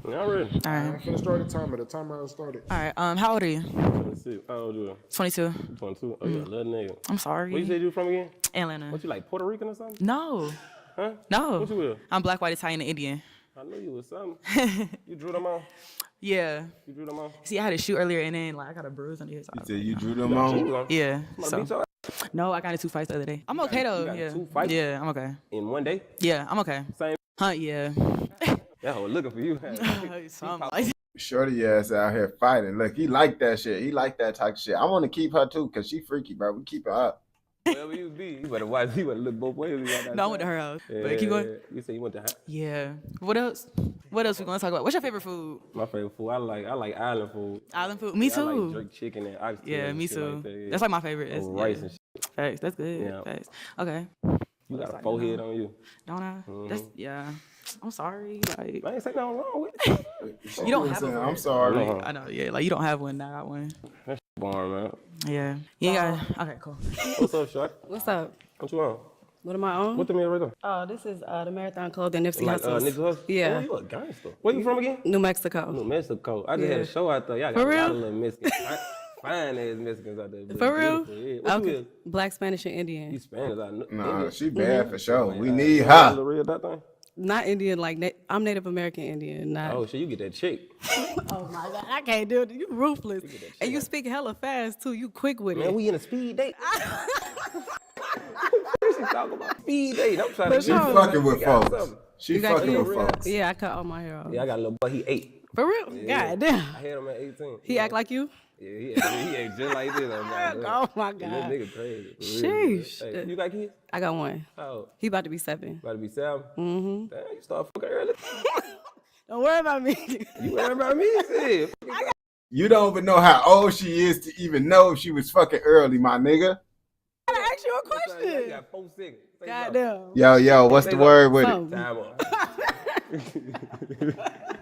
Y'all ready? All right. I'm finna start the timer. The timer has started. All right. How old are you? 26. How old are you? 22. 22. Oh, yeah, little nigga. I'm sorry. Where you say you from again? Atlanta. What, you like Puerto Rican or something? No. Huh? No. What you with? I'm black, white, Italian, and Indian. I knew you was something. You drew them on? Yeah. You drew them on? See, I had a shoot earlier, and then like I got a bruise on the head. You said you drew them on? Yeah. So. No, I got into 2 fights the other day. I'm okay though. You got Yeah. 2 fights? Yeah, I'm okay. In one day? Yeah, I'm okay. Same. Huh? Yeah. That hoe looking for you. Something like that. Shorty ass out here fighting. Look, he like that shit. He like that type of shit. I want to keep her too, cause she freaky, bro. We keep her up. Wherever you be, you better watch. You better look both ways. No, I went to her house. Yeah, But keep going. You said you went to her? Yeah. What else? What else we gonna talk about? What's your favorite food? My favorite food. I like island food. Island food. Me too. I like jerk chicken and oxtail. Yeah, and me shit too. Like that, yeah. That's like my favorite. Oh, It's, rice yeah. and shit. Facts. That's good. Yeah. Facts. Okay. You got a forehead on you. Don't I? That's yeah. I'm sorry. Like I ain't saying nothing wrong with it. you don't have one. I'm sorry. I know. Yeah. Like you don't have one. I got one. That's boring, man. Yeah. You ain't got. Okay. Cool. What's up, short? What's up? What you on? What am I on? What the man right there? Oh, this is the Marathon Clothing Nipsey Like Hussle. Nipsey Hussle? Yeah. Oh, you a gangster. Where you from again? New Mexico. New Mexico. I just Yeah. had a show out there. Y'all got For a lot real? of little Mexicans. Fine ass Mexicans out there. For real? Yeah. What you Okay. is? Black, Spanish, and Indian. You Spanish. I know. Nah, Indian. she bad for sure. We Yeah. need You her. the real that thing? Not Indian, like I'm Native American Indian. Not. Oh, shit, you get that chick. Oh my God, I can't do it. You ruthless, and you speak hella fast too. You quick with Man, it. we in a speed date. She talking about speed date. I'm trying to She fucking with folks. She You got fucking your- with folks. Yeah, I cut all my hair off. Yeah, I got a little boy. He 8. For real? Yeah. God damn. I had him at 18. He act like you? Yeah, he act just like this. Oh my God. This nigga crazy. For real. Sheesh. Hey, you got kids? I got one. Oh, He about to be 7. about to be 7. Mm-hmm. Damn, you start fucking early. Don't worry about me. You worry about me? Shit. You don't even know how old she is to even know she was fucking early, my nigga. I gotta ask you a You question. got 4 seconds. Say Goddamn. Yo, what's the word with it? Something. Time on.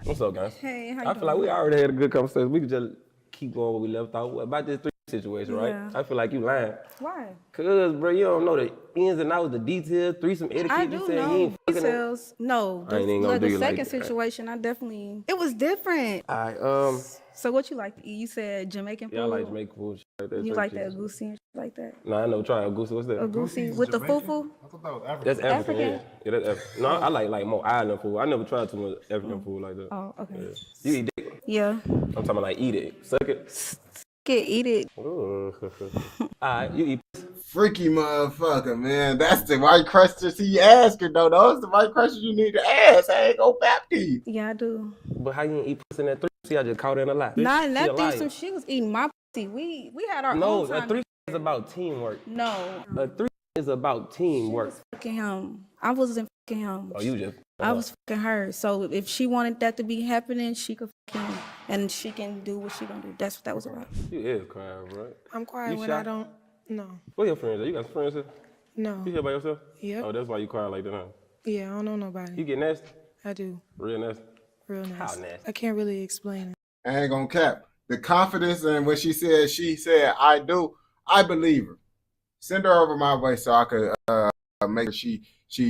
What's up, guys? Hey, how I you feel like we already had a good conversation. We could just keep going where we left off. What about this 3 situation, right? Yeah. I feel like you lying. Why? Cause, bro, you don't know the ins and outs, the details, threesome etiquette. I You do said you know ain't fucking it. details. No, I ain't even gonna the do you like second that. situation, I definitely. It was different. All right, So what you like to eat? You said Jamaican food. yeah, I like Jamaican food. Shit like that. You Jerk like that chicken. goosey and shit like that. Nah, I know. Try a goosey. What's that? A goosey with the fufu. I thought that was African. That's African. African? Yeah, that's African. No, I like more island food. I never tried too much African food like that. Oh, okay. Yeah. You eat dick? Yeah. I'm talking about like eat it, suck it. Eat it. Ooh. Alright, you eat. Freaky motherfucker, man. That's the right questions he asking, though. Those the right questions you need to ask. I ain't go Baptiste. Yeah, I do. But how you ain't eat pussy in that 3? See, I just caught her in a lie. Not in She that a liar. threesome. She was eating my pussy. We had our No, own time. a 3 is about teamwork. No. A 3 is about teamwork. Fucking him. I wasn't fucking him. Oh, you just. I was fucking her. So if she wanted that to be happening, she could fuck him. And she can do what she gonna do. That's what that was about. You is crying, bro. I'm quiet You when shy? I don't. No. Where your friends at? You got some friends here? No. You here by yourself? Yep. Oh, that's why you cry like that, huh? Yeah, I don't know nobody. You get nasty? I do. Real nasty? Real How nasty. nasty? I can't really explain it. I ain't gonna cap. The confidence in when she said, I do, I believe her. Send her over my way so I could make sure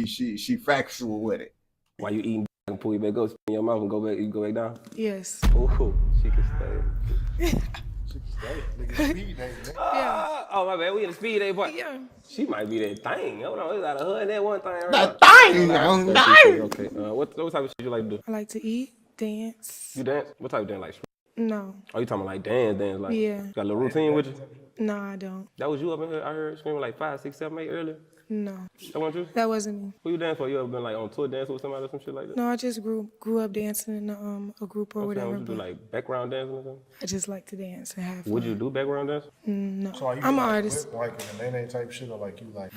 she factual with it. Why you eating and pull you back up, spin your mouth and go back, you go back down? Yes. Ooh, she can stay. Yeah. Oh, my bad. We in the speed day, boy. Yeah. She might be that thing. Hold on, it's out of her and that one thing. Right That now. thing. Okay. What type of shit you like to do? I like to eat, dance. You dance? What type of dance? Like, No. oh, you talking about like dance? Like, Yeah. got a little routine with you? No, I don't. That was you up in here? I heard screaming like 5, 6, 7, 8 earlier. No. That wasn't you? That wasn't me. Who you dance for? You ever been like on tour dancing with somebody or some shit like that? No, I just grew up dancing in a group or whatever. Would you do like background dancing or something? I just like to dance and have fun. Would you do background dance? No. So I'm an artist. Like in the Nene type shit, or like you like?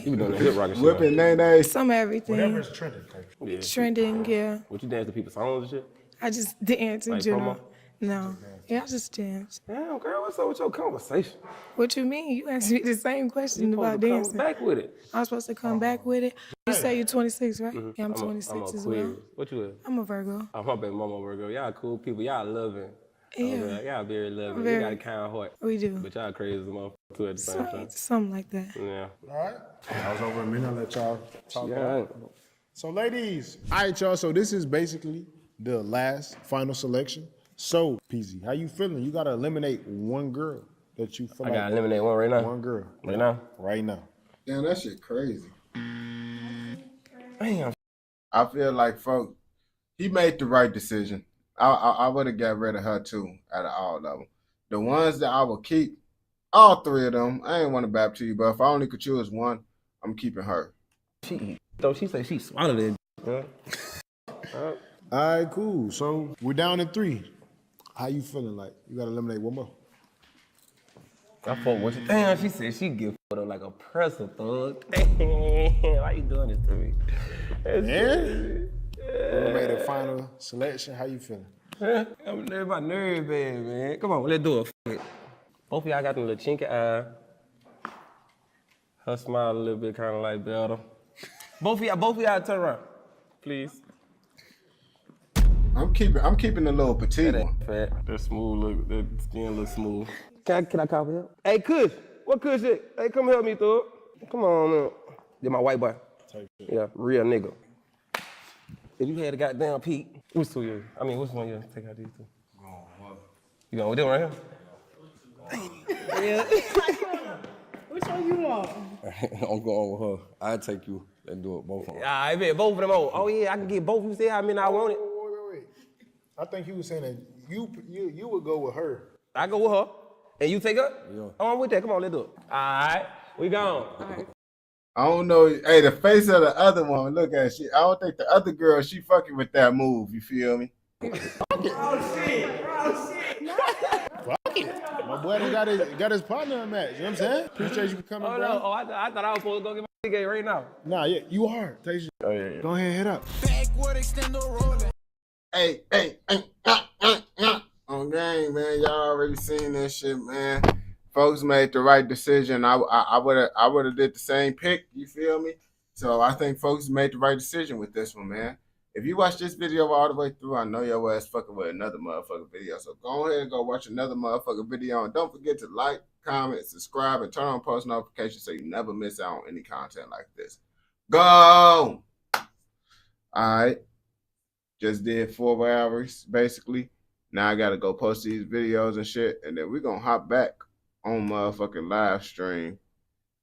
You doing the hip rocket shit? Whipping Nene. Some everything. Whatever is trending type shit. Yeah. Trending, yeah. Would you dance to people's songs and shit? I just dance in Like general. promo? No. Yeah, I just dance. Damn, girl, what's up with your conversation? What you mean? You asked me the same question You about supposed to come dancing. back with it. I was supposed to come back with it. You say you're 26, right? Mhm. Yeah, I'm a- 26 a as Aquarius. well. What you is? I'm a Virgo. Oh, my baby mama Virgo. Y'all cool people. Y'all loving. Yeah. Okay, y'all very loving. Very. You got a kind heart. We do. But y'all crazy as a motherfucker too at the same time. Something like that. Yeah. All right. I was over a minute. I'll let y'all talk Yeah, about it. So, ladies. All right, y'all. So, this is basically the last final selection. So, PZ, how you feeling? You got to eliminate one girl that you feel I like. gotta eliminate one right now. One girl. Right now? Right now. Damn, that shit crazy. Damn. I feel like folk, he made the right decision. I would have got rid of her too, out of all of them. The ones that I will keep, all three of them, I ain't want to bap to you, but if I only could choose one, I'm keeping her. She said she swallowed it. Yeah. All right, cool. So, we're down to 3. How you feeling? Like, you got to eliminate one more. I fuck with you. Damn, she said she give photo like a presser, thug. Damn, why you doing this to me? We made a final selection. How you feeling? I'm nervous, my nerve bad, man. Come on, let's do it. F it. Both of y'all got the little chinky eye. Her smile a little bit kind of like better. Both of y'all turn around, please. I'm keeping the little petite one. Fat, that smooth look, that skin look smooth. Can I call for help? Hey, Kush, what Kush is? Hey, come help me, thug. Come on, man. They're my white boy. Yeah, real nigga. If you had a goddamn Pete, which 2 years? I mean, which one you take out these two? You going with them right here? Which one you want? I'm going with her. I'll take you. Let's do it, both of them. I bet both of them on. Oh yeah, I can get both. You see how many I want it? Wait. I think he was saying that you would go with her. I go with her, and you take her? Yeah. Oh, I'm with that. Come on, let's do it. All right, we gone. I don't know. Hey, the face of the other one, look at she. I don't think the other girl, she fucking with that move. You feel me? Fuck it. My boy got his partner in match. You know what I'm saying? Appreciate you for coming, Oh bro. no, I thought I was supposed to go get my ticket right now. Nah, yeah, you are. Oh yeah. Go ahead, hit up. Hey, on game, man. Y'all already seen this shit, man. Folks made the right decision. I would have did the same pick. You feel me? So I think folks made the right decision with this one, man. If you watch this video all the way through, I know your ass fucking with another motherfucking video. So go ahead and go watch another motherfucking video. And don't forget to like, comment, subscribe, and turn on post notifications so you never miss out on any content like this. Go! All right. Just did 4 hours, basically. Now I got to go post these videos and shit. And then we're going to hop back on motherfucking live stream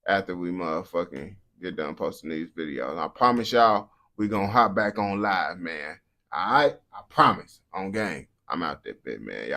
after we motherfucking get done posting these videos. I promise y'all, we gonna hop back on live, man. All right? I promise. On game. I'm out there, bit, man. Y'all